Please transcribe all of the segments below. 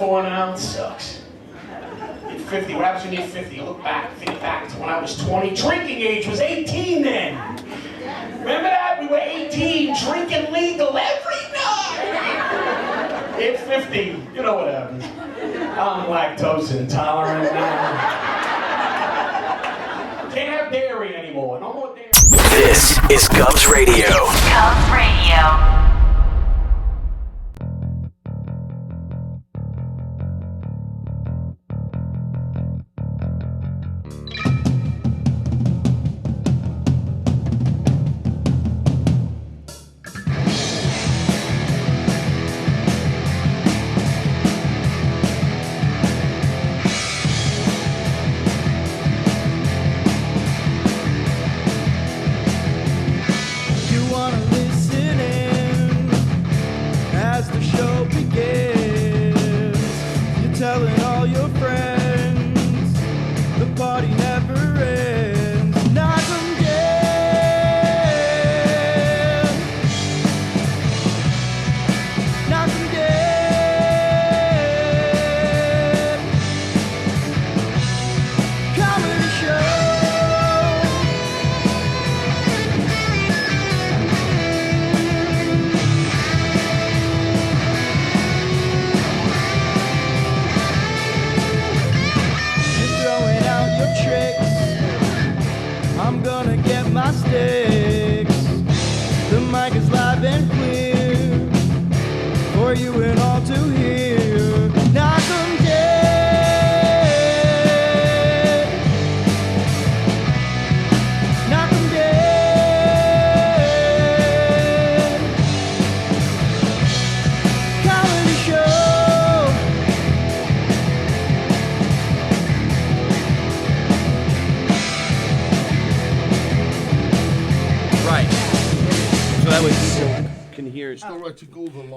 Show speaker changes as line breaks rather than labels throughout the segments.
4 now sucks. Hit 50. What happens when you hit 50? You look back, think back to when I was 20. Drinking age was 18 then. Remember that? We were 18, drinking legal every night. Hit 50. You know what happens. I'm lactose intolerant now. Can't have dairy anymore. No more dairy.
This is Cubs Radio.
Cubs Radio.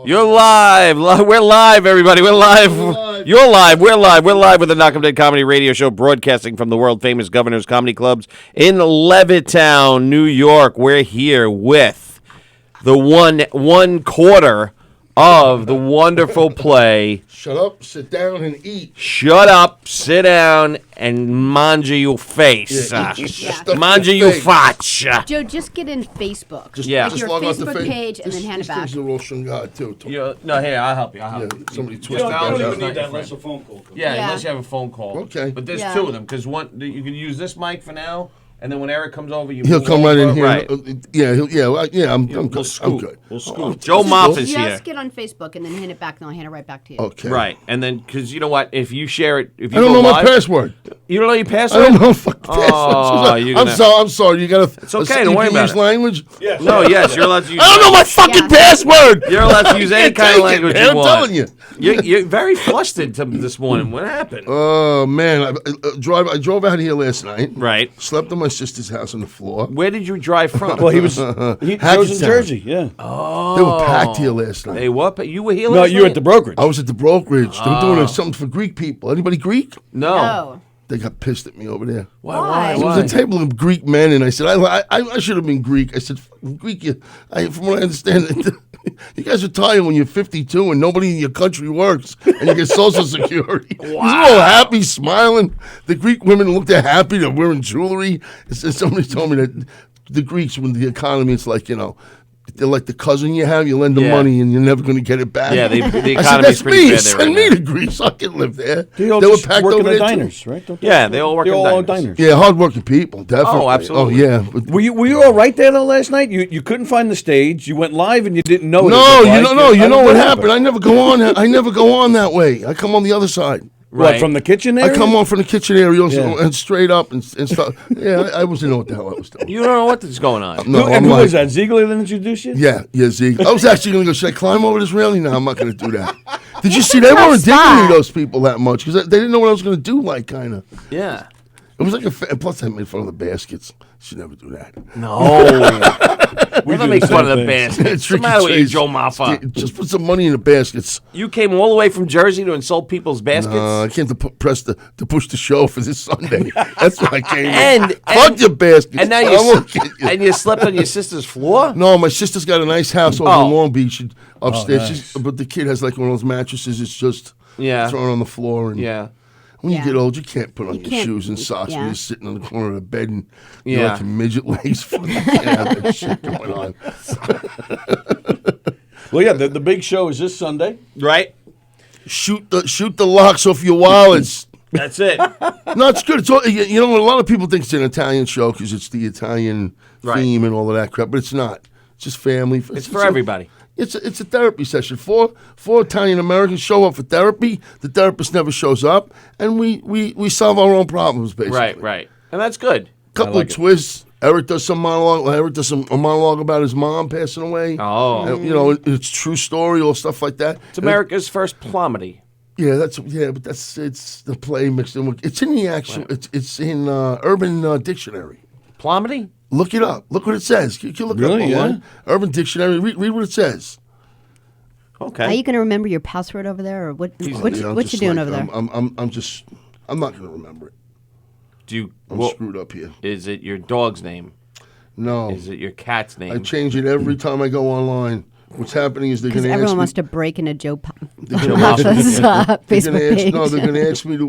You're live. We're live, everybody. We're live. You're live. We're live. We're live with the Knockem Comedy Radio Show, broadcasting from the world-famous Governor's Comedy Clubs in Levittown, New York. We're here with the one quarter of the wonderful play.
Shut up, sit down, and eat.
Shut up, sit down, and manja your face. Manja your fach.
Joe, just get in Facebook.
Just
your
log on to
Facebook page and then hand it back.
This thing's a Russian guy, too.
No, here, I'll help you.
Somebody twisted
You don't
that
even
out.
need that unless a phone call comes.
Yeah, unless you have a phone call.
Okay.
But there's two of them, because one, you can use this mic for now, and then when Eric comes over,
he'll come right in here.
Right.
I'm good.
We'll scoot.
I'm good.
We'll scoot.
Joe Moff is here.
Just get on Facebook and then hand it back, and I'll hand it right back to you.
Okay.
Right, and then, because you know what, if you share it, if you
I don't
go
know
live,
my password.
You don't know your password?
I don't know fucking password. I'm sorry. You gotta.
It's okay. Don't worry about it.
Language.
Yes.
No, yes, you're allowed to use.
I don't know my fucking password.
You're allowed to use any kind of language you
I'm
want.
telling you.
You're very flustered this morning. What happened?
Oh man, I drove out here last night.
Right.
Slept at my sister's house on the floor.
Where did you drive from?
Well, he was in Jersey. Yeah.
Oh,
They were packed here last night.
They what? You were here
No,
last
you were
night?
at the brokerage.
I was at the brokerage. They were doing something for Greek people. Anybody Greek?
No.
They got pissed at me over there.
Why?
There was a table of Greek men, and I said, I should have been Greek. I said, Greek, from what I understand, you guys retire when you're 52 and nobody in your country works, and you get Social Security. Wow. He's all happy, smiling. The Greek women looked happy. They're wearing jewelry. Somebody told me that the Greeks, when the economy, it's like, they're like the cousin you have. You lend them money, and you're never going to get it back.
Yeah, the
I said,
economy's
that's
pretty
me.
bad there
Send
right
me
now.
to Greece. I can live there.
They all
were
just
packed
work
over
in the
there, too.
diners, right? Don't
Yeah, they all work
They're
in
all
diners.
diners.
Yeah, hardworking people, definitely.
Oh, absolutely.
Oh, yeah. But
Were you all right there though last night? You couldn't find the stage. You went live and you didn't know.
no,
what it
you
was
know,
like.
you know what happened. I never go on. I never go on that way. I come on the other side.
Right.
What, from the kitchen area?
I come on from the kitchen area and
Yeah.
straight up and stuff. Yeah, I wasn't know what the hell I was doing.
You don't know what's going on.
No,
And
I'm
who
like,
was that? Ziegler that introduced you?
Yeah, Zeke. I was actually going to go, should I climb over this railing? No, I'm not going to do that. Did you see? They weren't digging me, those people, that much, because they didn't know what I was going to do, like, kind of.
Yeah.
It was like plus I made fun of the baskets. Should never do that.
No. We don't
do
make
the
fun
same
of the
thing.
baskets. What's the
Tricky
matter with you,
trades.
Joe Maffa?
Just put some money in the baskets.
You came all the way from Jersey to insult people's baskets?
I came to push the show for this Sunday. That's why I came.
And
fuck your baskets.
And now
I won't get you.
and you slept on your sister's floor?
No, my sister's got a nice house over
Oh.
in Long Beach upstairs.
nice.
But the kid has like one of those mattresses. It's just
Yeah.
thrown on the floor. And
Yeah.
when you
Yeah.
get old, you can't put on your
can't-
shoes and socks when
yeah.
you're sitting on the corner of the bed and you're
Yeah.
like a midget legs. You can't have that shit going on.
Well, yeah, the big show is this Sunday.
Right?
Shoot the locks off your wallets.
That's it.
No, it's good. It's all, you know, a lot of people think it's an Italian show because it's the Italian
Right.
theme and all of that crap, but it's not. It's just family.
It's for everybody.
It's a therapy session. Four Italian Americans show up for therapy. The therapist never shows up, and we solve our own problems basically.
Right. And that's good.
Couple
like
of
it.
twists. Eric does some monologue. Eric does a monologue about his mom passing away.
Oh.
And, you know, it's true story, all stuff like that.
It's America's first plumety.
Yeah, but it's the play mixed in with. It's in the actual. It's in Urban Dictionary.
Plumety?
Look it up. Look what it says. You can look
Really?
it up online. Urban Dictionary. Read what it says.
Okay.
Are you going to remember your password over there, or what?
Yeah,
What
I'm
you
just
doing
like,
over there?
I'm not going to remember it.
Do you,
I'm
well,
screwed up here.
is it your dog's name?
No,
Is it your cat's name?
I change it every time I go online. What's happening is they're
Because
going to ask
everyone
me.
wants to break into Joe
gonna
Papa's
they're gonna
Facebook
ask,
page.
no, they're going to ask me to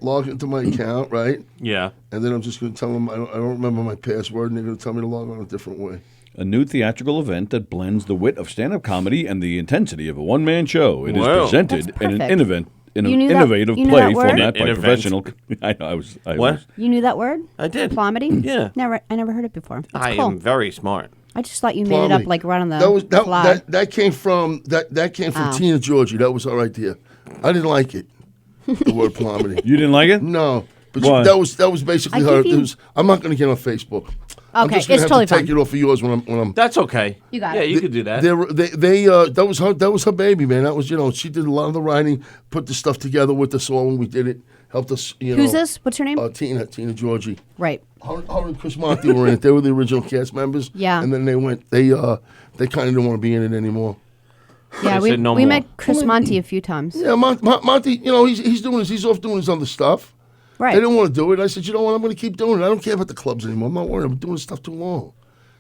log into my account, right?
Yeah.
And then I'm just going to tell them I don't remember my password, and they're going to tell me to log on a different way.
A new theatrical event that blends the wit of stand-up comedy and the intensity of a one-man show. It is
Wow.
presented
That's
in an
perfect. You knew that-
innovative
you knew
play
that word?
format by
Innovent.
professional. I know. I
What?
was.
You knew that word?
I did.
Plomedy?
Yeah.
I never heard it before. That's
I
cool.
am very smart.
I just thought you made it up
Plumley.
like right on the
that
fly.
that came from
Oh.
Tina Georgie. That was our idea. I didn't like it. The word plummeting.
You didn't like it?
No, but
Why?
that was basically
I
her.
give you-
I'm not going to get on Facebook. I'm
Okay,
just gonna
it's
have
totally
to take
fine.
it off of yours when I'm.
That's okay.
You got
yeah,
it.
you could do that.
That was her baby, man. That was she did a lot of the writing, put the stuff together with us all when we did it. Helped us,
Who's this? What's her name?
Tina Georgie.
Right.
Her and Chris Monty were in it. They were the original cast members.
Yeah.
And then they went. They kind of didn't want to be in it anymore.
Yeah,
They said no
we
more.
met Chris Monty a few times.
Yeah, Monty. You know, he's doing his. He's off doing his other stuff.
Right.
They didn't want to do it. I said, you know what? I'm going to keep doing it. I don't care about the clubs anymore. I'm not worried. I'm doing this stuff too long.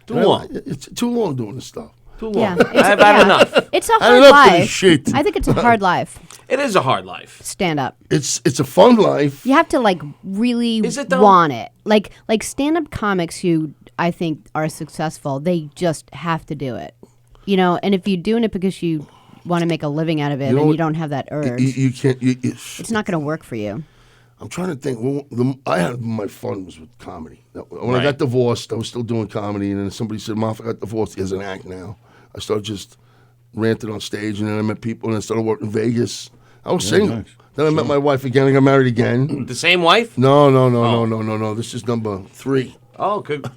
Too long.
It's too long doing this stuff.
Too long.
Yeah,
I've had enough.
It's a
I had
hard
enough of this
life.
shit.
I think it's a hard life.
It is a hard life.
Stand up.
It's a fun life.
You have to like really
Is it though?
want it. Like stand up comics who I think are successful, they just have to do it. You know, and if you're doing it because you want to make a living out of it
know
and
what?
you don't have that urge,
You can't.
it's not going to work for you.
I'm trying to think. Well, I had my fun was with comedy. When I
Right.
got divorced, I was still doing comedy, and then somebody said, "Mom, I got divorced as an act now." I started just ranting on stage, and then I met people, and I started working in Vegas. I was single.
nice.
Then I met my wife again. I got married again.
The same wife?
No. This is number 3.
Oh, good.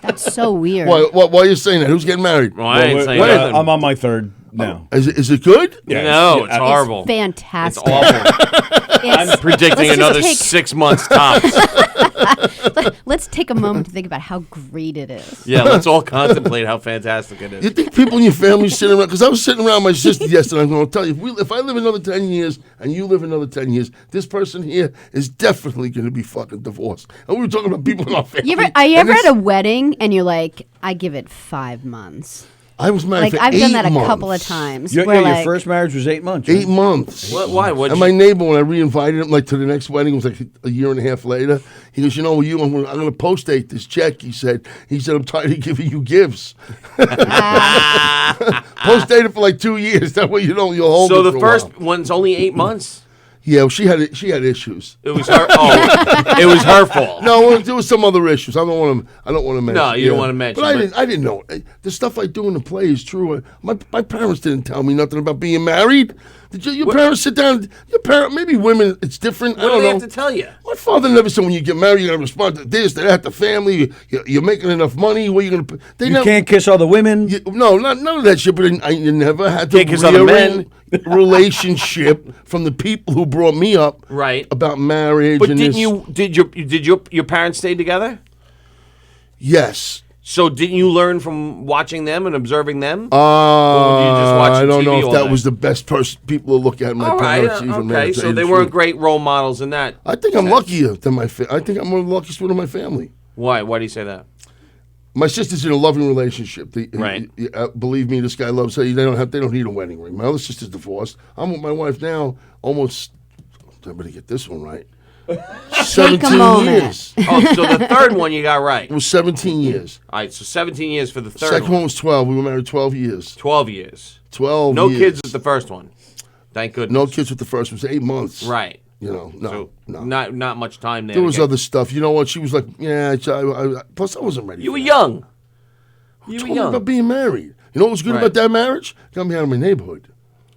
That's so weird.
Why are you saying that? Who's getting married?
Well, I ain't saying
wait,
nothing.
I'm on my third now.
Is it good?
Yeah,
No,
yeah,
it's
I-
horrible.
It's fantastic.
It's awful. I'm predicting
Let's just
another
take-
6 months tops.
Let's take a moment to think about how great it is.
Yeah, let's all contemplate how fantastic it
You
is.
think people in your family sitting around? Because I was sitting around my sister yesterday. I'm going to tell you, if I live another 10 years and you live another 10 years, this person here is definitely going to be fucking divorced. And we were talking about people in our family.
You ever
and
at
it's-
a wedding and you're like, I give it 5 months.
I was married
Like
for
I've
8
done that
months.
a couple of times.
Your,
where,
your
like,
first marriage was 8 months.
8 months.
Why? What'd
And
you-
my neighbor, when I re-invited him, like to the next wedding, it was like a year and a half later. He goes, I'm going to post-date this check. He said, I'm tired of giving you gifts. Post-date it for like 2 years. That way you'll hold
So
it
the
for a
first
while.
one's only 8 months?
Yeah, well, she had issues.
It was her. Oh, it was her fault.
No, there was some other issues. I don't want to mention.
No, you don't wanna mention,
But
but-
I didn't know. The stuff I do in the play is true. My parents didn't tell me nothing about being married. Did your parents sit down? Your parent, maybe women, it's different. I
What do
don't
they
know.
have to tell you?
My father never said when you get married, you're going to respond to this, to that, the family. You're making enough money. What are you going to? They
You
never,
can't kiss other women.
no, none of that shit. But I never had
Can't
the
kiss other men.
relationship from the people who brought me up.
Right.
About marriage.
But
and
didn't
this.
your parents stay together?
Yes.
So didn't you learn from watching them and observing them? Or did you just watch
I don't
TV
know if
all
that
day?
was the best people to look at. My
All right.
parents, even man,
Okay.
to tell
So
you
they
the
weren't
truth.
great role models in that.
I think I'm
sense.
luckier than I think I'm one of the luckiest one of my family.
Why? Why do you say that?
My sister's in a loving relationship.
Right.
Believe me, this guy loves her. They don't need a wedding ring. My other sister's divorced. I'm with my wife now almost. I better get this one right.
Take a
17
moment.
years.
Oh, so the third one you got right.
It was 17 years.
All right, so 17 years for the third
Second
one.
one was 12. We were married 12 years.
12 years.
12
No
years.
kids with the first one. Thank goodness.
No kids with the first one. It was 8 months.
Right.
You know,
So
no.
not much time there.
There
to
was
get-
other stuff. You know what? She was like, yeah. Plus, I wasn't ready.
You
for
were
that.
young. You were
Told me
young.
about being married. You know what was good
Right.
about that marriage? Got me out of my neighborhood.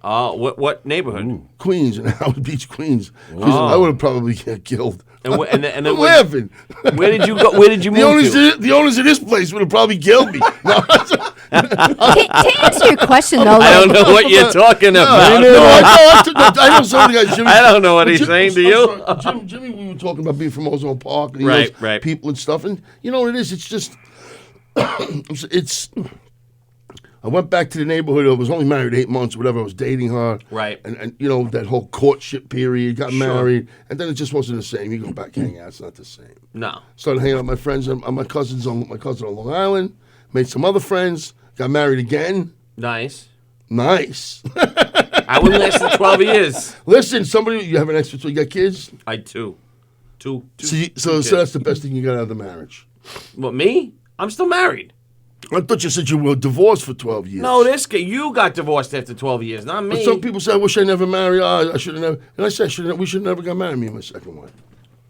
What neighborhood?
Queens, in Howard Beach, Queens. 'Cause I would have probably get killed.
And then
I'm
when-
laughing.
where did you go? Where did you move to?
The owners of this place would have probably killed me. No,
To answer your question, though,
I don't
like,
know what you're talking about.
I know some of the guys. Jimmy,
I don't know what he's saying to you.
I'm sorry, Jimmy, we were talking about being from Ozone Park. And he
Right,
knows
right.
people and stuff. And you know what it is? It's just, it's. I went back to the neighborhood. I was only married 8 months, whatever. I was dating her.
Right.
And you know, that whole courtship period, got
Sure.
married. And then it just wasn't the same. You go back, hang out. It's not the same.
No.
Started hanging out with my friends and my cousins on Long Island. Made some other friends. Got married again.
Nice.
Nice.
I would last for 12 years.
Listen, somebody, you have an extra, you got kids?
I two. Two
So that's the best thing you got out of the marriage.
What, me? I'm still married.
I thought you said you were divorced for 12 years.
No, this guy, you got divorced after 12 years, not me.
But some people say, I wish I never married. I should have never. And I said, we should have never got married, me and my second wife.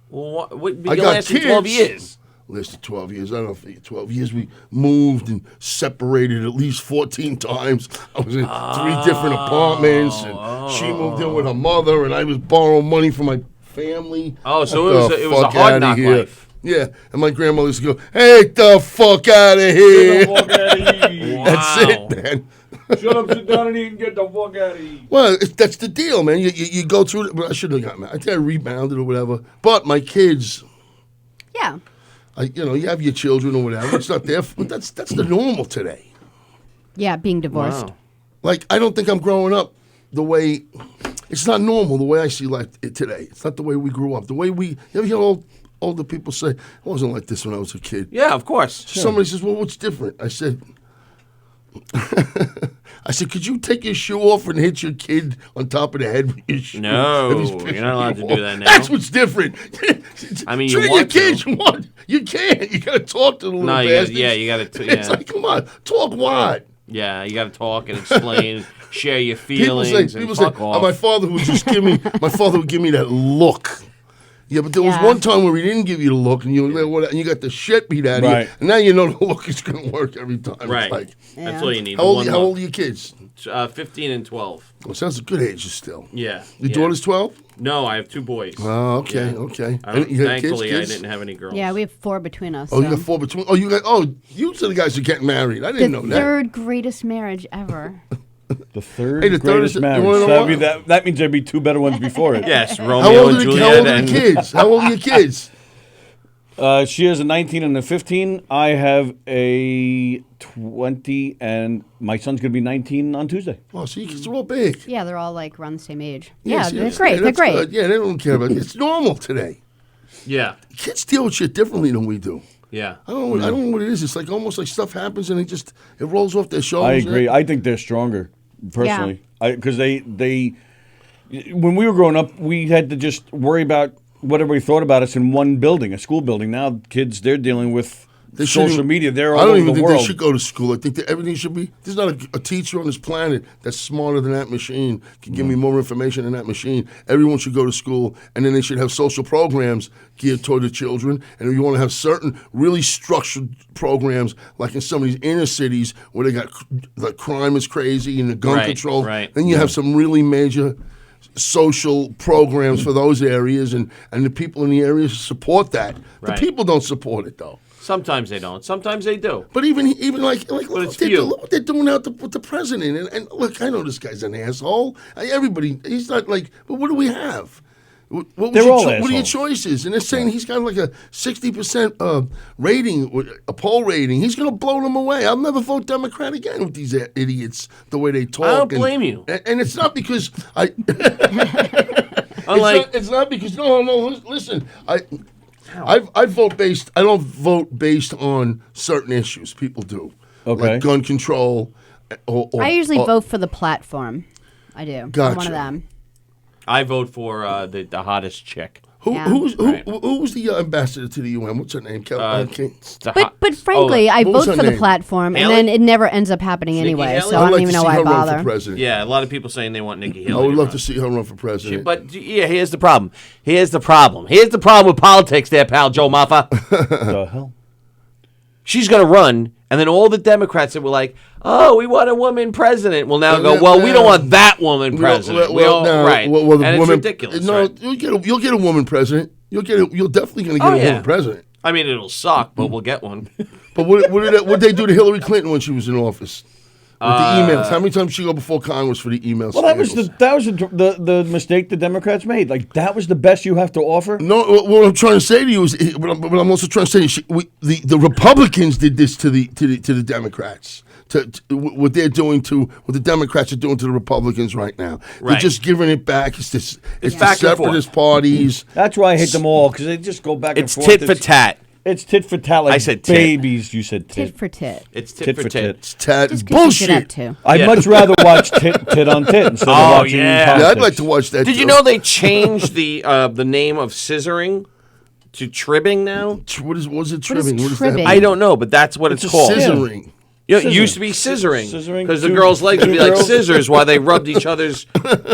Well, what,
I
you
got
lasted 12
kids.
years.
Lasted 12 years. I don't know, 12 years we moved and separated at least 14 times. I was in 3 different apartments, and she moved in with her mother, and I was borrowing money from my family.
Oh, so
Get
it
the
was a
fuck
hard
outta
knock
here.
life.
Yeah, and my grandmother used to go, "Hey, the fuck out of here." That's it, man.
Shut up, sit down, and eat, and get the fuck out of here.
Well, that's the deal, man. You go through it. But I should have gotten mad. I think I rebounded or whatever. But my kids,
yeah.
you have your children or whatever. It's not their. But that's the normal today.
Yeah, being divorced.
Wow.
Like, I don't think I'm growing up the way. It's not normal the way I see life today. It's not the way we grew up. The way we. You ever hear older people say, "It wasn't like this when I was a kid."
Yeah, of course.
Somebody says, "Well, what's different?" I said, "Could you take your shoe off and hit your kid on top of the head with your shoe?"
No,
if he's
you're
pissing
not allowed
you
to do
off?
that now.
That's what's different.
I mean, you
treat your
want to.
kids. You can't. You got to talk to the little
No,
bastards.
you got to.
It's
Yeah.
like, come on, talk what?
Yeah, you got to talk and explain, share your
People
feelings,
say,
and
say,
fuck off.
my father would just give me. My father would give me that look. Yeah, but there was
Yeah.
one time where he didn't give you the look, and you got the shit beat out of
Right.
you, and now you know the look is going to work every time.
Right.
It's like,
That's all you need.
how
the
old,
one
how
look.
old are your kids?
15 and 12.
Well, sounds a good age still.
Yeah.
Your
yeah.
daughter's 12?
No, I have 2 boys.
Oh, okay,
Yeah.
okay.
I don't,
You got
thankfully,
kids?
I didn't have any girls.
Yeah, we have 4 between us.
Oh, you
so.
got 4 between. You two the guys are getting married. I
The
didn't know that.
third greatest marriage ever.
The third
Hey, the third
greatest
is- you
marriage.
wanna know
So
what?
that means there'd be 2 better ones before it.
Yes,
How
Romeo
old
and
are
Juliet.
the
and
kids? How old are your kids?
She has a 19 and a 15. I have a 20, and my son's going to be 19 on Tuesday.
Oh, so your kids are all big.
Yeah, they're all like around the same age.
Yeah,
Yeah,
see,
they're
that's-
great. They're
that's
great.
good. Yeah, they don't care about it. It's normal today.
yeah,
Kids deal with shit differently than we do.
yeah.
I don't know what it is. It's like almost like stuff happens and it rolls off their shoulders.
I agree. I think they're stronger, personally. Because they, when we were growing up, we had to just worry about what everybody thought about us in one building, a school building. Now, kids, they're dealing with
They shouldn't
social
even-
media. They're all
I don't
over
even
the
think
world.
they should go to school. I think that everything should be. There's not a teacher on this planet that's smarter than that machine, can give me more information than that machine. Everyone should go to school, and then they should have social programs geared toward the children. And if you want to have certain really structured programs, like in some of these inner cities where they got the crime is crazy and the gun
Right,
control,
right.
then you have some really major social programs for those areas, and the people in the areas support that.
Right.
The people don't support it, though.
Sometimes they don't. Sometimes they do.
But even like look,
it's
look what they're doing out with the president. And look, I know this guy's an asshole. Everybody, he's not like. But what do we have? What
They're all
what are your
assholes.
choices? And they're saying he's got like a 60% rating, a poll rating. He's going to blow them away. I'll never vote Democrat again with these idiots. The way they talk.
I don't blame you.
And it's not because I.
Unlike,
It's not because no. Listen, I vote based. I don't vote based on certain issues. People do.
Okay.
Like gun control. Or
I usually vote for the platform. I do. I'm one
Gotcha.
of them.
I vote for the hottest chick.
Who
Yeah.
who was the ambassador to the UN? What's her name?
But frankly, I
what was
vote
her
for the
name?
platform,
Haley?
and then it never ends up happening
Nikki
anyway.
Haley?
So I
I'd
don't
like
even
to
know
see
why
her run
bother.
for president.
Yeah, a lot of people saying they want Nikki Haley.
I would
to
love
run.
to see her run for president.
But yeah, here's the problem. Here's the problem with politics, there, pal Joe Maffa.
The hell?
She's going to run, and then all the Democrats that were like, "Oh, we want a woman president," will now go,
Yeah,
"Well, we
yeah.
don't want that woman president." Right?
Well, the
and it's
woman,
ridiculous.
No,
right?
you'll get a woman president. You're definitely going to get a
yeah.
woman president.
I mean, it'll suck, but we'll get one.
But what they do to Hillary Clinton when she was in office? With the emails. How many times she go before Congress for the emails?
Well, that was the mistake the Democrats made. Like that was the best you have to offer.
No, what I'm trying to say to you is, but I'm also trying to say, the Republicans did this to the Democrats. What they're doing what the Democrats are doing to the Republicans right now.
Right.
They're just giving it back. It's
It's back and forth.
separatist parties.
That's why I hate them all because they just go back
It's
and forth.
tit for tat.
It's tit for tat. Like
I said tit.
babies. You said
Tit
tit.
for tit.
It's tit for tit.
It's tat.
Just 'cause you get up
Bullshit.
to.
I'd
Yeah.
much rather watch tit on tit instead of
Oh,
watching
yeah.
politics.
Yeah, I'd like to watch that.
Did you
too.
know they changed the name of scissoring to tribbing now?
What is it?
What is
Tribbing? What is
tribbing?
that?
I don't know, but that's what it's called.
Scissoring.
You know, it used to be scissoring
Scissoring,
because the
two-
girls' legs would
two
be like
girls.
scissors while they rubbed each other's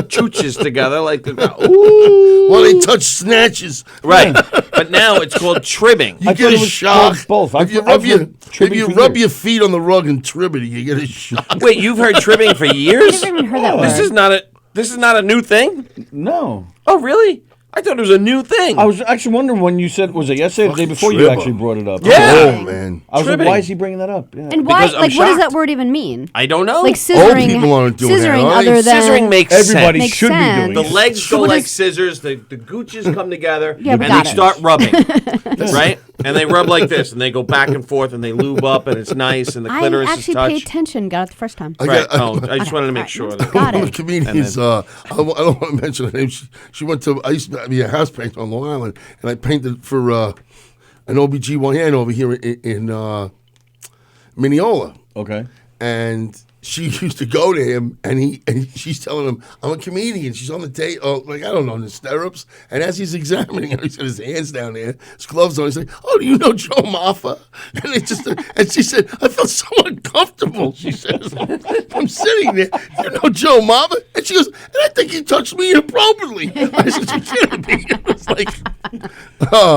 chooches together, like ooh,
While they touch snatches.
right. But now it's called tribbing.
You
I
get
thought
a
it was
shock.
called both.
If you
I've
rub,
heard tribbing for years.
your feet on the rug and trib it, you get a shock.
Wait, you've heard tribbing for years?
I've never even heard that
This
word.
is not a new thing.
No.
Oh, really? I thought it was a new thing.
I was actually wondering when you said, was it yesterday or the day
Fucking
before you
tribber.
actually brought it up?
Yeah.
Oh, man.
I was like,
Tribbing.
why is he bringing that up? Yeah.
And why?
Because I'm
Like, what does
shocked.
that word even mean?
I don't know.
Like scissoring.
people aren't doing that,
scissoring
are they?
other than
Scissoring makes
Everybody
sense.
Makes
should
sense.
be
The
doing it.
legs go
What
like
is-
scissors. The gooches come together,
Yeah,
and
we
they
got it.
start rubbing, right? And they rub like this, and they go back and forth, and they lube up, and it's nice, and the
I
clitoris is
actually paid
touched.
attention. Got it the first time.
Right.
I-
Oh, I just wanted to make sure. That
Got
One of
it.
the comedians, I don't want to mention her name. She went to, I used to be a house painter on Long Island, and I painted for an OBGYN over here in Mineola.
Okay.
And she used to go to him, and she's telling him, "I'm a comedian." She's on the table, like I don't know, in the stirrups. And as he's examining her, he's got his hands down there, his gloves on. He's like, "Oh, do you know Joe Maffa?" And and she said, "I felt so uncomfortable." She says, "I'm sitting there. You know Joe Maffa?" And she goes, "And I think he touched me inappropriately." I said, "You kidding me?" It was like,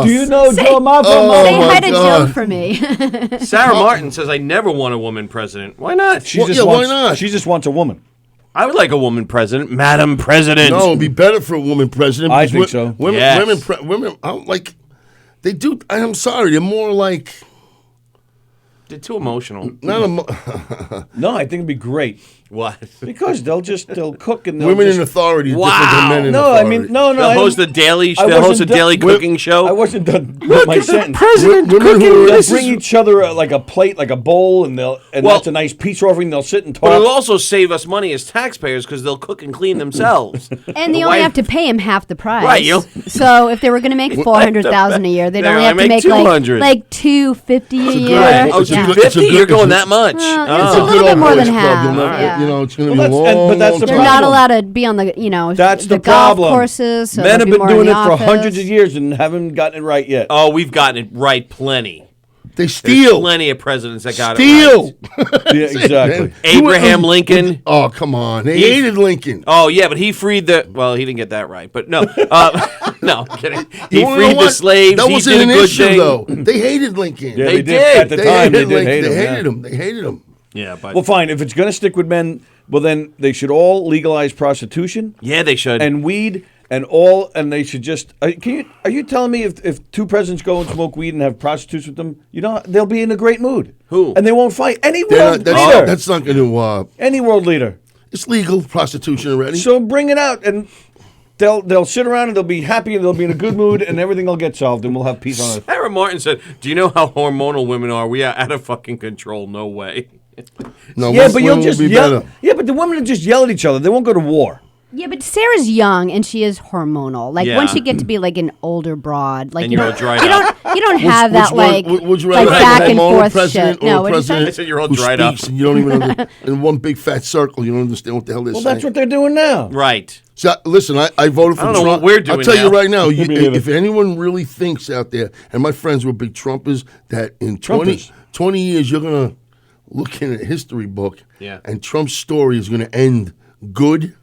Do you know Joe Maffa?
Oh,
Say
my
hi to
God.
Joe for me.
Sarah Martin says, "I never want a woman president. Why not?
She
Well,
just
yeah, why
wants,
not?
She just wants a woman.
I would like a woman president, Madam President."
"No, it'd be better for a woman president."
I
because
think so.
Women,
Yes.
women, I don't like. They do. I'm sorry. They're more like
They're too emotional.
not a.
No, I think it'd be great
What?
because they'll cook and they'll
Women
just,
in authority are
Wow.
different than men in
No,
authority.
I mean no.
They'll
I
host a
don't-
daily.
I
They'll host a
wasn't done-
daily cooking show.
I wasn't done with my sentence.
president
Women who are-
They'll
This
bring
is-
each other like a plate, like a bowl, and
Well-
that's a nice peace offering. They'll sit and
But it'll
talk.
also save us money as taxpayers because they'll cook and clean themselves.
And they
The
only
wife-
have to pay him half the price.
Right, you-
So if they were going to make $400,000 a year, they'd
They
only
only
have to
make
make
$200.
like $250 a year.
Right.
Oh,
It's a
Yeah.
good-
250?
it's a
You're
good-
going
it's-
that much?
Well,
Oh.
it's a
Good
little bit
old
more
boys
than
club.
half.
You'll never-
Yeah.
You know, it's going to
Well,
be a
that's-
long,
but that's
long
the
They're
time.
not
problem.
allowed to be on the,
That's the
golf
problem.
courses. So
Men
they'll
have
be
been
more in
doing
the
it for
office.
hundreds of years and haven't gotten it right yet.
Oh, we've gotten it right plenty.
They
There's
steal.
plenty of presidents that got it
Steal.
right.
Yeah, exactly.
Man.
Abraham Lincoln.
Oh, come on. They hated Lincoln.
Oh yeah, but he freed the. Well, he didn't get that right, but no, no, I'm kidding. He
You wanna know
freed the
what?
slaves.
That
he
wasn't
did a
an
good
issue,
thing.
though. They hated Lincoln.
Yeah,
They
they
did.
At the
They
time, they
hated
did
Lincoln.
hate
They
him.
hated him. They hated him.
Yeah, but
Well, fine. If it's going to stick with men, well, then they should all legalize prostitution
yeah, they should.
and weed and they should just. Are you telling me if two presidents go and smoke weed and have prostitutes with them, they'll be in a great mood?
Who?
And they won't fight. Any
They're
world
not-
leader.
that's not going to.
Any world leader.
It's legal prostitution already.
So bring it out and. They'll sit around and they'll be happy and they'll be in a good mood and everything will get solved and we'll have peace on earth.
Sarah Martin said, "Do you know how hormonal women are? We are out of fucking control. No way."
No,
Yeah, but
women
you'll
will
just
be
yell.
better.
Yeah, but the women will just yell at each other. They won't go to war.
Yeah, but Sarah's young and she is hormonal. Like
Yeah.
once you get to be like an older broad, like
And
you
you're all
don't,
dried
you
up.
don't, you don't have that like,
would you
like
rather have
back
a
and
hormonal
forth
president
shit.
or
No,
a
what did you say?
president
I said you're all
who
dried up.
speaks and you don't even in one big fat circle. You don't understand what the hell they're
Well,
saying.
that's what they're doing now.
Right.
So, listen, I voted for
I don't know
Trump.
what we're doing
I'll tell you
now.
right now,
Me neither.
if anyone really thinks out there, and my friends were big Trumpers, that in
Trumpers.
20 years you're going to look in a history book,
Yeah.
and Trump's story is going to end good,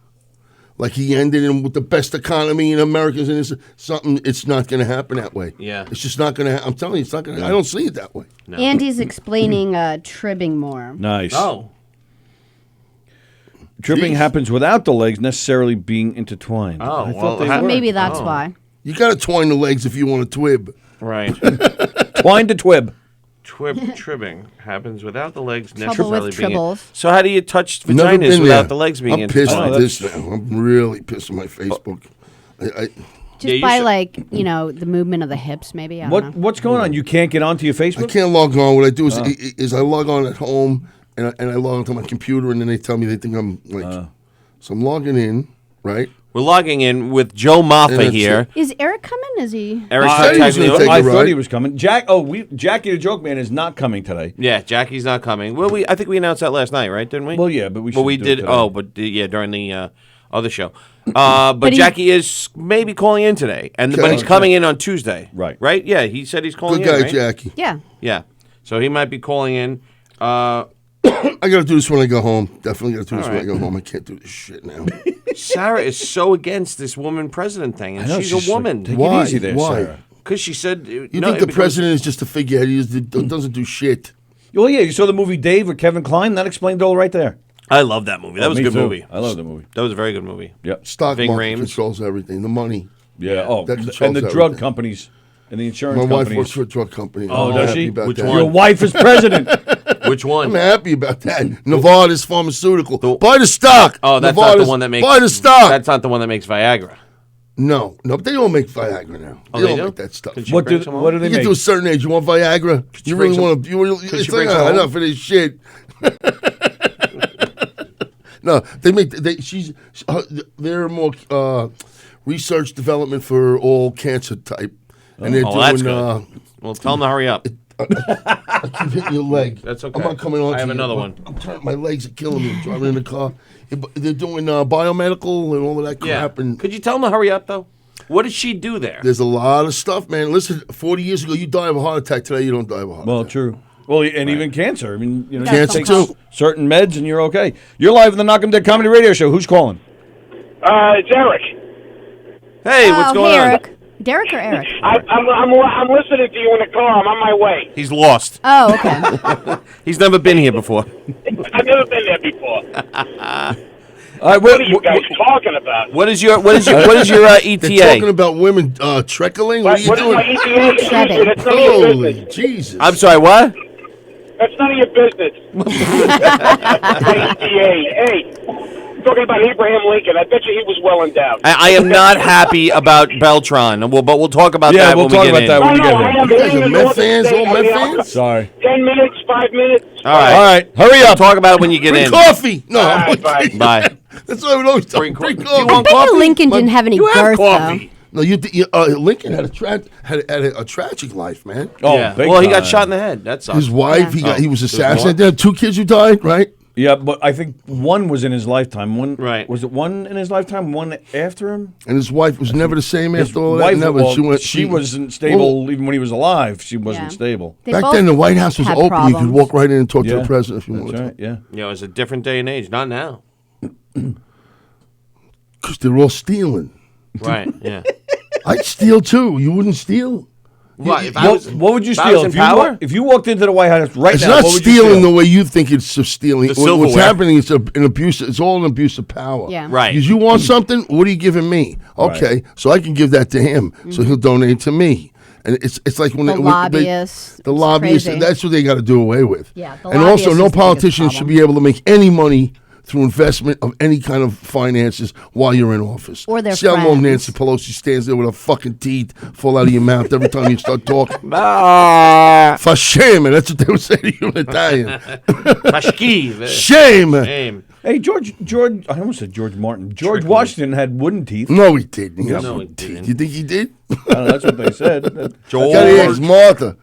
like he ended in with the best economy in America, and it's not going to happen that way.
Yeah.
It's just not going to I'm telling you, it's not going to I don't see it that way.
No.
Andy's explaining tribbing more.
Nice.
Oh.
Tripping
Jeez.
happens without the legs necessarily being intertwined.
Oh,
I
well,
thought they
ha-
were.
Maybe that's
Oh.
why.
You got to twine the legs if you want to twib.
Right.
Twine to twib.
Tribbing happens without the legs
Trouble
necessarily
with
being.
tribbles.
So how do you touch
Never
vaginas
been
without
there.
the legs being
I'm pissed
Oh,
at this now. I'm really pissed at my Facebook.
Just
you
by
should-
the movement of the hips, maybe. I don't know.
What's going on? You can't get onto your
I
Facebook?
can't log on. What I do is I log on at home and I log onto my computer, and then they tell me they think I'm like. So I'm logging in, right?
We're logging in with Joe
And
Moffa
that's
here.
Is Eric coming? Is he?
Eric
said he was
contacted
gonna
me.
take
I
a
thought
ride.
he was coming. Jackie the Joke Man is not coming today.
Yeah, Jackie's not coming. Well, I think we announced that last night, right? Didn't we?
Well, yeah, but we
Well,
should
we
do it
did.
today.
Oh, but yeah, during the other show. But
he-
Jackie is maybe calling in today, but he's coming in on Tuesday.
Right.
Right. Yeah, he said he's calling
Good guy,
in. Right?
Jackie.
Yeah.
Yeah. So he might be calling in.
I got to do this when I go home. Definitely got to do this when I
right.
go home. I can't do this shit now.
Sarah is so against this woman president thing, and
I know,
she's
she's
a
like,
woman.
take
Why?
it easy there,
Why?
Sarah.
Because she said,
You think the president is just a figurehead? He doesn't do shit.
Well, yeah, you saw the movie Dave with Kevin Kline? That explained it all right there.
I love that movie. That was a
Me
good
too.
movie.
I love the movie.
That was a very good movie.
Yep.
Stock
Ving
market
Rhames.
controls everything. The money.
Yeah. Oh,
That
and
controls
the drug
everything.
companies and the insurance
My wife
companies.
works for a drug company.
Oh,
I'm
does
happy
she?
about
Which
that.
one?
Your wife is president.
Which one?
I'm happy about that. Nevada's pharmaceutical.
The-
Buy the stock.
Oh, that's not the
Nevada's-
one that makes.
Buy the stock.
That's not the one that makes Viagra.
No, but they don't make Viagra now.
Oh,
they
they
don't
do?
make that stuff.
Could you
what
bring
do
some
what
home?
do they
You get
make?
to a certain age, you want Viagra. You
bring
really
some-
want to.
could
It's
you
like
bring some home?
enough of this shit. No, they make. They're more research development for all cancer type, and they're
Oh, that's
doing.
good. Well, tell them to hurry up.
I keep hitting your leg.
That's okay.
I'm not coming on.
I
to
have
you.
another one.
I'm turning. My legs are killing me. Driving in the car. They're doing biomedical and all of that
Yeah.
crap. And
Could you tell them to hurry up, though? What did she do there?
there's a lot of stuff, man. Listen, 40 years ago, you die of a heart attack. Today, you don't die of a heart
Well,
attack.
true. Well, and even cancer. I mean, you know,
Cancer,
you take
too.
certain meds and you're okay. You're live in the Knockem Dead Comedy Radio Show. Who's calling?
It's Eric.
Hey, what's going
hey,
on?
Eric. Derek or Eric?
I'm listening to you in the car. I'm on my way.
He's lost.
Oh, okay.
He's never been here before.
I've never been there before.
All right,
What are you guys talking about?
What is your ETA?
They're talking about women trickling. What are you
What is
doing?
my ETA?
Treading.
That's none of your
Holy
business.
Jesus!
I'm sorry, what?
That's none of your business. My ETA. Hey, talking about Abraham Lincoln. I bet you he was well endowed.
I am not happy about Beltron, but we'll talk about
Yeah,
that
we'll
when we
talk
get
about
in.
that when
I
you
know.
get
I
here.
am
You guys
in
are
the
Met
Northern
fans?
State.
All
I
Met
mean,
fans?
Sorry.
10 minutes, 5 minutes.
All right.
All right, hurry
We'll
up.
talk about it when you get
Bring
in.
coffee. No,
All right, bye.
Bye.
that's what I would always tell.
Bring
Bring
co-
coffee.
Do you want
I bet
coffee?
you Lincoln didn't have any
You have
girth,
coffee.
No, Lincoln had a tragic life, man.
Oh,
Yeah.
big
Well, he got
time.
shot in the head. That sucks.
His wife,
Yeah.
he was
there's
assassinated. There are 2 kids who died, right?
Yeah, but I think one was in his lifetime. One
Right.
Was it one in his lifetime? One after him?
And his wife was never the same
His
after all that.
wife,
Never.
well, she wasn't stable even when he was alive. She wasn't
Yeah.
stable.
They
Back
both
then, the White House was
had
open. You could
problems.
walk right in and talk to
Yeah,
the president if you
That's
wanted
right. Yeah.
You know, it's a different day and age. Not now.
Because they're all stealing.
Right. Yeah.
I'd steal too. You wouldn't steal?
What? If I was,
What would you
if I was
steal
in
if you
power?
if you walked into the White House right
It's
now?
not
what would you
stealing
steal?
the way you think it's stealing.
The
What's
silverware.
happening is an abuse. It's all an abuse of power.
Yeah.
Right.
Because you want something, what are you giving me? Okay, so I can give that to him, so he'll donate to me. And it's like when
The
they,
lobbyists.
the
It's
lobbyists.
crazy.
That's what they got to do away with.
Yeah, the
and also,
lobbyists
no
is the biggest
politician should
problem.
be able to make any money through investment of any kind of finances while you're in office.
Or their
See how long
friends.
Nancy Pelosi stands there with her fucking teeth fall out of your mouth every time you start talking.
Ah,
For shame, that's what they would say to you in Italian.
Pashki.
Shame.
Shame.
Hey, George. I almost said George Martin. George Washington had wooden teeth.
No, he didn't.
No, he didn't.
You think he did?
I don't know, that's what they said.
Gotta ask
George.
Martha.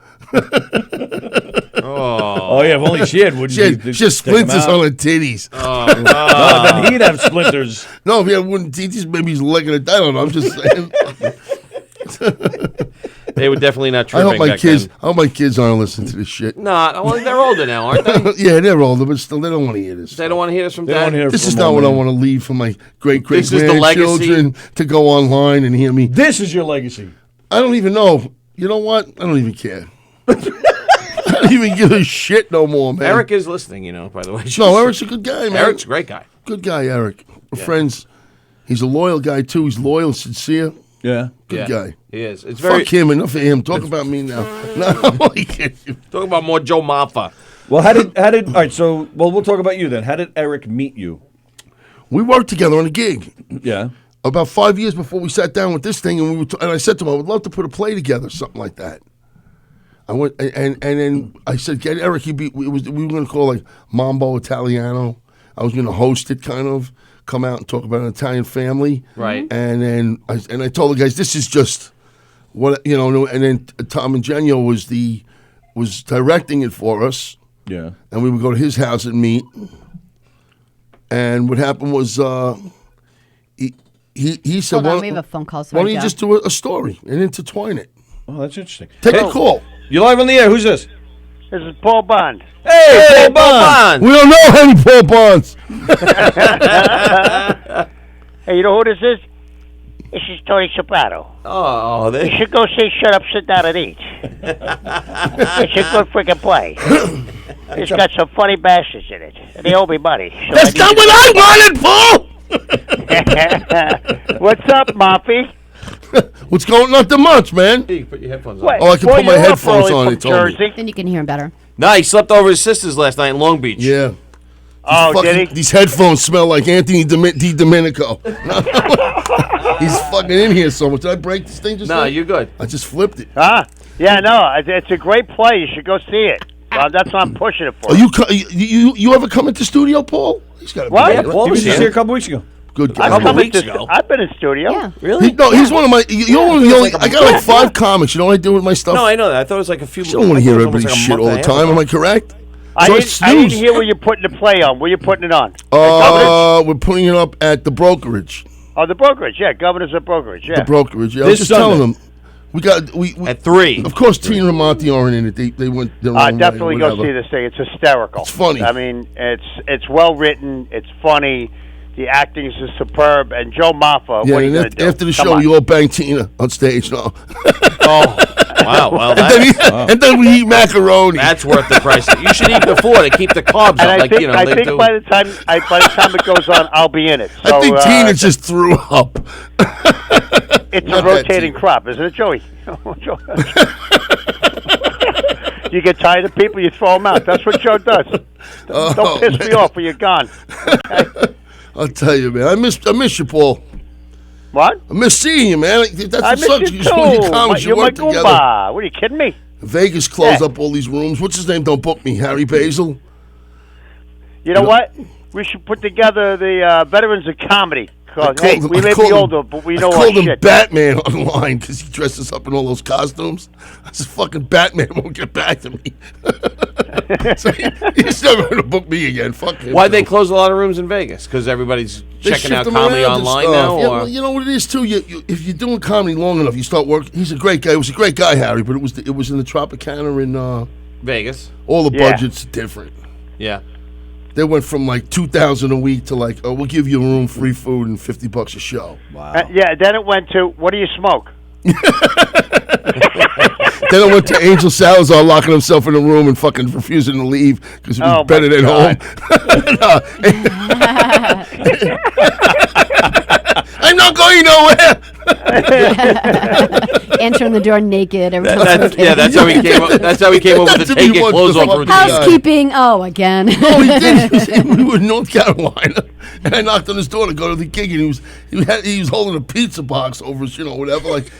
Oh yeah, if only she had wooden
She had,
teeth.
she had splinters on her titties.
Oh, then he'd have splinters.
No, if he had wooden teeth, maybe he's legging it down. I'm just saying.
They were definitely not
I
tripping
hope my
back
kids.
then.
I hope my kids aren't listening to this shit.
Nah, well, they're older now, aren't they?
Yeah, they're older, but still, they don't want to hear this.
They don't want to hear this from
They don't
Dad.
wanna hear
This
from
is not what I
man.
want to leave for my great
This is the legacy.
grandchildren to go online and hear me.
This is your legacy.
I don't even know. You know what? I don't even care. I don't even give a shit no more, man.
Eric is listening, by the way.
No, Eric's a good guy, man.
Eric's a great guy.
Good guy, Eric. We're friends. He's a loyal guy too. He's loyal, sincere.
Yeah.
Good guy.
He is. It's very.
Fuck him. Enough of him. Talk about me now. No, I'm only kidding.
Talk about more Joe Maffa.
Well, how did all right? So, we'll talk about you then. How did Eric meet you?
We worked together on a gig
Yeah.
about 5 years before we sat down with this thing, and and I said to him, I would love to put a play together, something like that. I went and then I said, get Eric. We were going to call it like Mambo Italiano. I was going to host it, kind of come out and talk about an Italian family,
Right.
And then I told the guys, this is just what And then Tom and Genio was directing it for us.
Yeah.
And we would go to his house and meet. And what happened was he said,
Hold on, we have a phone call.
why
Sorry,
don't you
Joe.
just do a story and intertwine it?
Oh, that's interesting.
Take
Hey,
a call.
You're live on the air. Who's this?
This is Paul Bond.
Hey, Paul Bond.
We don't know any Paul Bonds.
Hey, you know who this is? This is Tony Soprano.
Oh,
You should go see Shut Up, Sit Down, and Eat. It's a good freaking play. It's got some funny bastards in it. And they owe me money. So
That's not what I wanted, Paul.
What's up, Moppy?
What's going on? Not much, man.
You put your headphones on.
What?
Oh, I can
Boy,
put my
you're up
headphones
early
on,
from
they told me.
Jersey.
Then you can hear him better.
Nah, he slept over his sister's last night in Long Beach.
Yeah.
Oh,
Fucking-
did he?
These headphones smell like Anthony Di Domenico. He's fucking in here so much. Did I break this thing just
Nah,
now?
you're good.
I just flipped it.
Huh? Yeah, no, it's a great play. You should go see it. That's what I'm pushing it for.
Are you ever come into studio, Paul? He's got to
What?
be
Yeah,
there.
Paul
He was just here a couple weeks ago.
Good guy.
I've
couple
come
weeks
into-
ago.
I've been in studio.
Yeah.
Really?
He's one of my. You're one of the only.
like a
I got like 5 comics. You know what I do with my stuff?
No, I know that. I thought it was like a few.
You don't want to hear
I thought it was
everybody's
like a
shit all
month
the
and a half
time.
ago.
Am I correct?
I
So
didn't,
it's
I didn't
snooze.
hear where you're putting the play on. Where you putting it on? At Governor's?
We're putting it up at the brokerage.
Oh, the brokerage. Yeah, Governor's at brokerage. Yeah.
The brokerage. Yeah, I
This
was just telling
Sunday.
them. We
At 3.
Of course, Tina and Monty aren't in it. They went their own way,
Definitely go
whatever.
see this thing. It's hysterical.
It's funny.
I mean, it's well written. It's funny. The acting is superb. And Joe Maffa,
Yeah,
what are you
and
going to do?
after the
Come
show,
on.
you all bang Tina on stage. No.
Oh, wow. Well,
And then we eat macaroni.
that's worth the price. You should eat before to keep the carbs
And
up.
I think, I
they
think
do.
by the time it goes on, I'll be in it. So,
I think Tina just threw up.
it's
not
a
that
rotating
Tina.
crop, isn't it, Joey? You get tired of people, you throw them out. That's what Joe does. Don't piss me off when you're gone. Okay?
I'll tell you, man. I miss you, Paul.
What?
I miss seeing you, man. That's
I
what
miss
sucks.
you
You when you
too.
comics, you
You're my
work together.
Goomba. What are you kidding me?
Vegas closed
Yeah.
up all these rooms. What's his name? Don't book me. Harry Basil.
You know what? We should put together the veterans of comedy. Cause, hey, we may be
called him-
older, but we know
I
our
called him
shit.
Batman online because he dresses up in all those costumes. I said, fucking Batman won't get back to me. So he's never going to book me again. Fuck him.
Why'd they close a lot of rooms in Vegas? Because everybody's
They
checking
shift
out
them
comedy
around and
online
stuff.
now?
Yeah,
Or?
well, you know what it is too. If you're doing comedy long enough, you start working. He's a great guy. He was a great guy, Harry. But it was in the Tropicana in
Vegas.
all the
Yeah.
budgets are different.
Yeah.
They went from like $2,000 a week to like, oh, we'll give you a room, free food, and $50 a show.
Yeah, then it went to, what do you smoke?
Then I went to Angel Salazar locking himself in a room and fucking refusing to leave because it was
Oh,
better
my
than home. I'm not going nowhere.
Answering the door naked. Every time
That's how he came up. That's how he came up with the
That's if he
take your
wants
clothes
to
off
fuck
routine.
Housekeeping. Oh, again.
Oh, he did. We were in North Carolina, and I knocked on his door to go to the gig, and he was holding a pizza box over his, whatever, like,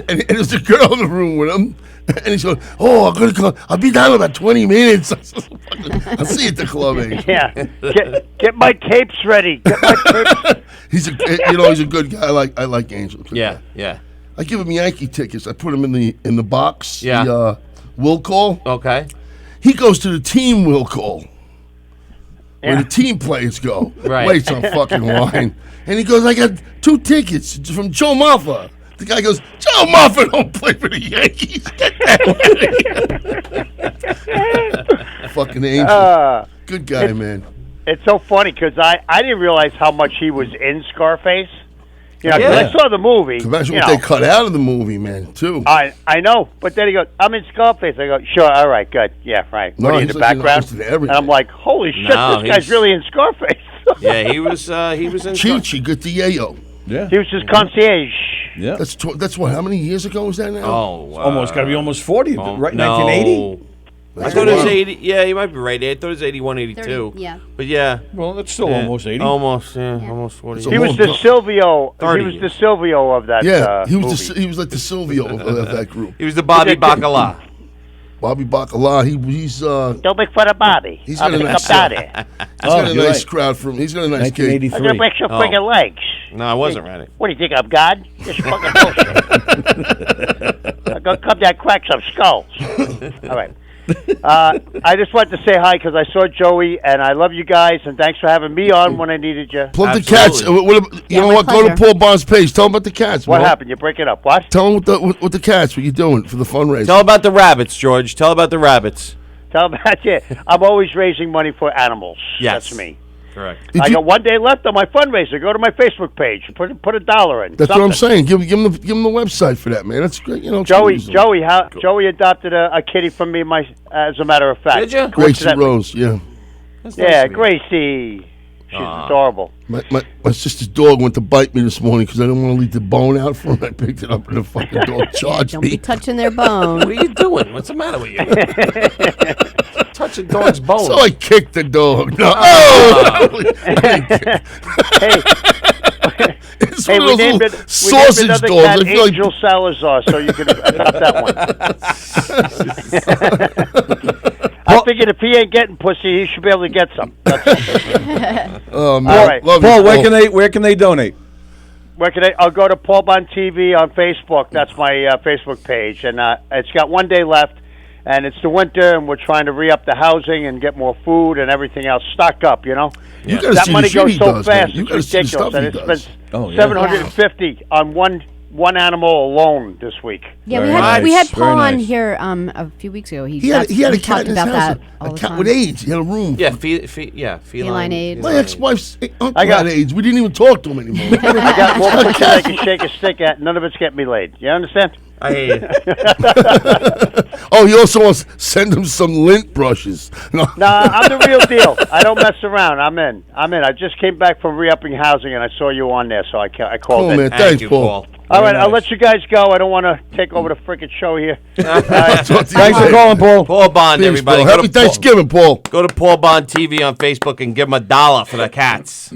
and there's a girl in the room with him, and he's going, "Oh, I'm gonna go. I'll be down in about 20 minutes. I'll see you at the club." Angel.
Yeah. Get my tapes ready. Get my tapes.
He's a good guy. I like Angel. Good
Yeah,
guy.
yeah.
I give him Yankee tickets. I put him in the box.
Yeah.
will call.
Okay.
He goes to the team will call. Where the team players go.
Right.
Waits on fucking line. And he goes, I got 2 tickets from Joe Maffa. The guy goes, Joe Maffa don't play for the Yankees. Get that out of here. Fucking angel. Good guy, man.
It's so funny because I didn't realize how much he was in Scarface. You know, 'cause
Yeah.
I saw the movie.
Imagine
you
what
know.
they cut out of the movie, man, too.
I know, but then he goes, I'm in Scarface. I go, sure, all right, good. Yeah, right.
No,
What are you in
he's
the
like, you know,
background?
most of everything.
And I'm like, holy shit,
No,
this guy's
he's-
really in Scarface.
Yeah, he was in.
Chi-Chi, good to yayo.
Yeah.
He was just concierge.
Yeah.
That's what, how many years ago was that now?
Oh,
Almost got to be almost 40, right?
No.
1980?
I thought it was 80. Yeah, you might be right. I thought it was 81, 82.
30, yeah.
But yeah.
Well, that's still almost 80.
Almost, almost 40.
It's a
He was
long
the
time.
Silvio.
30
He was
years.
the Silvio of that
Yeah, he
movie.
was he was like the Silvio of that group.
He was the Bobby Bacala.
Bobby Bacala, he's
Don't make fun of Bobby.
He's
I'll
got a
pick
nice
up Daddy. I'm
got a
you're
nice
right.
crowd from. He's got a nice gig.
1983.
gonna break your
Oh.
freaking legs.
No, I wasn't ready.
What do you think I'm God? Just fucking bullshit. I'm gonna come down and crack some skulls. All right. I just wanted to say hi because I saw Joey and I love you guys and thanks for having me on when I needed you.
Plug the
Absolutely.
cats. You know
my
what? Go to
pleasure.
Paul Bond's page. Tell him about the cats.
What
Mo.
happened? You break it up? What?
Tell him with the cats what you're doing for the fundraiser.
Tell about the rabbits, George. Tell about the rabbits.
Tell them that's it. I'm always raising money for animals.
Yes.
That's me.
Correct.
Did
I
you-
got one day left on my fundraiser. Go to my Facebook page. Put $1 in.
That's what I'm
Something.
saying. Give him the website for that, man. That's great. You know, it's
Joey,
reasonable.
Joey adopted a kitty from me. As a matter of fact,
Did ya?
Gracie
Coincidentally.
Rose. Yeah,
That's
Yeah,
nice of you.
Gracie. She's adorable.
my sister's dog went to bite me this morning because I didn't want to leave the bone out for him. I picked it up and the fucking dog charged
Don't be
me.
touching their bone.
What are you doing? What's the matter with you? Touch a dog's bone.
So I kicked the dog. No, oh!
Hey,
It's
hey,
one
we
of those
named
little
it. We named
sausage
another
dogs.
cat
I feel
Angel Salazar, so you can adopt that one. I figured if he ain't getting pussy, he should be able to get some.
oh man,
All right.
love
Paul,
you,
where can they donate?
Where can I'll go to Paul Bond TV on Facebook. That's my Facebook page, and it's got one day left. And it's the winter, and we're trying to re-up the housing and get more food and everything else. Stock up, you know.
You gotta
That
see
money
the shit
goes
he
so
does, man.
fast,
You
it's
gotta see the
ridiculous.
stuff
And
he
it's
does.
been
Oh, yeah.
$750 on one animal alone this week.
Yeah,
Very
we had
nice,
Paul
very
on
nice.
here a few weeks ago.
He had a cat
talked
in his
about
house,
that all
a
the
cat
time.
with AIDS. He had a room.
Yeah, feline
Feline AIDS.
My ex-wife's uncle
I got-
had AIDS. We didn't even talk to him anymore.
I got more pussy than I can shake a stick at. None of it's getting me laid. You understand?
I hate it.
Oh, he also wants to send him some lint brushes. No.
Nah, I'm the real deal. I don't mess around. I'm in. I just came back from re-upping housing, and I saw you on there, so I called
Oh
in.
man,
Thank
thanks,
you,
Paul.
Paul.
All right,
Very
I'll
nice.
let you guys go. I don't want to take over the freaking show here.
Talk to you
Thanks for
later.
calling, Paul.
Paul Bond,
Thanks,
everybody.
Paul.
Go
Happy
to Paul-
Thanksgiving, Paul.
Go to Paul Bond TV on Facebook and give him $1 for the cats.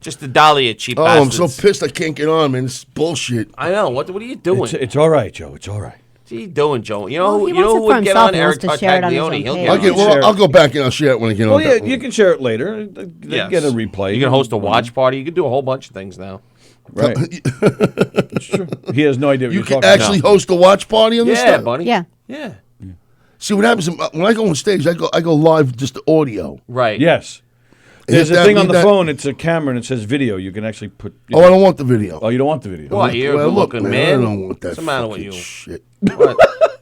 Just $1, you cheap
Oh, I'm
bastards.
so pissed I can't get on, man. This is bullshit.
I know. What are you doing?
It's all right, Joe. It's all right.
What are you doing, Joe? You know
Well, he
who, you know
wants
who
it for
would get
himself.
on?
He
Eric
wants to share it on his
Tartaglione.
own
He'll
page.
get
I'll
on.
get. Well,
share it.
I'll go back and I'll share it when I get on.
Oh yeah,
that one.
you can share it later. They
Yes.
get a replay.
You can host a watch party. You can do a whole bunch of things now.
Right. It's true. He has no idea what
You
you're
can
talking
actually host a watch party on this
Yeah,
stuff?
buddy.
Yeah.
Yeah.
See what happens when I go on stage. I go live just the audio.
Right.
about. Yes. There's
Hit
a
that,
thing on
leave
the
that-
phone. It's a camera and it says video. You can actually put.
Oh, I don't want the video.
Oh, you don't want the video.
Why? You're a
Well, look,
good-looking
man,
man.
I don't want that.
What's the matter with
fucking
you?
Shit.
What?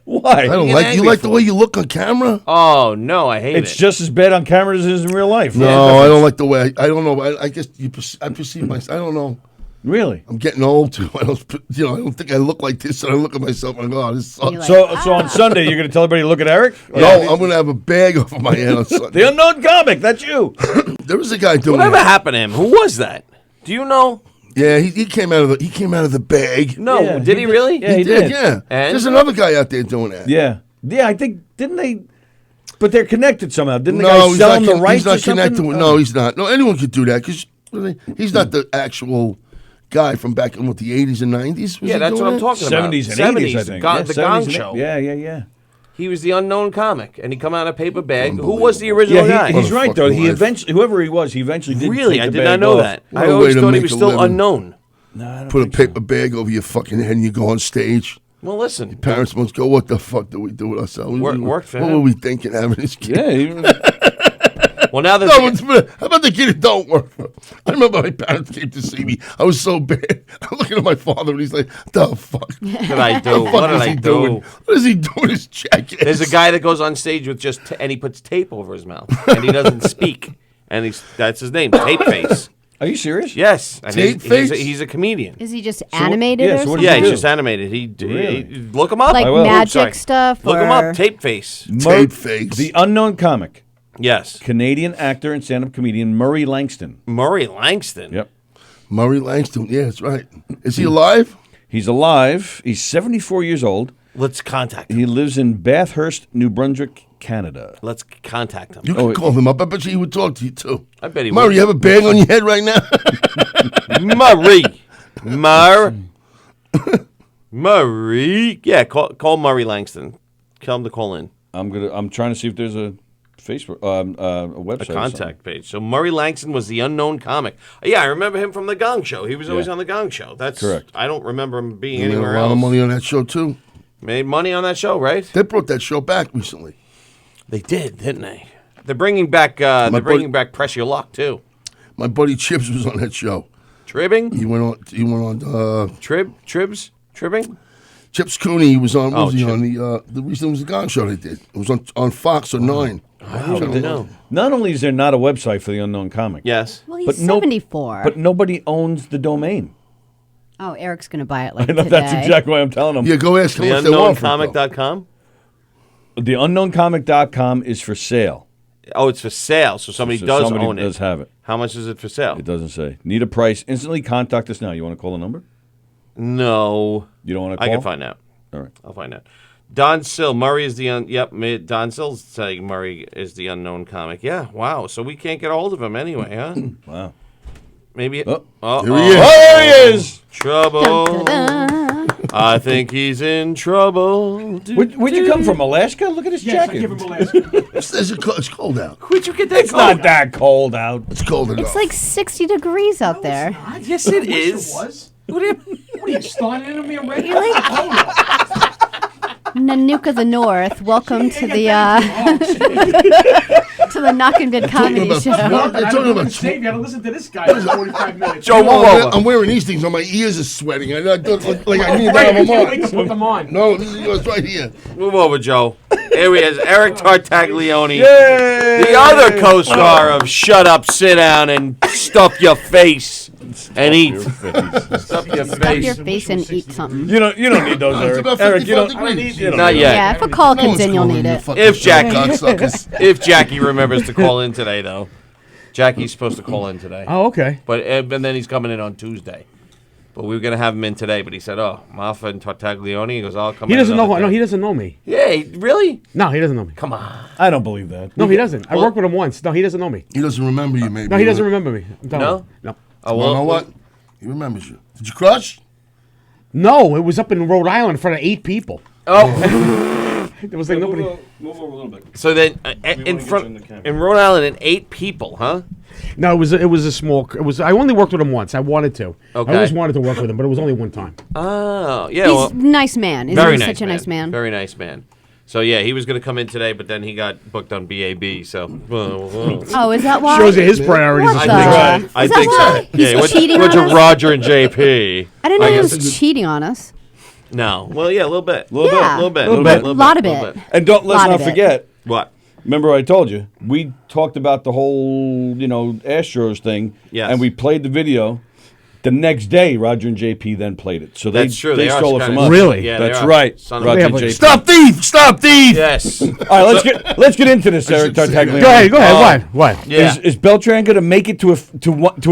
Why?
I don't
get
like. You
angry
like the
for?
way you look on camera?
Oh no, I hate
It's
it.
just as bad on camera as it is in real life.
No, I don't like the way. I don't know. I guess I perceive myself. I don't know.
Really?
I'm getting old too. I don't. I don't think I look like this. And I look at myself and I go, "Oh, this sucks."
You're like,
So on Sunday you're going to tell everybody to look at Eric?
No, I'm gonna have a bag over my head on Sunday.
The unknown comic. That's you.
There was a guy doing
Whatever
that.
happened to him? Who was that? Do you know?
Yeah, he came out of the bag.
No.
Yeah,
did he really?
Yeah,
he did. Yeah.
And?
There's another guy out there doing that.
Yeah. Yeah, I think didn't they? But they're connected somehow. Didn't the
No,
guy
he's
sell
not.
him the rights
He's not
or something?
connected with. No, he's not. No, anyone could do that because he's not the actual guy from back in the 80s and 90s. Was
Yeah,
he
that's
doing
what I'm
that?
talking about.
70s and 80s, I think.
The Gong
70s and
Show.
Yeah.
He was the unknown comic, and he come out in a paper bag. Who was the original
Yeah,
guy?
he's right though.
fucking
He
life.
eventually, whoever he was, he eventually did.
Really,
take
I
the
did not
bag
know
off.
that.
What
I
a
always
way to
thought he
make
was
a
still
living.
unknown.
No, I don't
Put a
think so.
paper bag over your fucking head and you go on stage.
Well, listen.
Parents must go, what the fuck do we do with ourselves?
Worked for
What
him.
were we thinking having this kid?
Yeah.
Well, now
No, how about the kid that don't work? I remember my parents came to see me. I was so bad. I'm looking at my father, and he's like, "The fuck?
what did I do? What did I do?
doing? What is he doing? His jackass."
There's a guy that goes on stage with just and he puts tape over his mouth and he doesn't speak, and that's his name, Tape Face.
Are you serious?
Yes, and
Tape
he's
Face?
a comedian.
Is he just animated
yeah,
or
so what
something?
does
Yeah,
he
he's
do?
just animated. He
Really?
look him up.
Like
I will.
magic
Sorry.
stuff?
Look him
or-
up. Tape Face.
Tape Face.
The unknown comic,
Yes,
Canadian actor and stand-up comedian Murray Langston.
Murray Langston.
Yep.
Murray Langston. Yeah, that's right. Is he alive?
He's alive. He's 74 years old.
Let's contact him.
He lives in Bathurst, New Brunswick, Canada.
Let's contact him.
You can call him up. I bet you he would talk to you too.
I bet he
Murray,
would.
you have a bag on your head right now?
Murray. Yeah, call Murray Langston. Tell him to call in.
I'm trying to see if there's a Facebook, a website,
A
or
contact page. So Murray Langston was the unknown comic. Yeah, I remember him from the Gong Show. He was always on the Gong Show. That's
Correct.
I don't remember him being
He made a
anywhere
lot
else.
of money on that show too.
Made money on that show, right?
They brought that show back recently.
They did, didn't they? They're bringing back. They're bringing back Press Your Luck too.
My buddy Chips was on that show.
Tribbing,
He went on.
Tribbing.
Chips Cooney. He was on.
Oh,
Was he
Chip.
on the recent was the Gong Show they did? It was on Fox or 9.
I don't know.
Not only is there not a website for the unknown comic,
Yes.
Well, he's
But no-
74.
but nobody owns the domain.
oh, Eric's going to buy it like
I know
today.
that's exactly what I'm telling them.
Yeah, go ask him if they want for it, though.
TheUnknownComic.com.
TheUnknownComic.com is for sale.
Oh, it's for sale. So somebody
So
does
somebody
own it.
does have it.
How much is it for sale?
It doesn't say. Need a price. Instantly contact us now. You want to call the number?
No.
You don't want to
I
call?
can find out.
All right.
I'll find out. Don Sill, Murray is the Don Sill's saying Murray is the unknown comic. Yeah, wow. So we can't get a hold of him anyway, huh?
Wow.
Maybe.
Oh.
Here he is.
There he is.
Trouble. I think he's in trouble.
Where'd you come from, Alaska? Look at his
Yes, I
jacket.
give him a last.
It's cold out.
Where'd you get that?
It's not that cold out.
It's cold enough.
It's like 60 degrees out there.
Yes, it is.
Was?
What are you-
What are you starting on me already?
You're like Nanook of the North. Welcome to the to the Knockem Comedy
about-
Show.
They're talking about
Save you. Gotta listen to this guy for 45 minutes.
Joe, move over.
I'm wearing these things on my ears are sweating. I don't like I need
Wait,
that
I
on
can't
my
wait to put them on.
No, this is yours right here.
Move over, Joe. Here he is, Eric Tartaglione,
Yay!
the other co-star of Shut Up, Sit Down, and Stuff Your Face and Eat. Stuff Your
Stuff your
Face.
face and eat something.
You don't need those,
It's
Eric.
about
Eric,
55
you don't
degrees.
you don't
Not
need
yet.
Yeah, if a call
No
comes
one's
in, you'll
calling
need
you
it.
fucking
If Jackie-
cocksuckers.
If Jackie remembers to call in today, though. Jackie's supposed to call in today.
Oh, okay.
But and then he's coming in on Tuesday. But we were going to have him in today, but he said, oh, Maffa and Tartaglione. He goes, I'll come
He
in
doesn't know.
another
No,
day."
he doesn't know me.
Yeah, really?
No, he doesn't know me.
Come on.
I don't believe that.
No, he doesn't. I worked with him once. No, he doesn't know me.
He doesn't remember you, maybe.
No, he doesn't remember me. I'm telling
No?
you. No.
Oh,
You know what? He remembers you. Did you crush?
No, it was up in Rhode Island in front of 8 people.
Oh,
There was like nobody.
Move over a little bit.
so then
wanna
in
get you
front
in the camera.
in Rhode Island, and 8 people, huh?
No, it was a small. It was. I only worked with him once. I wanted to.
Okay.
I always wanted to work with him, but it was only one time.
Oh, yeah.
He's
well,
a nice man. Isn't
very
he
nice
such a nice man?
Very nice man. So yeah, he was going to come in today, but then he got booked on BAB. So
Oh, is that why?
Shows you his priorities.
What
is
the-
right.
Is
I
that
think
why?
so.
He's
what's
cheating
what's
on
with
us?
Roger and JP?
I didn't know
I
he
guess
was cheating on us.
No. Well, yeah, a little bit.
Little
Yeah.
A little bit.
Little
little
bit.
bit.
Lot of
little
it.
bit.
And let's
Lot
not
of it.
forget.
What?
Remember, I told you we talked about the whole, Astros thing.
Yes.
And we played the video. The next day, Roger and JP then played it. So
That's true.
They
are
stole it
kinda-
from us.
Really?
Yeah, they
That's
are.
right.
Son of
Roger
They
and
have, like,
JP.
Stop thief! Stop thief!
Yes.
All right, let's get into this, Eric
should say that.
Tartaglione.
Go ahead. Go ahead. What?
Yeah.
Is Beltran going to make it to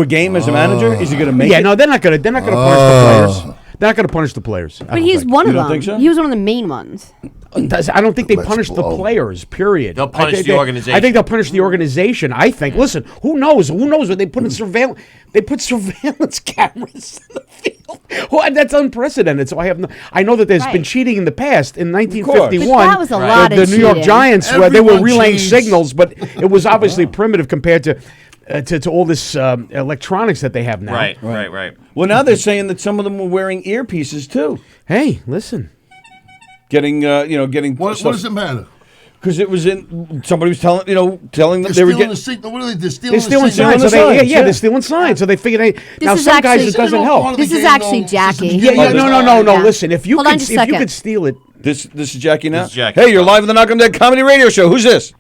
a game as a manager? Is he going to make
Yeah.
it?
No, they're not gonna. They're not gonna punish the players. They're not gonna punish the players.
But he's one of
You don't
them.
think so?
He was one of the main ones.
I don't think they
Let's
punish the
blow.
players. Period.
They'll punish
I think
the
they-
organization.
I think they'll punish the organization. I think. Listen, who knows? Who knows what they put in surveillance? They put surveillance cameras in the field. Well, that's unprecedented. So I know that there's been
Right.
cheating in the past. In
course.
1951,
But that was a lot
the
of
New York
cheating.
Giants, where they were
Everyone
relaying
cheats.
signals, but it was obviously primitive compared to all this electronics that they have now.
Right.
Well, now they're saying that some of them were wearing earpieces too.
Hey, listen.
getting getting
What
stuff.
does it matter?
Because it was in somebody was telling telling them
They're
they were
stealing
getting.
the signal. What are they? They're stealing
They're stealing
the signal.
signs. So
Stealing the signs,
they're stealing signs. So they figured, hey, now
is
some guys
actually-
it doesn't
They don't
help.
want
This
the
is
game
actually
going
Jackie.
since the
Yeah,
beginning.
no.
Yeah.
Listen, if you
Hold on
could,
just a
if you
second.
could steal it,
This is Jackie now.
This is Jackie.
Hey, you're live on the Knockem Dead Comedy Radio Show. Who's this?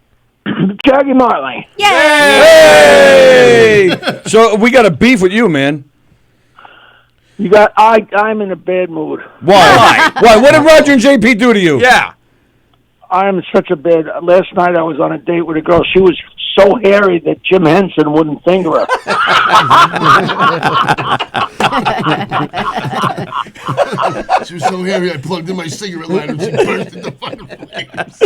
Jackie Marley.
Hey! So we got a beef with you, man.
You got I'm in a bad mood.
Why? Why? What did Roger and JP do to you?
Yeah.
I'm such a bad. Last night I was on a date with a girl. She was so hairy that Jim Henson wouldn't finger her.
She was so hairy, I plugged in my cigarette lighter and she burst into fucking flames.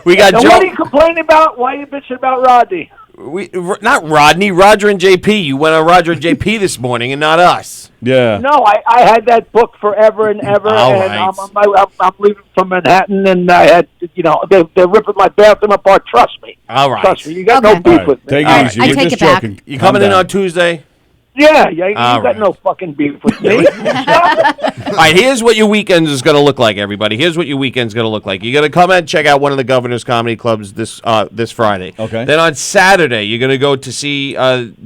We got
Now,
Joe.
what are you complaining about? Why are you bitching about Rodney?
Not Rodney, Roger and JP. You went on Roger and JP this morning and not us.
Yeah.
No, I had that book forever and ever,
All
and
right.
I'm leaving from Manhattan, and I had, they're ripping my bathroom apart. Trust me.
All right.
Trust me. You got
Okay.
no beef
All right,
with me.
take
All
it
right,
easy.
I
We're
take
just
it back.
joking.
You
Calm
coming in
down.
on Tuesday?
Yeah, you
All
got
right.
no fucking beef with me.
All right, here's what your weekend is going to look like, everybody. Here's what your weekend's going to look like. You're going to come and check out one of the Governor's Comedy Clubs this Friday.
Okay.
Then on Saturday, you're going to go to see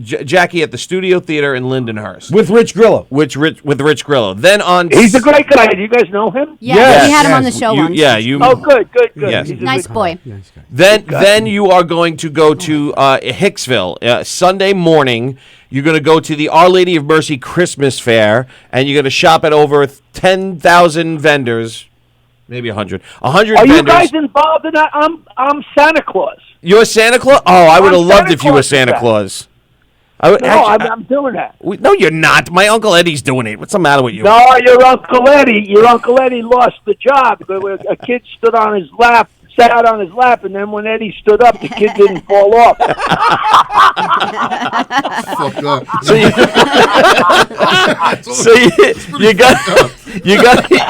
Jackie at the Studio Theater in Lindenhurst.
With Rich Grillo.
With Rich Grillo. Then on...
He's a great guy. Do you guys know him?
Yeah,
Yes,
we had him on the
yes.
show
You,
once.
yeah, you...
Oh, good.
Yes.
He's a
Nice
good
boy.
Then you are going to go to Hicksville Sunday morning. You're going to go to the Our Lady of Mercy Christmas Fair, and you're going to shop at over 10,000 vendors, maybe 100. 100
Are
vendors.
you guys involved in that? I'm Santa Claus.
You're Santa Claus? Oh, I would have
I'm
loved
Santa
if you were
Claus
Santa
for that.
Claus. I would,
No,
actually,
I'm doing that.
no, you're not. My Uncle Eddie's doing it. What's the matter with you?
No, your Uncle Eddie lost the job. A kid sat on his lap, and then when Eddie stood up, the kid didn't fall off.
Fuck up.
So you're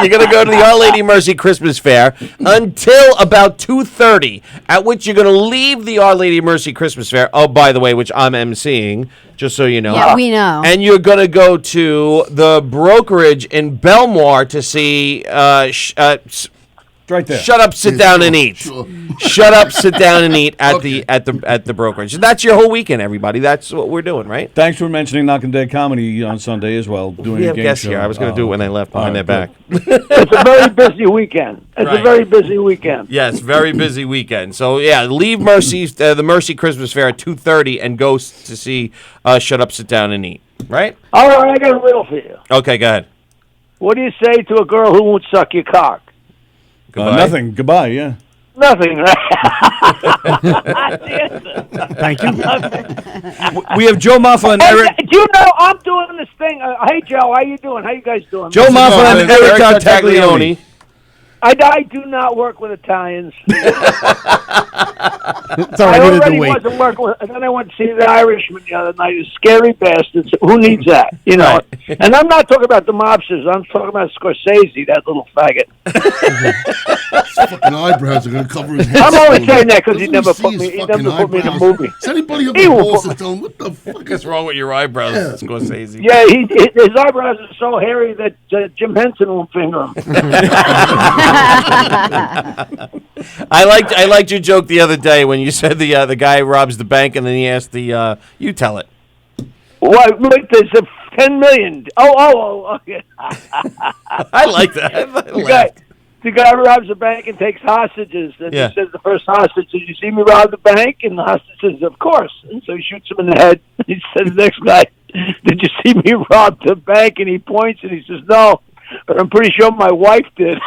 gonna go to the Our Lady Mercy Christmas Fair until about 2:30, at which you're gonna leave the Our Lady Mercy Christmas Fair. Oh, by the way, which I'm emceeing, just so you know.
Yeah, we know.
And you're gonna go to the brokerage in Belmore to see.
Right there.
Shut up, sit down, and eat.
Sure.
Shut up, sit down, and eat at the brokerage. And that's your whole weekend, everybody. That's what we're doing, right?
Thanks for mentioning Knockem Dead Comedy on Sunday as well. Doing
We
a
have
game
guests
show.
here. I was going to do it when they left behind
All
their
right,
back.
It's a very busy weekend.
Right.
A very busy weekend.
Yes, very busy weekend. So yeah, leave the Mercy Christmas Fair at 2:30 and go to see Shut Up, Sit Down, and Eat. Right?
All right, I got a riddle for you.
Okay, go ahead.
What do you say to a girl who won't suck your cock?
Goodbye.
Nothing. Goodbye. Yeah.
Nothing, right? That's the answer.
Thank you.
We have Joe Maffa and
Hey,
Eric.
do you know I'm doing this thing? Hey, Joe, how you doing? How you guys doing?
Joe Maffa and Eric Tartaglione.
I do not work with Italians.
It's
I
already
already
the week.
wasn't working with, and then I went to see the Irishman the other night. Scary bastards. Who needs that? You know.
Right.
And I'm not talking about the mobsters. I'm talking about Scorsese, that little faggot.
His fucking eyebrows are going to cover his head.
I'm only saying that because he
Doesn't
never
see
put
his
me. He
fucking
never put me in a
eyebrows?
movie.
Does anybody have
He
the
will
balls
put-
to tell him what the fuck
What's wrong with your eyebrows, Scorsese?
Yeah, his eyebrows are so hairy that Jim Henson won't finger him.
I liked your joke the other day when you said the guy robs the bank and then he asked the you tell it.
What? Wait, there's a 10 million. Oh, okay.
I like that.
The guy robs a bank and takes hostages. And
Yeah.
he says the first hostage, "Did you see me rob the bank?" And the hostage says, "Of course." And so he shoots him in the head. He says, the next guy, "Did you see me rob the bank?" And he points and he says, "No, but I'm pretty sure my wife did."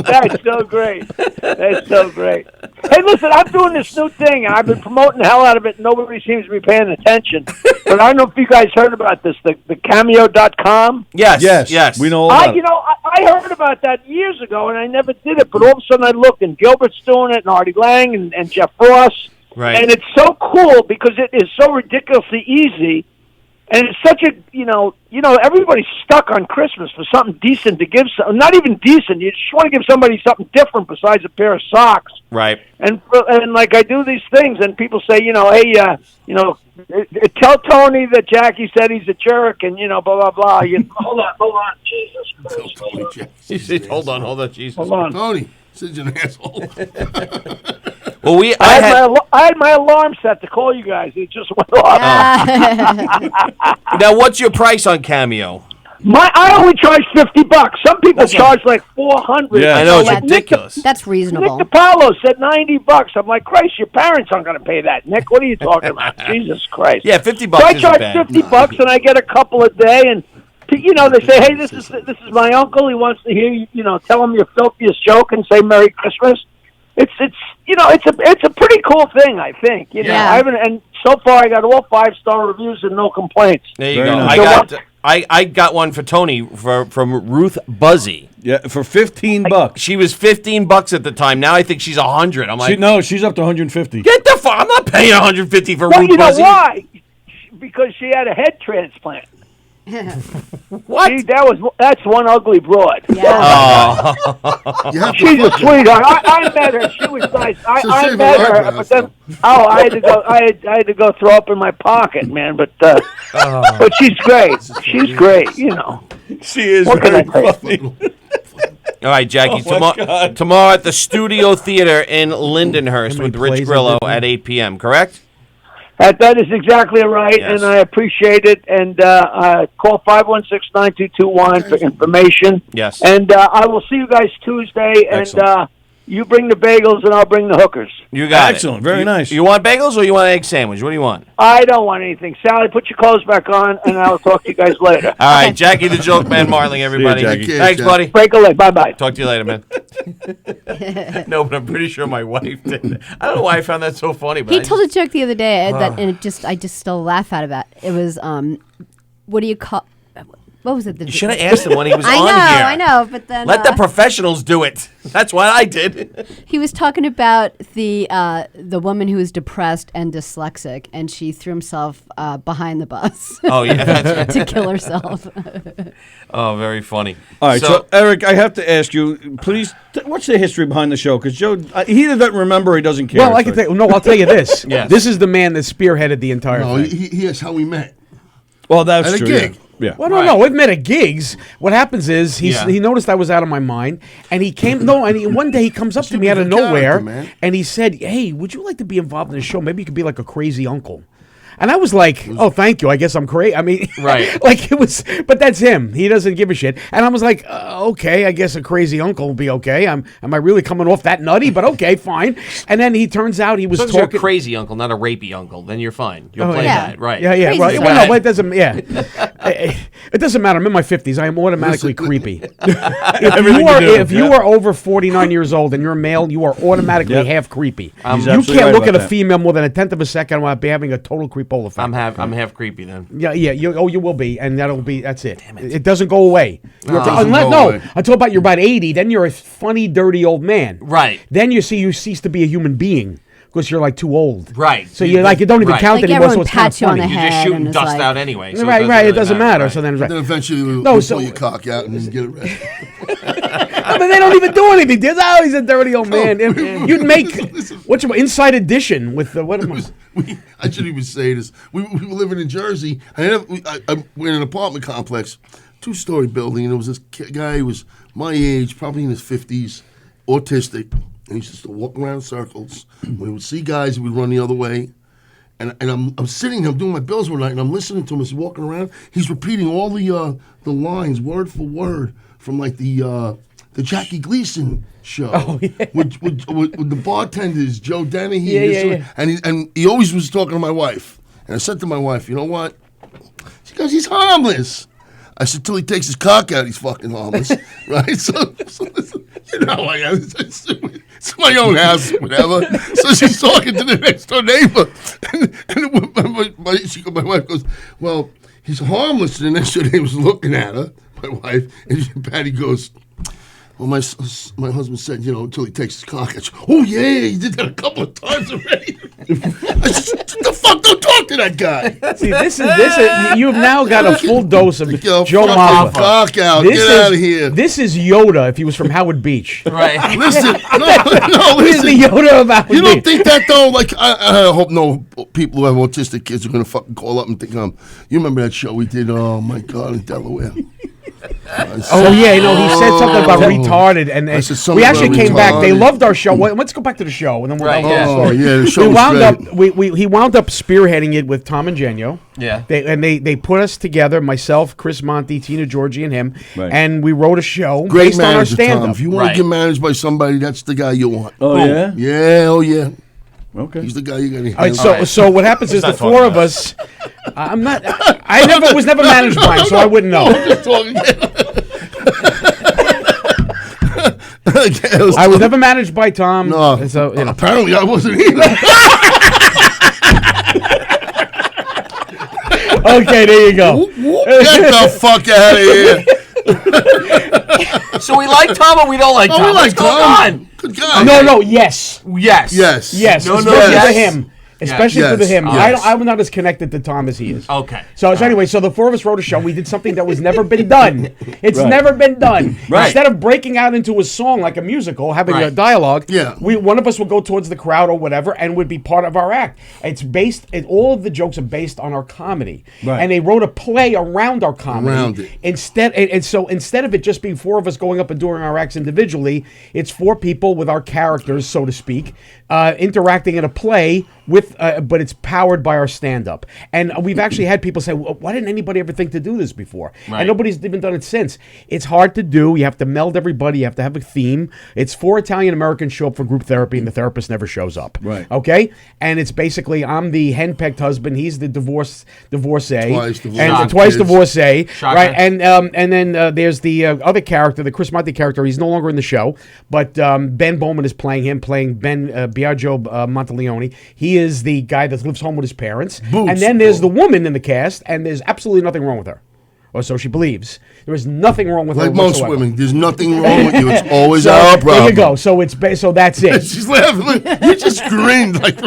That's so great. That's so great. Hey, listen, I'm doing this new thing, and I've been promoting the hell out of it. Nobody seems to be paying attention. But I don't know if you guys heard about this, the Cameo.com.
Yes.
We know all about it.
I heard about that years ago, and I never did it. But all of a sudden I looked, and Gilbert's doing it, and Artie Lang, and Jeff Ross.
Right.
And it's so cool because it is so ridiculously easy. And it's such a, everybody's stuck on Christmas for something decent to give. Not even decent. You just want to give somebody something different besides a pair of socks.
Right.
And like I do these things, and people say, hey, tell Tony that Jackie said he's a jerk, and blah blah blah. Hold on, Jesus Christ.
He said, hold on, Jesus.
Hold on,
Tony. Said you're an asshole.
Well,
I had my alarm set to call you guys. It just went off.
Now, what's your price on Cameo?
I only charge $50. Some people charge like $400.
Yeah, I know, it's
Like
ridiculous.
That's reasonable.
Nick DiPaolo said $90. I'm like, Christ, your parents aren't going to pay that. Nick, what are you talking about? Jesus Christ.
Yeah, $50
So I
isn't
charge
bad.
$50 and I get a couple a day, and they say, hey, this is my uncle. He wants to hear you. Tell him your filthiest joke and say Merry Christmas. It's a pretty cool thing, I think. And so far I got all 5-star reviews and no complaints.
There you
Very
go.
nice.
I got one for Tony from Ruth Buzzy.
Yeah, for $15.
She was $15 at the time. Now I think she's $100. I'm like,
She's up to 150.
get the fuck! I'm not paying $150 for
Well,
Ruth
you know
Buzzy.
why? Because she had a head transplant.
What?
See, that's one ugly broad.
Yeah.
You have to
She's a
fuck her.
sweetheart. I met her. She was nice. I
shave
met
her
her,
eyebrows,
but then I had to go. I had to go throw up in my pocket, man. But she's great. She's great.
She is
What can
very
I say?
funny.
All right, Jackie.
Oh, my God.
Tomorrow at the Studio Theater in Lindenhurst with Rich
plays
Grillo
I did.
at 8 p.m., correct?
That is exactly right,
Yes.
and I appreciate it. And call 516-9221 for information.
Yes.
And I will see you guys Tuesday.
Excellent.
And you bring the bagels, and I'll bring the hookers.
You got
Excellent.
it.
Very nice.
You want bagels or you want an egg sandwich? What do you want?
I don't want anything. Sallie, put your clothes back on, and I'll talk to you guys later.
All right, Jackie the Joke Man Marling, everybody.
Jackie.
Thanks, buddy.
Break a leg. Bye-bye.
Talk to you later, man. No, but I'm pretty sure my wife did. I don't know why I found that so funny. But
He told a joke the other day and I just still laugh at it. It was what do you call? What was it?
You should have asked him when he was
I
on
know,
here.
I know, but then
Let the professionals do it. That's what I did.
he was talking about the woman who was depressed and dyslexic, and she threw herself behind the bus
Oh yeah, that's right.
to kill herself.
Oh, very funny.
All right, so Eric, I have to ask you, please, what's the history behind the show? Because Joe, he either doesn't remember or he doesn't care.
Well, I can tell. No, I'll tell you this.
Yes.
This is the man that spearheaded the entire
No,
thing.
he is how we met.
Well, that's
At a
true.
gig.
Yeah. Yeah.
Well, no, we've met at gigs. What happens is
Yeah.
he noticed I was out of my mind, and he came. One day he comes up to me out of
was a character,
nowhere,
man.
and he said, "Hey, would you like to be involved in the show? Maybe you could be like a crazy uncle." And I was like, "Oh, thank you. I guess I'm crazy." I mean,
Right.
like it was, but that's him. He doesn't give a shit. And I was like, "Okay, I guess a crazy uncle will be okay." Am I really coming off that nutty? But okay, fine. And then he turns out he was
As long as you're a
talking.
crazy uncle, not a rapey uncle, then you're fine. You'll play
yeah.
that, right?
Yeah, yeah,
Crazy
right.
stuff.
Well, no, but it doesn't. Yeah, it doesn't matter. I'm in my 50s. I am automatically creepy. If you are over 49 years old and you're a male, you are automatically
Yep.
half creepy.
He's
You
absolutely
can't
right
look at
about
a
that.
female more than a tenth of a second without having a total creepola effect.
I'm half creepy then.
Yeah, you will be, and that's it. It doesn't go away.
doesn't
Unless,
go away.
until about you're about 80, then you're a funny, dirty old man.
Right.
Then you cease to be a human being because you're like too old.
Right.
So you like you don't even
Right.
count
Like
anymore. So
everyone
it's kind of
pats you on
funny.
the
You're
head.
just shooting
and it's
dust
like-
out anyway. So
Right,
it
right. It
really
doesn't matter.
right.
So then,
Then eventually
No,
we'll
so-
pull your cock out and then get arrested.
I mean, they don't even do anything. Oh, he's a dirty old man. You'd make what's your Inside Edition with the what am I?
I shouldn't even say this. We were living in Jersey. We're in an apartment complex, 2-story building, and there was this guy who was my age, probably in his 50s, autistic, and he used to walk around in circles. We would see guys, he would run the other way. And I'm sitting there, I'm doing my bills one night, and I'm listening to him as he's walking around. He's repeating all the lines word for word from like the Jackie Gleason show.
Oh, yeah.
with the bartenders, Joe Dennehy.
Yeah.
And he always was talking to my wife. And I said to my wife, you know what? She goes, he's harmless. I said, till he takes his cock out, he's fucking harmless. Right? So listen, you know, it's my own house, whatever. So she's talking to the next door neighbor. And my wife goes, well, he's harmless. And the next door neighbor's looking at her, my wife, and Patty goes, Well, my husband said, until he takes his cock. I said, oh, yeah, he did that a couple of times already. I said, the fuck, don't talk to that guy.
See, this is you've now got a full dose of Joe Maffa.
Cock out. Get out of here.
This is Yoda if he was from Howard Beach.
Right.
Listen,
This is the Yoda of Howard
You don't
Beach.
think that, though? Like, I hope no people who have autistic kids are going to fucking call up and think, you remember that show we did, oh, my God, in Delaware?
Oh yeah, he said something about retarded, and
I said something
we actually
about
came back. They
retarded.
loved our show. Let's go back to the show, and then we'll
Right,
tell the
yeah.
story.
Yeah, the show
we
was
wound
great.
up. He wound up spearheading it with Tom and Genio.
Yeah.
They put us together, myself, Chris Monty, Tina Georgie, and him,
Right.
and we wrote a show
Great
based on our
manager, Tom.
stand-up.
If you want
Right.
to get managed by somebody, that's the guy you want.
Oh, yeah?
Yeah, oh, yeah.
Okay.
He's the guy you got to
All right,
handle.
so what happens is the
not
four
talking
of
about
us. I was never managed by him, so I wouldn't know. I was never managed by Tom.
No,
So,
apparently I wasn't either.
Okay, there you go.
Get the fuck out of here.
So we like Tom or we don't like Tom?
we
What's
like
going
Tom.
on?
Good guy.
No, yes.
Yes.
Yes.
Yes,
No,
especially
yes.
for him. Especially for
Yes.
him.
Yes.
I'm not as connected to Tom as he is.
Okay.
So anyway, so the four of us wrote a show. We did something that was never been done. It's
Right.
never been done.
Right.
Instead of breaking out into a song like a musical, having a
Right.
dialogue,
Yeah.
one of us would go towards the crowd or whatever and would be part of our act. All of the jokes are based on our comedy.
Right.
And they wrote a play around our comedy.
Around it.
So instead of it just being four of us going up and doing our acts individually, it's four people with our characters, so to speak, interacting in a play but it's powered by our stand-up. And we've actually had people say, why didn't anybody ever think to do this before?
Right.
And nobody's even done it since. It's hard to do. You have to meld everybody. You have to have a theme. It's 4 Italian Americans show up for group therapy, and the therapist never shows up.
Right.
Okay? And it's basically, I'm the henpecked husband. He's the divorcee.
Twice divorced.
And twice
Kids.
divorcee.
Shocker.
Right? And then there's the other character, the Chris Monty character. He's no longer in the show, but Ben Bowman is playing him, playing Ben Biagio Monteleone. He is the guy that lives home with his parents.
Boots.
And then there's the woman in the cast, and there's absolutely nothing wrong with her. Or so she believes. There is nothing wrong with her
Like most
whatsoever.
women, there's nothing wrong with you. It's always
So
our problem.
there you go. So so that's it.
She's laughing. You just screamed like.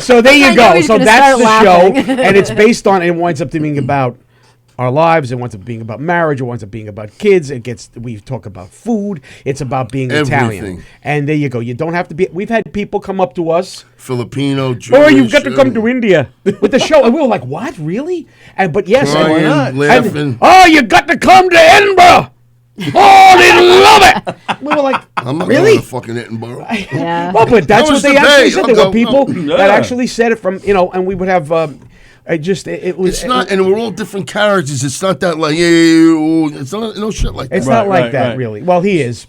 So there
I
you
know
go.
he's
So
gonna
that's the
start
show,
laughing.
and it's based on. It winds up being about our lives. It winds up being about marriage. It winds up being about kids. We talk about food. It's about being Italian.
Everything.
And there you go. You don't have to be. We've had people come up to us.
Filipino, Jewish.
Oh, you've got to come to India with the show, and we were like, "What, really?" But yes,
Crying,
and-
laughing.
oh, you got to come to Edinburgh. Oh, they love it. We were like,
I'm not
really?
going to fucking Edinburgh.
Yeah.
Well, but that's
How
what
was
they
the
actually
day?
said.
I'll
There
go.
were people
No.
that
Yeah.
actually said it from, and we would have, it was.
It's not, and we're all different characters. It's not that like, it's not no shit like that.
It's not
Right,
like that,
right.
really. Well, he is.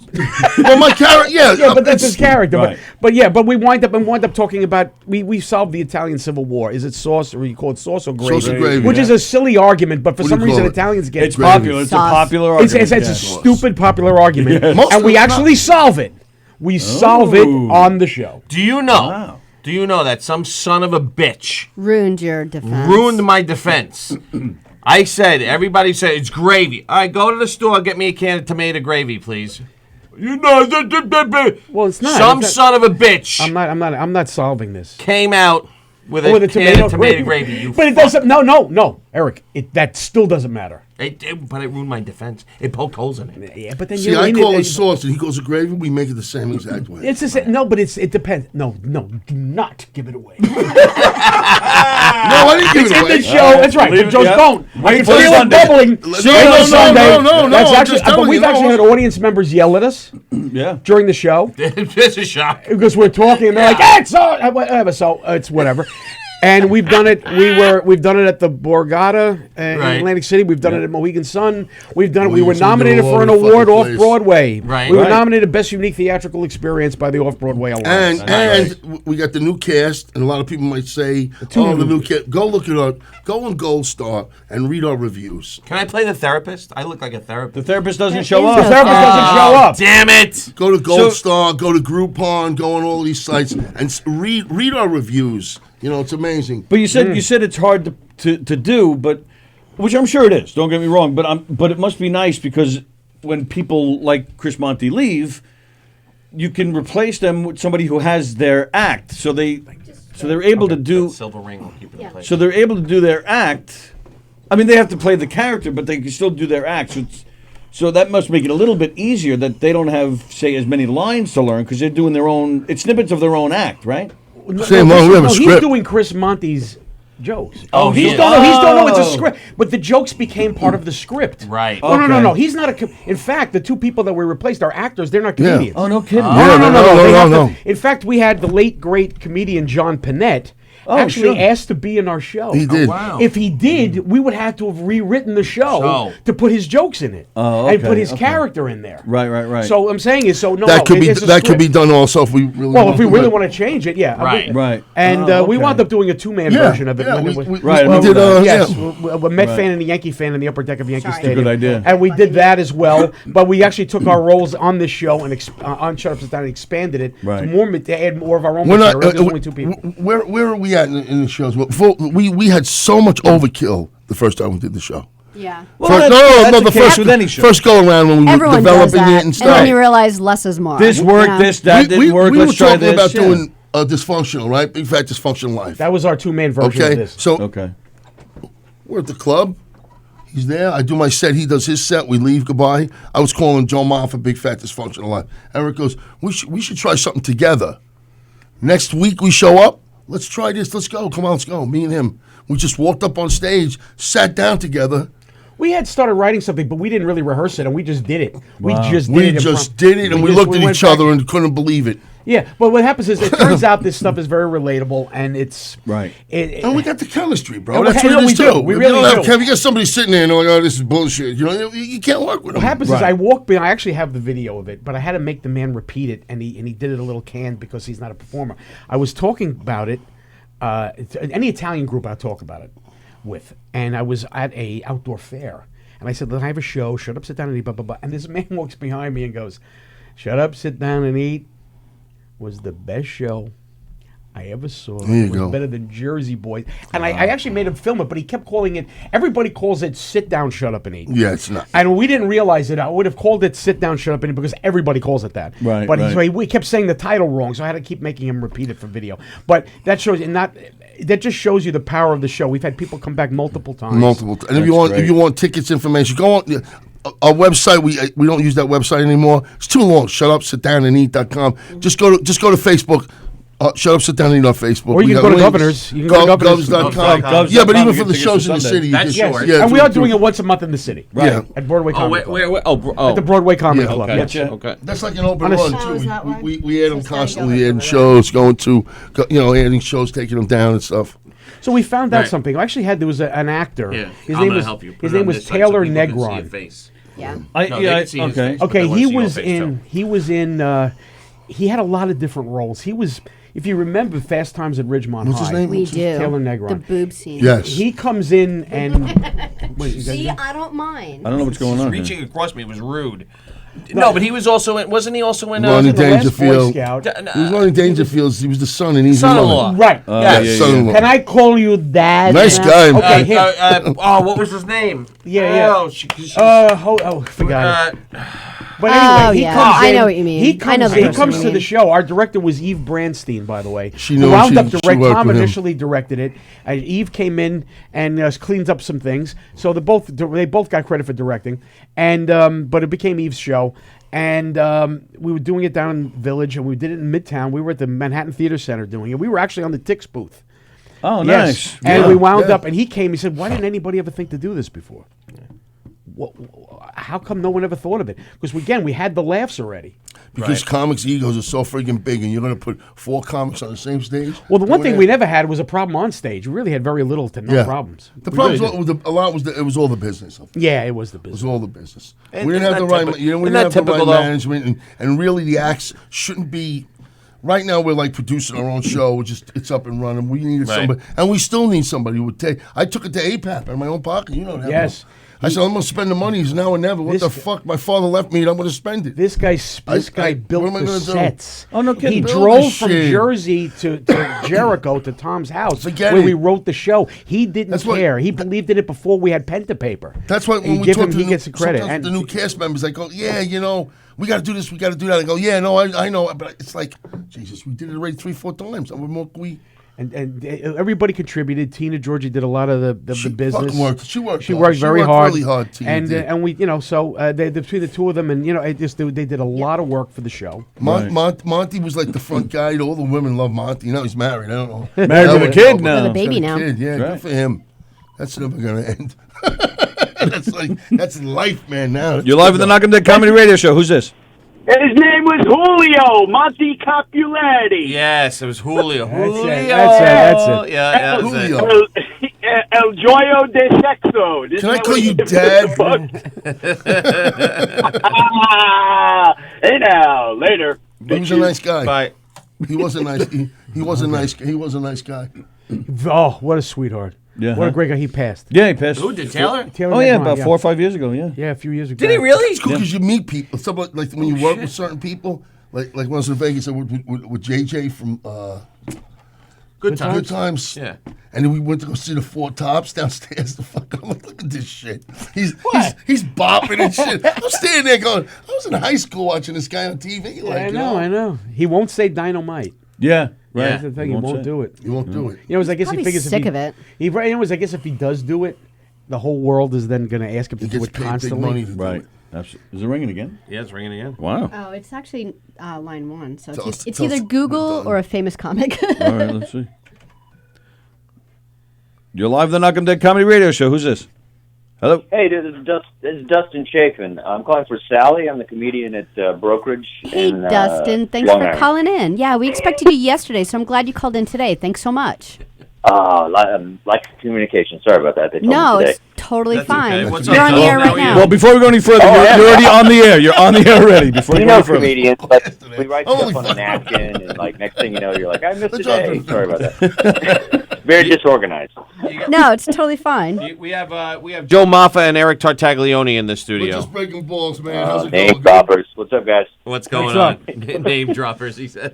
Well, my character,
Yeah, but that's his character.
Right.
But we wind up talking about we solved the Italian Civil War. Is it sauce or you call it sauce or gravy?
Sauce or gravy,
Which
yeah.
is a silly argument, but for
What do
some
you
reason
call it?
Italians get
It's popular. It's a
Sauce.
popular
It's
argument.
a stupid popular argument,
Most
and
of
we
it's
actually solve it. We solve it
Ooh.
on the show.
Do you know?
Wow.
Do you know that some son of a bitch
Ruined your defense.
ruined my defense? I said, everybody said it's gravy. All right, go to the store, get me a can of tomato gravy, please. You know,
Well, it's not.
some
It's not-
son of a bitch
I'm not solving this.
came out with
With
a
a
can of tomato gravy. You
But it doesn't. No, Eric. That still doesn't matter.
but it ruined my defense. It poked holes in it.
Yeah, but then
See,
you
I call it sauce, and he calls it gravy. We make it the same exact way.
It's the same. No, but it depends. No, do not give it away.
No, I didn't give
It's
it
in
away.
the show. That's right.
Leave it-
Just
yeah.
don't. I
Wait
can
till
feel it
Sunday.
bubbling.
No,
See you on
no,
Sunday.
no,
That's
I'm
actually.
just telling
But we've
you,
actually
no.
had audience members yell at us
Yeah.
during the show
It's a shock.
because we're talking and they're like, "Hey, it's whatever." So it's whatever. And we've done it. We've done it at the Borgata in
Right.
Atlantic City. We've done it at Mohegan Sun. We've done it. We
Mohegan
were
Sun
nominated
did
for an
all over the
award
fucking
off
place.
Broadway.
Right.
We were
Right.
nominated Best Unique Theatrical Experience by the Off Broadway Alliance.
And we got the new cast, and a lot of people might say, "Oh, the new cast." Go look it up. Go on Gold Star and read our reviews.
Can I play the therapist? I look like a
The
therapist.
therapist doesn't show
is
up.
the therapist doesn't show up.
Damn it!
Go to Gold
So-
Star. Go to Groupon. Go on all these sites and read our reviews. You know, it's amazing.
But you said it's hard to do, but which I'm sure it is. Don't get me wrong, but it must be nice because when people like Chris Monty leave, you can replace them with somebody who has their act. So they're able to do
silver ring will keep it in place.
So they're able to do their act. I mean, they have to play the character, but they can still do their act. So that must make it a little bit easier that they don't have, say, as many lines to learn because they're doing their own. It's snippets of their own act, right?
We have a
He's
script.
doing Chris Monty's jokes.
Oh,
he's
he
don't
is.
know it's a script, but the jokes became part of the script.
Right.
No. He's not a. In fact, the two people that we replaced are actors. They're not comedians.
Oh, no kidding.
No.
In fact, we had the late great comedian John Panette.
Oh,
actually
sure.
asked to be in our show.
He did.
wow.
If he did, we would have to have rewritten the show to put his jokes in it and put his character in there.
Right.
So I'm saying is
That could be done also if we really.
Well, if we really want to change it, yeah.
Right.
And we wound up doing a two-man version of it.
Yeah,
when
we
it was,
did.
yes, a Met fan and a Yankee fan in the upper deck of Yankee Stadium.
Good idea.
And we did that as well. But we actually took our roles on this show and on Shut Up, Sit Down and expanded it to add more of our own material. There's only two people.
Where are we at in the shows? Well, before, we had so much overkill the first time we did the show.
Yeah.
The
case with any show.
first go around when we were
Everyone does
developing
that.
it and stuff.
And then you realize less is more.
This worked, that didn't work,
we were
let's try
talking
this.
about doing dysfunctional, right? Big Fat Dysfunctional Life.
That was our two-man version of
Okay,
this.
so
Okay.
we're at the club. He's there. I do my set. He does his set. We leave. Goodbye. I was calling Joe Ma for Big Fat Dysfunctional Life. Eric goes, we should try something together. Next week we show up. Let's try this. Let's go. Come on, let's go. Me and him. We just walked up on stage, sat down together.
We had started writing something, but we didn't really rehearse it, and we just did it.
We just did it, and we looked at each other and couldn't believe it.
Yeah, but what happens is it turns out this stuff is very relatable, and it's
right.
And we got the chemistry, bro.
And
That's
we-
what it is
we do.
too.
We
If
really
you don't
do.
have you got somebody sitting there and going, "Oh, this is bullshit." You know, you can't work with them.
What happens is I walk by. I actually have the video of it, but I had to make the man repeat it, and he did it a little canned because he's not a performer. I was talking about it. Any Italian group I talk about it with, and I was at a outdoor fair, and I said, "I have a show. Shut up, sit down, and eat." Blah blah blah. And this man walks behind me and goes, "Shut up, sit down, and eat was the best show I ever saw.
There you
It was
go.
better than Jersey Boys." And I actually made him film it, but he kept calling it. Everybody calls it "Sit Down, Shut Up, and Eat."
Yeah, it's not.
And we didn't realize it. I would have called it "Sit Down, Shut Up, and Eat" because everybody calls it that.
Right,
But
right.
So we kept saying the title wrong, so I had to keep making him repeat it for video. But that shows you that just shows you the power of the show. We've had people come back multiple times.
And if you
great.
want tickets information, go on our website. We don't use that website anymore. It's too long. Shut up, sit down and eat.com. Just go to Facebook. Shut up, sit down and eat on Facebook.
Or you
We
can
got
go to
links.
Governors. You can go to
Govs.com.
Govs.com.
Yeah, but
You
even
get
for the
tickets
shows
for
in the
Sunday.
city, you
That's
just,
short.
yeah,
And we are doing it once a month in the city.
Yeah.
At Broadway Comedy Club.
where?
At the Broadway Comedy
Yeah.
Club.
Okay.
Yes.
Okay.
That's like an open
On a-
run
Oh,
too.
is that why?
We add them
So starting
constantly,
going
adding
over
shows, adding shows, taking them down and stuff.
So we found out
Right.
something. I actually there was an actor.
Yeah,
His
I'm
name
gonna
was
help you. Put
his
it
name
on
was
this side so
Taylor
people can see your
Negron.
face.
Yeah.
No, they can see his face, but
Okay,
they wanna
he
see your
was
face,
in.
too.
He was in. He had a lot of different roles. He was, if you remember, Fast Times at Ridgemont
What's his
High.
name?
We do.
Taylor Negron.
The boob scene.
Yes.
He comes in and. Wait, you
See,
guys-
I don't mind.
I don't know what's going on.
Reaching across me was rude. No, but he was also in. Wasn't he also in?
Ronnie
the last Boy
Dangerfield.
Scout.
He was Ronnie Dangerfield. He was the son and he's
Son-in-law.
Right.
Yes.
Son-in-law.
Can I call you Dad?
Nice guy.
Okay, him.
What was his name?
Yeah.
Oh,
Forgot it. But
Oh,
anyway, he
yeah.
comes
I
in.
know what you mean.
He comes,
I know the
he
person
comes
you
to the
mean.
show. Our director was Eve Brandstein, by the way.
She
who
knew
wound
she-
up
she
directing.
worked
Tom
with him.
initially directed it. Eve came in and cleans up some things. So they both got credit for directing, and but it became Eve's show. And we were doing it down in Village, and we did it in Midtown. We were at the Manhattan Theater Center doing it. We were actually on the Tix booth.
Oh,
Yes.
nice.
And
Yeah,
we wound
yeah.
up, and he came. He said, "Why didn't anybody ever think to do this before? How come no one ever thought of it? Because again, we had the laughs already."
Because comics' egos are so freaking big, and you're going to put 4 comics on the same stage.
Well, the one
Doing
thing
that?
we never had was a problem on stage. We really had very little to no problems.
The
We
problem
really
was a lot was it was all the business.
Yeah, it was the
It was
business.
all the business.
And
We didn't
isn't
have the
that
right,
typical-
we
isn't
didn't
that
have the right
typical, though?
management, and really the acts shouldn't be. Right now, we're like producing our own show. It's up and running. We needed
Right.
somebody, and we still need somebody who would take. I took it to APAP in my own pocket. You know that.
Yes.
I said, I'm going to spend the money. He's now or never. What the fuck? My father left me, and I'm going to spend it.
This guy built
what am I
the
gonna do?
sets.
Oh, no kidding.
He
Build
drove
this
from
shit.
Jersey to Jericho to Tom's house
Forget
where
it.
we wrote the show. He didn't
That's what-
care. He believed in it before we had pen to paper.
That's why when
You
we
give
talk
him,
to
he
the
gets the credit.
sometimes
And
the new cast members, I go, yeah, we got to do this, we got to do that. I go, yeah, no, I know, but it's like, Jesus, we did it already 3-4 times. And we're more,
and everybody contributed. Tina Georgie did a lot of the business.
fucking worked. She worked
She
hard.
worked
She
very
worked
hard.
really hard, Tina
And
did.
and we, so between the two of them, and they did a lot of work for the show.
Monty was like the front guy. All the women love Monty. Now he's married. I don't know.
Married with a kid now.
With a baby
Got
now.
Kid. Yeah,
That's
good
right.
for him. That's never gonna end. that's life, man. Now
You're live with the Knockem Dead Comedy Radio Show. Who's this?
His name was Julio Monte Capuletti.
Yes, it was Julio. Julio.
That's it.
Yeah, that was
Julio.
it.
El Joyo de Sexo. Isn't
Can I
that
call
what
you
he-
Dad?
Hey now, later.
He was a nice guy.
Bye.
He was a nice. He was a nice. He was a nice guy.
Oh, what a sweetheart!
Yeah,
what a
huh?
great guy. He passed.
Yeah, he passed.
Who did Taylor?
Taylor
Oh, yeah,
McMahon,
about 4 or 5 years ago, yeah.
Yeah, a few years ago.
Did he really?
It's cool because you meet people. Somebody, like when you work with certain people, like when I was in Vegas, I worked with JJ from
Good times.
Good Times.
Yeah.
And then we went to go see the Four Tops downstairs. The fuck, I'm like, look at this shit. He's bopping and shit. I'm standing there going, I was in high school watching this guy on TV. Like,
I know. He won't say dynamite.
Yeah, right.
That's the thing. He won't do it.
He won't do it.
I guess
Probably
he figures
sick
if he,
of it.
I guess if he does do it, the whole world is then going to ask him to
He
do
gets
it
paid big
constantly.
money to do
Right.
it.
Absolutely. Is it ringing again?
Yeah, it's ringing again.
Wow.
Oh, it's actually line one. So
Tell us-
it's
tell us
either
we're
Google
done.
or a famous comic.
All right, let's see. You're live with the Knockem Dead Comedy Radio Show. Who's this? Hello?
Hey, this is Dustin Chafin. I'm calling for Sallie. I'm the comedian at Brokerage.
Hey,
in,
Dustin. Thanks
Long
for
Island.
calling in. Yeah, we expected you yesterday, so I'm glad you called in today. Thanks so much.
Like communication. Sorry about that. They told
No,
me today.
it's totally
That's
fine.
okay. What's
You're
up,
on the
Phil?
air
How
right
are you?
now.
Well, before we go any further, you're already on the air. You're on the air already. Before
You
we go
know
any further.
comedians, like we write
Holy
stuff on a napkin, and like next thing you know, you're like, I missed a
Let's
day.
all-
Sorry about that. Very disorganized.
No, it's totally fine.
We have Joe Maffa and Eric Tartaglione in the
We're
studio.
just breaking balls, man. How's it
Name
going?
droppers. What's up, guys?
What's going
What's
on? Name droppers, he says.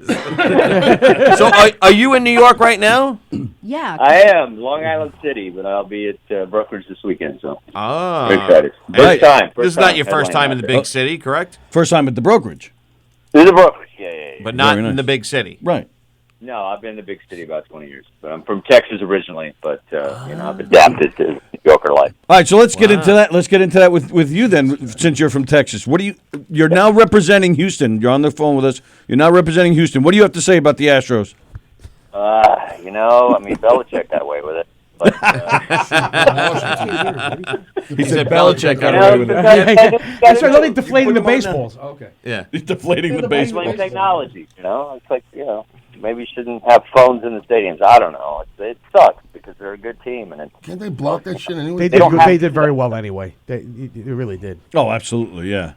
So, are you in New York right now?
Yeah.
I am Long Island City, but I'll be at Brokerage this weekend, so
Ah,
very excited.
Right.
First time.
This is
First
not
time
your first
headlining
time in
out
the
there.
big city, correct?
First time at the brokerage.
This is Brokerage. Yeah.
But not
Very
in the
nice.
big city.
Right.
No, I've been in the big city about 20 years, but I'm from Texas originally. But I've adapted to New Yorker life.
All right, so let's get into that. Let's get into that with you then, since you're from Texas. You're now representing Houston. You're on the phone with us. You're now representing Houston. What do you have to say about the Astros?
Belichick got away with it. But,
He said Belichick got
you
away
know,
with it.
That's right. They're deflating the baseballs. Okay.
Yeah.
He's deflating the
Blame
baseball.
technology, It's like, maybe you shouldn't have phones in the stadiums. I don't know. It sucks because they're a good team, and
Can't they block that shit anyway?
They
They
did.
don't have
They
to
did
do
very
that.
well anyway. They really did.
Oh, absolutely. Yeah.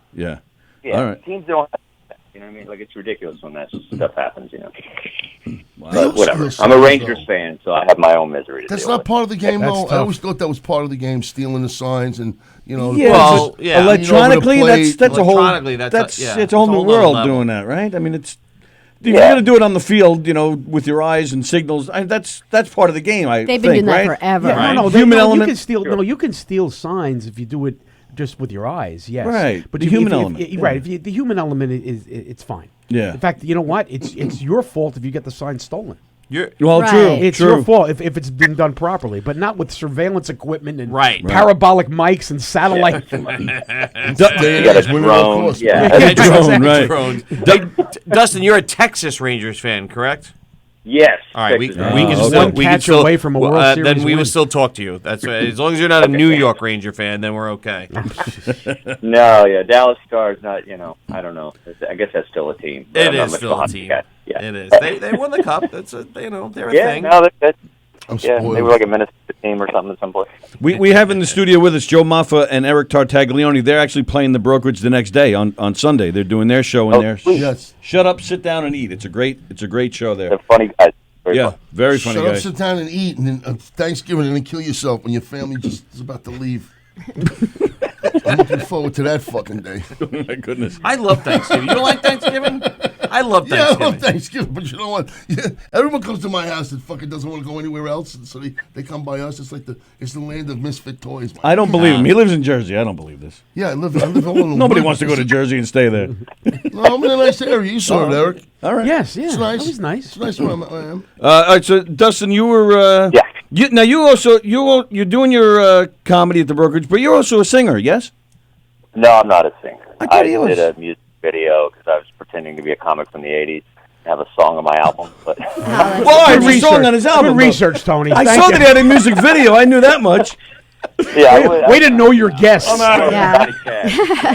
All right.
teams don't have that. You know what I mean? Like, it's ridiculous when that stuff happens,
Wow.
But whatever. I'm a Rangers fan, so I have my own misery to
That's
deal
not
with.
part of the game,
That's
though. I
tough.
always thought that was part of the game, stealing the signs and
Yeah,
Well,
but
yeah.
electronically,
Over the plate.
that's a whole.
Electronically, that's a- yeah,
it's a whole
it's a
new
whole nother
world
level.
doing that, right? I mean, if you're gonna do it on the field, with your eyes and signals, that's part of the game.
They've been
think,
doing that
right?
forever.
Yeah, no,
Human
you
element.
can steal. No, you can steal signs if you do it just with your eyes. Yes,
Right.
But
The
if
human
if
element,
right?
yeah.
If you, the human element it's fine.
Yeah.
In fact, you know what? It's your fault if you get the sign stolen.
Well,
Right.
true.
It's
true.
your fault if it's been done properly, but not with surveillance equipment and
Right.
parabolic mics and satellite.
You got a drone. Yeah.
Yeah,
drone, right.
drone. Hey, Dustin, you're a Texas Rangers fan, correct?
Yes.
All right, we
Texas
can
Rangers.
still
One
we can
catch
still
away from a World
then
Series
we
win.
will still talk to you. That's as long as you're not a New York Ranger fan, then we're okay.
No, yeah. Dallas Stars, not, I don't know. I guess that's still a team. But
It
I'm not
is
much
still a
behind
team.
the guys. Yeah.
It is. They won the cup. That's they're a
Yeah,
thing.
no,
I'm
yeah,
spoiled.
they were like a Minnesota team or something at some point.
We have in the studio with us Joe Maffa and Eric Tartaglione. They're actually playing the Brokerage the next day on Sunday. They're doing their show in there.
Yes.
Shut up, sit down, and eat. It's a great show there.
They're funny guys. Very
Yeah,
funny.
very funny
Shut up,
guys.
sit down and eat, and then Thanksgiving, and then kill yourself when your family just is about to leave. I'm looking forward to that fucking day.
Oh my goodness.
I love Thanksgiving. You don't like Thanksgiving? I love
Yeah, I
Thanksgiving.
love Thanksgiving, but you know what? Yeah, everyone comes to my house that fucking doesn't want to go anywhere else, and so they come by us. It's like it's the land of misfit toys.
I don't believe him. He lives in Jersey. I don't believe this.
Yeah, I live all in the
Nobody
woods.
wants to go to Jersey and stay there.
No, I'm in a nice area. You saw it, Eric.
All right.
Yes, yeah.
It's nice.
That was nice.
It's nice where I am.
All right. So Dustin, you were.
Yeah.
You're doing your comedy at the brokerage, but you're also a singer. Yes.
No, I'm not a singer.
I thought he
did
was.
a music video because I was pretending to be a comic from the '80s. I have a song on my album, but
Well, I have a song on his album.
Good research, Tony.
I
Thank
saw
you.
that he had a music video. I knew that much.
yeah,
Way to know your guests.
Yeah.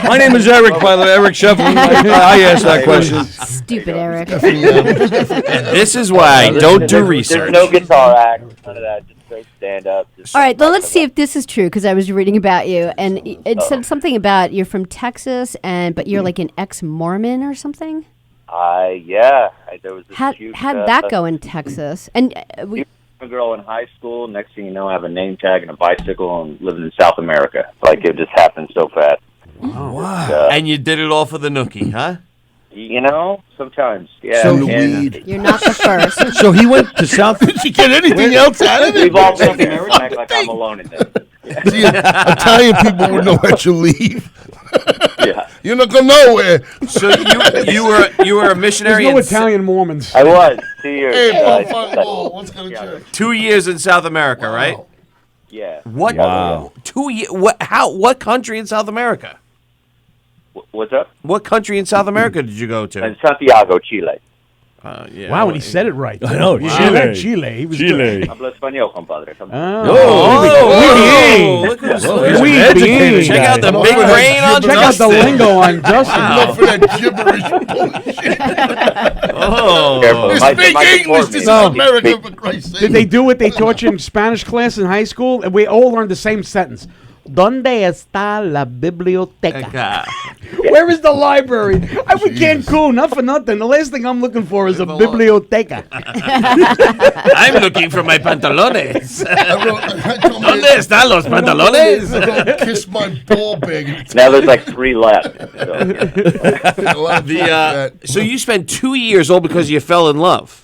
My name is Eric, by the way, Eric Shefflin. I asked that question.
Stupid Eric.
And this is why I don't do research.
There's no guitar act, none of that. Just straight stand up.
All right, well, let's see if this is true because I was reading about you, and it said something about you're from Texas, but you're like an ex-Mormon or something.
There was this
How'd
cute,
that go in Texas? And
a girl in high school. Next thing you know, I have a name tag and a bicycle and living in South America. Like it just happened so fast.
Wow. And you did it all for the nookie, huh?
You know, sometimes. Yeah.
So
and
weed.
you're not the first.
So he went to South.
Did you get anything else out of it?
we've all been there. Act like I'm alone in this.
See, Italian people would know that you leave.
Yeah.
You're not going nowhere.
So you were a missionary
There's no
in
Italian Mormons.
I was 2 years.
Hey,
uh,
motherfucker, let's go to church.
2 years in South America, right?
yeah.
What?
Wow.
2 years? What country in South America?
What's up?
What country in South America did you go to?
In Santiago, Chile.
Yeah,
Wow, and he said it right.
I know,
He
Chile.
said Chile. He was
Chile.
Hablo español, compadre. Come on.
Oh, look who's
Oui,
educated
bien.
Check out the
Check
big
out
brain on
Check out the
Dustin.
lingo on Dustin.
Enough for that gibberish bullshit.
Oh,
Careful.
You
It might
speak
deport
English.
me.
This is
No.
America, for Christ's sake.
Did they do what they taught you in Spanish class in high school? And we all learned the same sentence. ¿Dónde está la biblioteca? Where is the library? I'm in Cancun, not for nothing. The last thing I'm looking for is a biblioteca.
I'm looking for my pantalones. ¿Dónde están los pantalones?
Kiss my ball bag.
Now there's like 3 left.
So you spent 2 years all because you fell in love.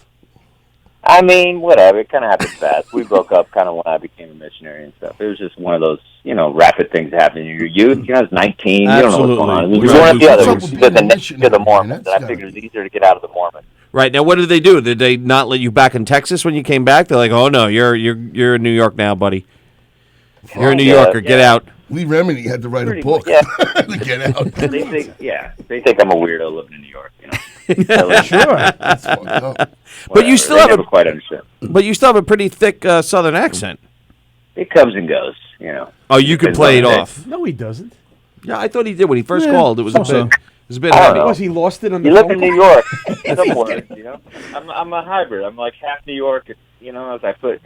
I mean, whatever. It kind of happened fast. We broke up kind of when I became a missionary and stuff. It was just one of those, rapid things happening in your youth. I was 19. You don't know what's going on. It was
Absolutely.
one or the other.
What's up with being a missionary,
To the
man?
Mormons.
That's
And I figured it was easier to get out of the Mormons.
Right, now what did they do? Did they not let you back in Texas when you came back? They're like, oh no, you're in New York now, buddy. You're a New Yorker. Get out.
Lee Remini had to write a
Pretty
book
much,
to get out.
They think I'm a weirdo living in New York.
Sure.
That's fucked up.
But you still
They
have
never
a
quite understand.
a pretty thick Southern accent.
It comes and goes.
Oh, you could
Depends
play it
on the day.
off.
No, he doesn't.
Yeah, I thought he did when he first called. It was a bit.
so.
It was a bit
I don't
heavy.
know.
Was he lost it on the
You live
phone
in New
call?
York. Some words, I'm a hybrid. I'm like half New York. As I put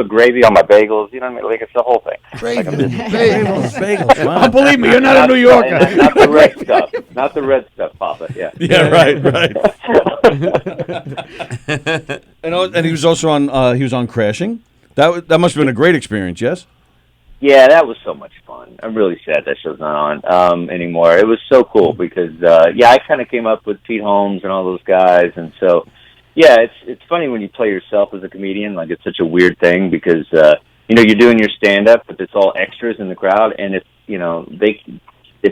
gravy on my bagels. You know what I mean? Like it's the whole thing.
Gravy,
Like I'm just-
bagels.
Bagels. Wow.
Oh, believe me, you're not a New Yorker.
Not the red stuff. Not the red stuff, Papa. Yeah.
Yeah, right. And he was also on Crashing. That must have been a great experience. Yes.
Yeah, that was so much fun. I'm really sad that show's not on anymore. It was so cool because I kind of came up with Pete Holmes and all those guys, and so it's funny when you play yourself as a comedian. Like it's such a weird thing because you're doing your stand up, but it's all extras in the crowd, and if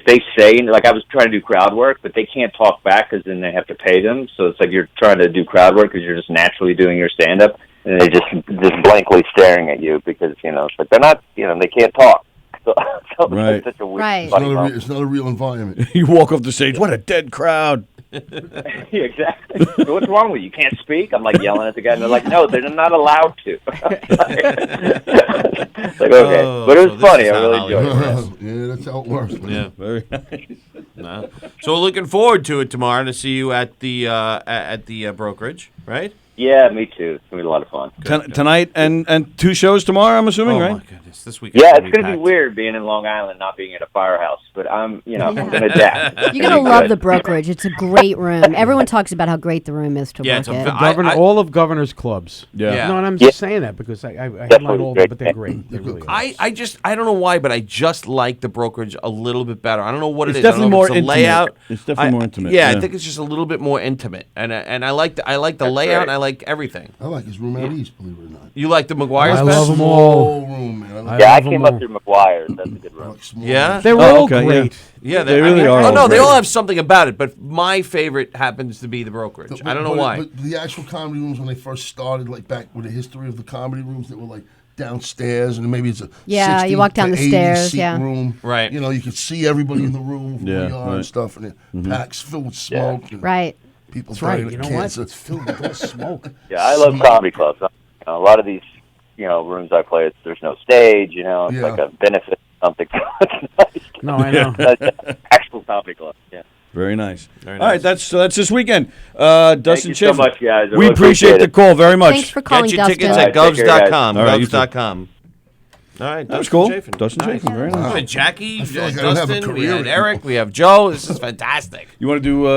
they say, like I was trying to do crowd work, but they can't talk back because then they have to pay them. So it's like you're trying to do crowd work because you're just naturally doing your stand up. And they're just blankly staring at you because, it's like they're not, they can't talk. So
Right.
it's such a weird,
Right.
funny
It's not a real environment.
You walk off the stage. What a dead crowd.
Yeah, exactly. So what's wrong with you? You can't speak? I'm like yelling at the guy, and they're like, no, they're not allowed to. Like, okay. But it was funny. I really enjoyed it.
Yeah, that's how it works, man.
Yeah.
Very nice.
No. So we're looking forward to it tomorrow to see you at the brokerage, right?
Yeah, me too. It's going to be a lot of fun.
Tonight and 2 shows tomorrow, I'm assuming,
Oh
right?
my God. goodness, this weekend.
Yeah, it's going to be weird being in Long Island, not being at a firehouse. But I'm going to adapt.
You're going to love the brokerage. It's a great room. Everyone talks about how great the room is to
Yeah,
work
it's a
at.
All of Governor's clubs.
Yeah.
No, and I'm just saying that because I headline all of them, but they're great. They really are.
I don't know why, but I just like the brokerage a little bit better. I don't know what
It's
it is. I don't
definitely
know if
more
it's the
intimate.
layout.
It's definitely more intimate.
Yeah,
Yeah.
I think it's just a little bit more intimate, and I like the layout. And I like everything.
I like his room at ease, believe it or not.
You like the McGuire's
I
best?
love them all.
Small room, man.
I came up through McGuire's. That's a good room.
Yeah?
They're
Oh,
all
okay,
great.
Yeah,
They really are
Oh
all
no, they
great.
all have something about it, but my favorite happens to be the brokerage. I don't know why.
But the actual comedy rooms, when they first started, like back with the history of the comedy rooms, that were like downstairs, and maybe it's a
Yeah,
60
you walk down
to
the
80
stairs,
seat
yeah.
room.
Right.
You know, you could see everybody in the room from
Yeah,
where you are
right.
and stuff, and it packs filled with smoke. And
Right.
People
That's right.
dying
You
of
know what?
cancer.
It's filled with all smoke.
Yeah, I love comedy clubs. A lot of these, rooms I play, there's no stage. It's
Yeah.
like a benefit something. It's nice.
No, I know.
That's an actual comedy club. Yeah.
Very nice.
Very
All right,
nice.
that's this weekend. Dustin
Thank you so
Schiff,
much, guys. I
we
really
appreciate
appreciate
the
it.
call very much.
Thanks for calling,
Get your
Dustin.
tickets
All
at
right, take care, guys.
govs.com.
All right, you too.
Govs.com. All right,
That was
Dustin
cool.
Chafin.
Dustin Chafin, very nice.
We have Jackie,
I feel like I don't have a
Dustin, we
career
had
anymore.
Eric, we have Joe. This is fantastic.
You want to do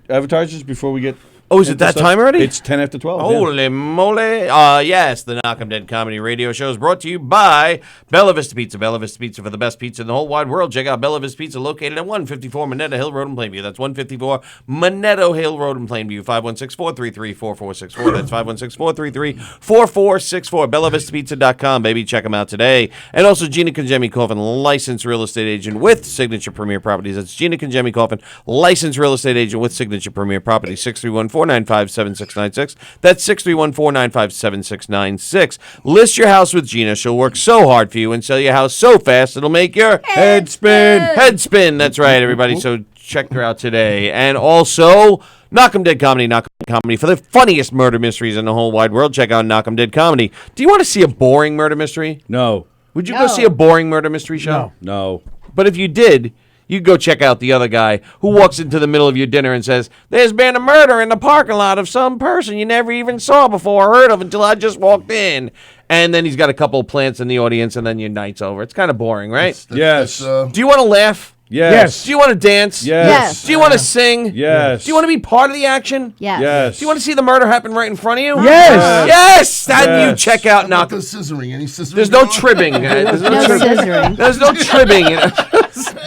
advertisers before we get?
Oh, is it
into
that
stuff?
time already?
It's 10 after 12. yeah.
Holy moly. Yes, the Knockem Dead Comedy Radio Show is brought to you by Bella Vista Pizza. Bella Vista Pizza for the best pizza in the whole wide world. Check out Bella Vista Pizza located at 154 Minetta Hill Road in Plainview. That's 154 Minetta Hill Road in Plainview. 516-433-4464. That's 516-433-4464. BellaVistaPizza.com, baby. Check them out today. And also Gina Conjemi Coffin, licensed real estate agent with Signature Premier Properties. That's Gina Conjemi Coffin, licensed real estate agent with Signature Premier Properties. 631-495-7696. That's 631-495-7696. List your house with Gina. She'll work so hard for you and sell your house so fast it'll make your
Head spin.
head spin. That's right, everybody. So check her out today. And also, Knockem Dead Comedy, Knockem Dead Comedy for the funniest murder mysteries in the whole wide world. Check out Knockem Dead Comedy. Do you want to see a boring murder mystery?
No.
Would you go see a boring murder mystery show?
No.
But if you did, you go check out the other guy who walks into the middle of your dinner and says, "There's been a murder in the parking lot of some person you never even saw before or heard of until I just walked in." And then he's got a couple of plants in the audience, and then your night's over. It's kind of boring, right?
Yes.
Do you want to laugh?
Yes.
Do you want to dance?
Yes.
Do you want to sing?
Yes.
Do you want to be part of the action?
Yes.
Yes.
Do you want to see the murder happen right in front of you?
Yes.
Yes. Then you
Yes.
check out
Not the
Knockem.
scisoring. Any scissoring?
There's no
going on?
tribbing. There's no
No
tribbing.
scissoring.
There's no tribbing. You know?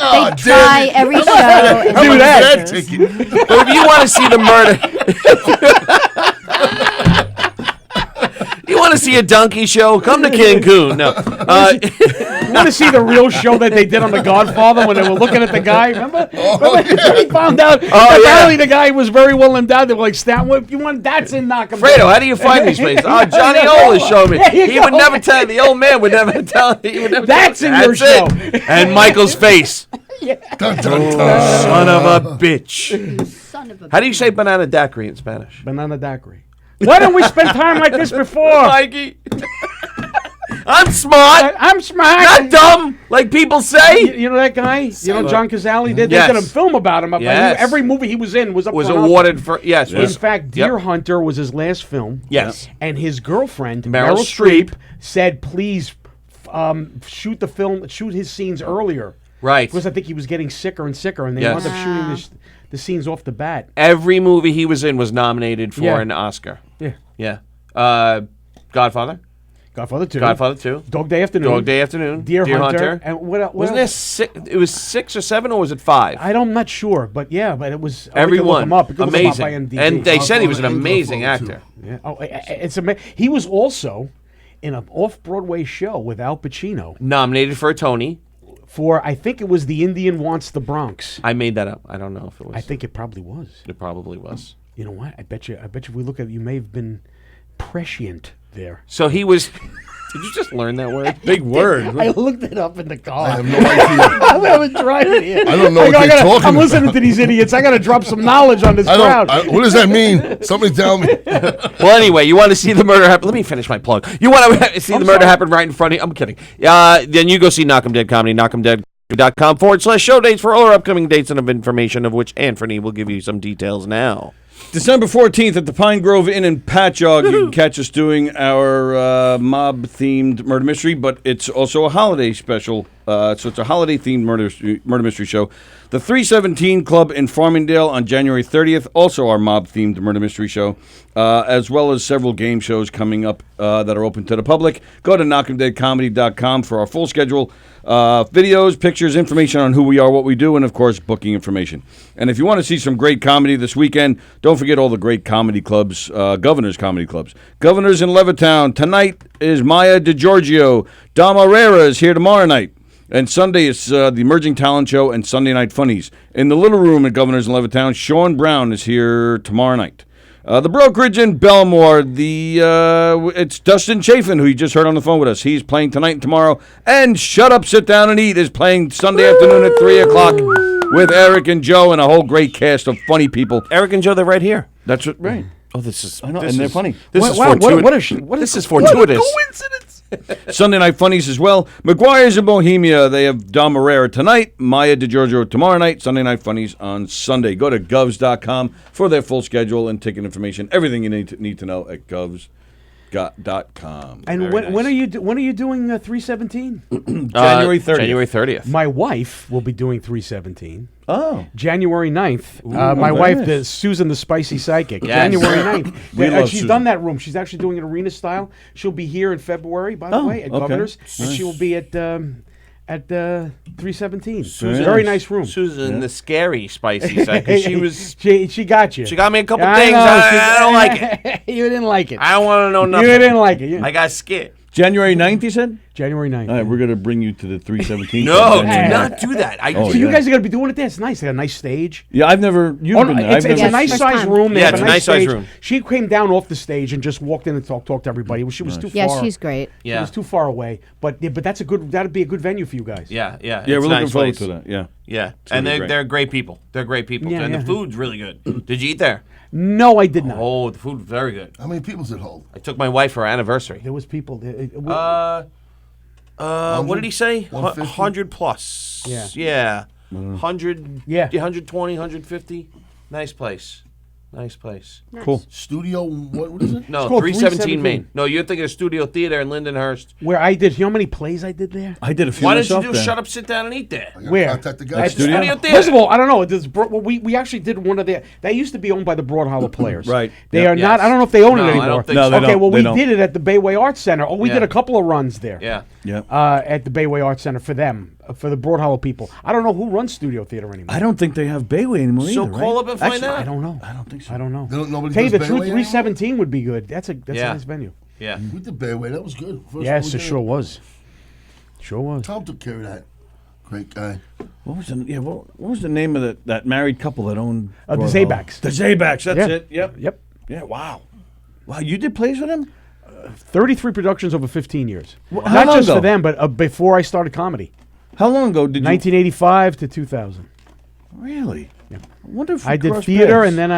Oh,
They try every show. and
How
do
much
that.
did that take you?
But if you want to see the murder, you want to see a donkey show, come to Cancun. No.
You want to see the real show that they did on The Godfather when they were looking at the guy? Remember? They found out apparently the guy was very well endowed. They were like, "Stan, if you want, that's in Knockem."
Fredo, how do you find these places? Oh, Johnny Ola showed me.
There you
He would
go.
never tell. The old man would never tell. He would never
That's
tell.
in your show.
It. And Michael's face.
Dun, dun, dun.
Son of a bitch.
Son of a
How do you say banana daiquiri in Spanish?
Banana daiquiri. Why don't we spend time like this before?
Mikey. I'm smart.
I'm smart.
Not dumb, like people say.
You know that guy? You know John Cazale? They
Yes.
did a film about him.
Yes.
Every movie he was in was up
Was
for an Oscar.
awarded for yes.
In
was-
fact,
Yep.
Deer Hunter was his last film.
Yes.
And his girlfriend,
Meryl
Meryl
Streep,
said, please shoot his scenes earlier.
Right.
Because I think he was getting sicker and sicker, and they
Yes.
wound up shooting the scenes off the bat.
Every movie he was in was nominated for
Yeah.
an Oscar.
Yeah.
Yeah. Godfather.
Godfather 2.
Godfather 2.
Dog Day Afternoon.
Dog Day Afternoon.
Deer Hunter. And what else?
Wasn't there six? It was 6 or 7, or was it 5?
I'm not sure, but yeah, but it was.
Every
we can look
one.
him up. We can look him up
Amazing.
by IMDb.
And they said he was an
Godfather and
amazing
Godfather
actor.
Yeah. Oh, it's amazing. He was also in an off-Broadway show with Al Pacino
Nominated for a Tony.
for, I think it was The Indian Wants the Bronx.
I made that up. I don't know if it was.
I think it probably was.
it probably was.
You know what? I bet you if we look at it, you may have been prescient there.
So he was. Did you just learn that word?
Big word.
I looked it up in the car.
I have no idea.
I was driving here.
I don't know what they're talking
I'm
about.
listening to these idiots. I got to drop some knowledge on this crowd.
What does that mean? Somebody tell me.
Well, anyway, you want to see the murder happen? Let me finish my plug. You want to see the murder happen right in front of you? I'm kidding. Then you go see Knockem Dead Comedy, knockemdead.com/show dates for all our upcoming dates and of information of which Anthony will give you some details now.
December 14th at the Pine Grove Inn in Patchogue, you can catch us doing our mob-themed murder mystery, but it's also a holiday special. So it's a holiday-themed murder mystery show. The 317 Club in Farmingdale on January 30th, also our mob-themed murder mystery show, as well as several game shows coming up that are open to the public. Go to knockemdeadcomedy.com for our full schedule, videos, pictures, information on who we are, what we do, and, of course, booking information. And if you want to see some great comedy this weekend, don't forget all the great comedy clubs, Governor's Comedy Clubs. Governor's in Levittown. Tonight is Maya DiGiorgio. Dom Herrera is here tomorrow night. And Sunday is the Emerging Talent Show and Sunday Night Funnies. In the Little Room at Governor's in Levittown, Sean Brown is here tomorrow night. The Brokerage in Belmore, it's Dustin Chafin, who you just heard on the phone with us. He's playing tonight and tomorrow. And Shut Up, Sit Down, and Eat is playing Sunday afternoon at 3 o'clock with Eric and Joe and a whole great cast of funny people.
Eric and Joe, they're right here.
That's right.
Oh, this is.
I know, and they're funny.
This is fortuitous. This is fortuitous.
Coincidence.
Sunday Night Funnies as well. McGuire's in Bohemia. They have Dom Herrera tonight. Maya DiGiorgio tomorrow night. Sunday Night Funnies on Sunday. Go to govs.com for their full schedule and ticket information. Everything you need to know at govs.com.
And when are you doing 317?
January 30th.
January 30th.
My wife will be doing 317.
Oh.
January 9th. My wife, Susan the Spicy Psychic.
Yes.
January 9th.
love
She's
Susan.
done that room. She's actually doing it arena style. She'll be here in February, by the way, at
okay.
Governor's. And she will be at 317.
Susan.
Very nice room.
Susan, the scary spicy psychic. She was.
She got you.
She got me a couple
I
things.
know,
I don't like it.
You didn't like it.
I don't want to know nothing.
You didn't like it.
I got scared.
January 9th, you said?
January 9th.
All right, we're going to bring you to the 317.
No, do
January
not
9th.
do that.
Oh,
So you
yeah.
guys are going to be doing it there. It's nice. They got a nice stage.
Yeah, I've never. You've
Oh,
been
no,
there.
it's
I've
a
never.
nice
First
size
time.
room. They
Yeah,
have
it's
a
a
nice
nice size
stage.
room.
She came down off the stage and just walked in and talked to everybody. She was too
Yeah,
far.
she's great.
She
Yeah.
was too far away. But that'd be a good venue for you guys.
Yeah.
Yeah,
It's
we're
a
looking
nice
forward
place.
to that. Yeah.
Yeah,
gonna
and
be
they're
great.
they're great people. They're great people,
Yeah,
and
yeah.
the food's really good. Did you eat there?
No, I did not.
Oh, the food was very good.
How many people's it hold?
I took my wife for our anniversary.
There was people there.
What did he say?
150?
100 plus.
Yeah.
Yeah. 100.
Yeah.
120, 150. Nice place. Nice place.
Cool.
Studio, what is it?
No,
called
317 Main.
317.
No, you're thinking of Studio Theater in Lindenhurst.
Where I did, you know how many plays I did there?
I did a few
Why didn't you
myself
do
there.
Shut Up, Sit Down, and Eat there?
I gotta
Where?
Contact the guy.
At
Studio?
Studio Theater.
First of all, I don't know. We actually did one of their. That used to be owned by the Broad Hollow Players.
Right.
They
Yep.
are not.
Yes.
I don't know if they own
No,
it
I
anymore.
don't think
No,
so.
they
Okay,
don't.
well,
They
we
don't.
did it at the Bayway Arts Center. Oh, we
Yeah.
did a couple of runs there.
Yeah.
Yeah.
At the Bayway Arts Center for them, for the Broad Hollow people. I don't know who runs Studio Theater anymore.
I don't think they have Bayway anymore
So
either,
call
right?
up and find
Actually,
out.
I don't know.
I don't think so.
I don't know.
Nobody
Tell you the
does
truth,
Bayway anymore?
317 would be good. That's a
Yeah.
nice venue.
Yeah.
We did Bayway. That was good. First
Yes,
one
it
we did.
sure was. Sure was.
Tom took care of that. Great guy.
What was the name of that married couple that owned
The
Broad
Zaybacks.
Hollow? The Zaybacks. That's
Yeah.
it. Yep.
Yep.
Yeah. Wow. Wow. You did plays with him?
33 productions over 15 years.
How
Not
long
just
ago?
for them, but before I started comedy.
How long ago did you?
1985 to 2000.
Really? Yeah. I wonder if we
I did
crossed
theater,
paths.
and then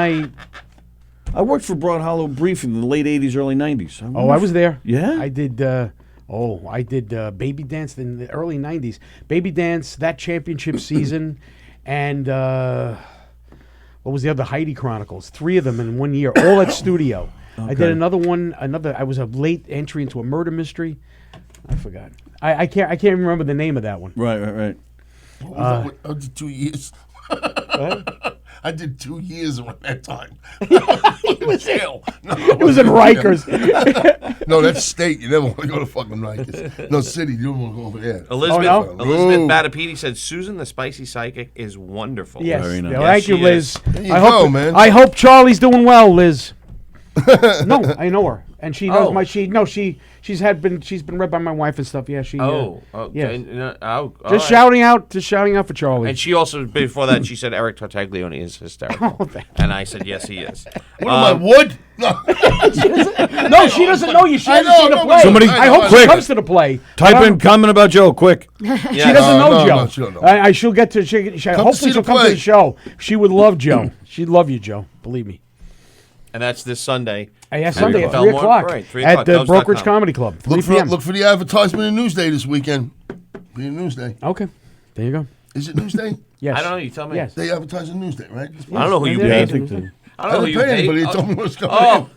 I worked for Broad Hollow briefly in the late '80s, early '90s.
I was there.
Yeah?
I did. I did Baby Dance in the early '90s. Baby Dance, that championship season, and what was the other? Heidi Chronicles. 3 of them in 1 year, all at studio. I did another one. I was a late entry into a murder mystery. I forgot. I can't even remember the name of that one.
Right.
What was that? I did 2 years. I did 2 years around that time. It was jail. No,
It was in Rikers.
No, that's state. You never want to go to fucking Rikers. No, city. You don't want to go over there.
Elizabeth,
Oh,
no?
Elizabeth
Ooh.
Batapiti said Susan the Spicy Psychic is wonderful.
Yes.
Very nice.
Yeah,
Yes,
thank you,
she
Liz.
is.
There you
I
go,
hope,
man.
I hope Charlie's doing well, Liz. No, I know her, and she knows
Oh.
she's been read by my wife and stuff. Yeah, she. yeah. Just shouting out for Charlie.
And she also, before that, she said Eric Tartaglione is hysterical.
Oh, thank
And I said, yes, he is.
What am I, wood? No.
No, she doesn't know you. She
I
hasn't
know,
seen the
no,
play.
Somebody-
I hope
quick.
she comes to the play.
Type in comment about Joe, quick.
She doesn't know
No,
Joe.
no, she don't know.
She'll get to.
to
Hopefully,
see
she'll
the
come to
play.
the show. She would love Joe. She'd love you, Joe. Believe me.
And that's this Sunday.
Yeah, Sunday at 3
Belmont,
o'clock
right, 3
at
o'clock,
the
Dubs.com.
Brokerage Comedy Club. 3 p.m.
Look for the advertisement in Newsday this weekend. Be in Newsday.
Okay, there you go.
Is it Newsday?
Yes.
I don't know. You tell me.
Yes.
They advertise in Newsday, right?
I don't know who you
Yeah,
I
paid.
think so.
I don't know who you
pay
pay.
anybody. They told me what's going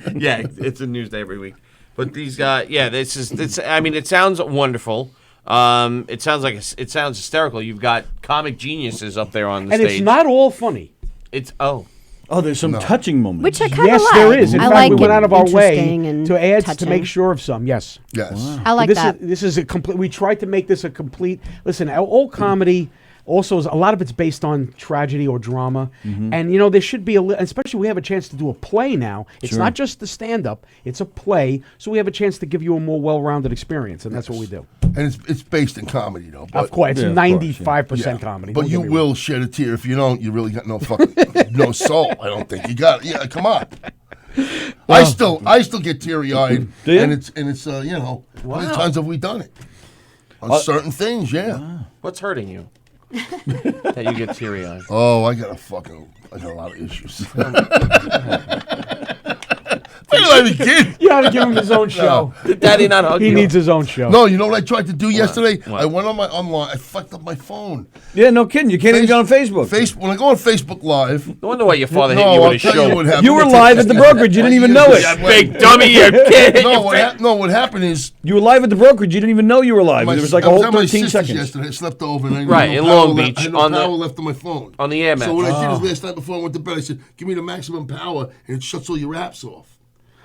in.
Yeah, it's a news day every week. But these guys, this. I mean, it sounds wonderful. It sounds hysterical. You've got comic geniuses up there on the stage.
And it's not all funny.
There's some touching moments.
Which I kind of
Yes,
like.
there is. In
I
fact,
like
we went
it
out of our way
interesting and
to add to
touching.
make sure of some. Yes.
Yes.
I like that.
This is a complete. We tried to make this a complete. Listen, all comedy. Also, a lot of it's based on tragedy or drama, and there should be especially we have a chance to do a play now. It's not just the stand-up; it's a play, so we have a chance to give you a more well-rounded experience, and that's what we do.
And it's based in comedy, though.
Of course, it's 95% comedy.
But
don't
you
get me
will
wrong.
shed a tear. If you don't, you really got no fucking no soul. I don't think you got it. Yeah, come on. I still get teary-eyed, and it's how many times have we done it on certain things? Yeah.
What's hurting you? That you get teary-eyed.
Oh, I got a lot of issues. Where did I begin?
You ought to give him his own show.
Did Daddy not hug
He
you?
needs his own show.
No, you know what I tried to do yesterday?
What?
I went online. I fucked up my phone.
Yeah, no kidding. You can't even go on Facebook.
When I go on Facebook Live.
No wonder why your father hit
No,
you with
I'll
his
tell
show.
you what happened.
You were live at the brokerage. You didn't even know it.
You big dummy, you kid.
No, what happened is
You were live at the brokerage. You didn't even know you were live. There was like a
I was
whole
at my
13
sister's
seconds.
yesterday. I slept over. And I
Right,
had
in
no
Long
power
Beach,
I had no
on the-
power left on my phone.
on the air
So
match.
what I did is last night before I went to bed, I said, give me the maximum power, and it shuts all your apps off.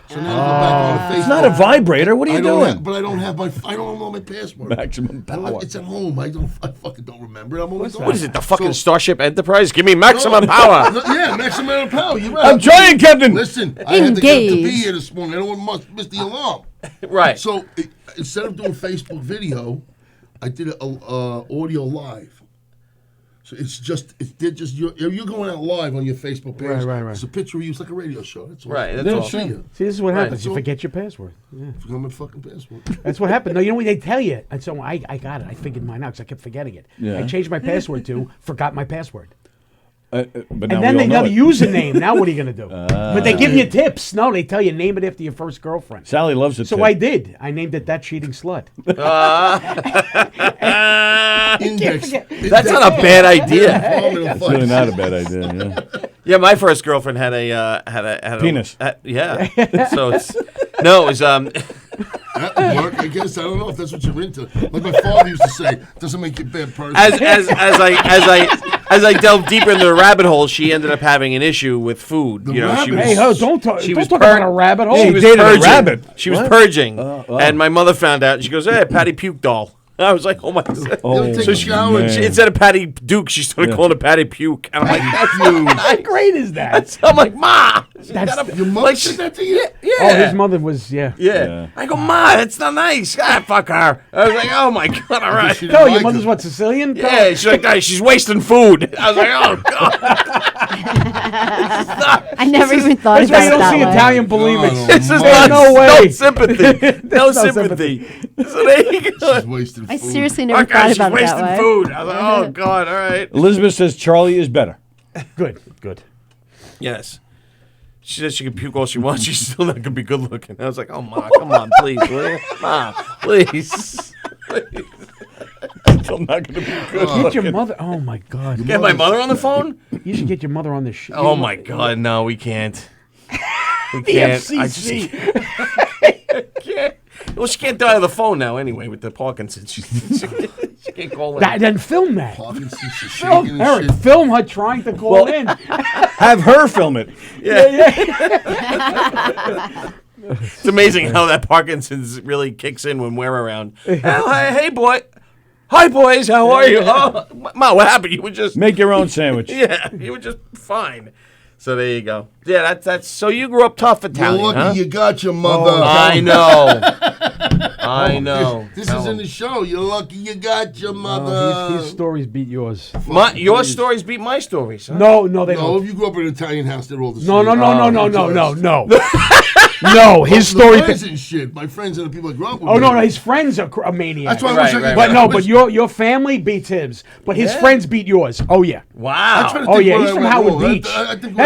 So now I go back on Facebook.
It's not a vibrator. What are you doing?
But I don't know my password.
Maximum power.
It's at home. I fucking don't remember. I'm always
What is it, the fucking Starship Enterprise? Give me maximum power.
Yeah, maximum power. You're right.
I'm trying, Captain.
Listen, I had to get up to be
Engage.
here this morning. I don't want to miss the alarm.
Right.
So instead of doing Facebook video, I did a audio live. So you're going out live on your Facebook page.
Right.
It's a picture of you. It's like a radio show. That's all.
Right, that's
I
all.
see you.
See, this is what happens.
so-
You forget your password. Yeah.
Forgot my fucking password.
That's what happened. No, you know what they tell you? And so I got it. I figured mine out because I kept forgetting it.
Yeah.
I changed my password to forgot my password.
But
And
now
then
we
they
all
know
know
the
it.
username. Now what are you going to do? But they give you tips. No, they tell you name it after your first girlfriend.
Sallie loves it.
So I did. I named it That Cheating Slut.
Index.
That's not a bad idea.
It's really not a bad idea. Yeah.
Yeah, my first girlfriend had a
Penis.
Yeah. So it's no, it was
That would work, I guess. I don't know if that's what you're into. Like my father used to say, doesn't make you a bad person.
as I delved deeper into the rabbit hole, she ended up having an issue with food.
The
She
rabbit
was,
Hey, don't talk,
she
don't
was
talk
pur-
about a rabbit hole.
She was
dated a
purging.
rabbit.
She was
What?
purging, and my mother found out. And she goes, "Hey, Patty Puke doll." I was like, "Oh my god!"
Oh,
take
So
a shower.
man.
instead of Patty Duke, she started calling it Patty Puke. And I'm like,
How great is that?
I'm like, Ma.
That's
Your mother said that to you?
Yeah.
Oh, his mother was, yeah.
Yeah. I go, Ma, that's not nice. Ah, fuck her. I was like, oh my god, all right.
She didn't
No, your
like
mother's
it.
what, Sicilian?
Yeah, she's like, "Hey, she's wasting food." I was like, oh god.
I never even thought
That's
about
why you
it
don't
that
see
way.
Italian believers.
No,
This is
There's
not
no way.
no sympathy. No
no
sympathy. So there you go.
She's wasting
I
food.
seriously never
Okay,
thought
she's
about it
wasting
that way.
food. I was like, oh god, all right.
Elizabeth says Charlie is better.
Good.
Yes. She says she can puke all she wants. She's still not gonna be good looking. I was like, oh Ma, come on, please, will you? Ma, please.
Still not going to be good.
Get your mother. Oh, my God.
Get my mother on the phone?
You should get your mother on this show.
Oh my god, no, we can't. We can't. I just can't. Well, she can't die on the phone now anyway with the Parkinson's. She can't call in.
Then film that.
Parkinson's, she's
Film,
shaking and
Eric,
shit.
film her trying to call in.
Have her film it.
It's amazing how that Parkinson's really kicks in when we're around. Oh, hey, boy. Hi, boys. How are you? Oh, Ma, what happened? You were just...
Make your own sandwich.
Yeah, you were just fine. So there you go. Yeah, that's so you grew up tough
You're
Italian,
lucky
huh?
you got your mother.
I know. I know.
This is in the show. You're lucky you got your mother.
His stories beat yours.
Your stories beat my stories, huh?
No, they
No,
don't.
if you grew up in an Italian house, they're all the same.
No. No, his
The
story.
friends and shit. My friends and the people I grew up with.
Oh no, his friends are maniacs.
That's why I wish I could.
But no, but your family beats his. But his friends beat yours. Oh yeah.
Wow.
Oh yeah, he's from Howard Beach.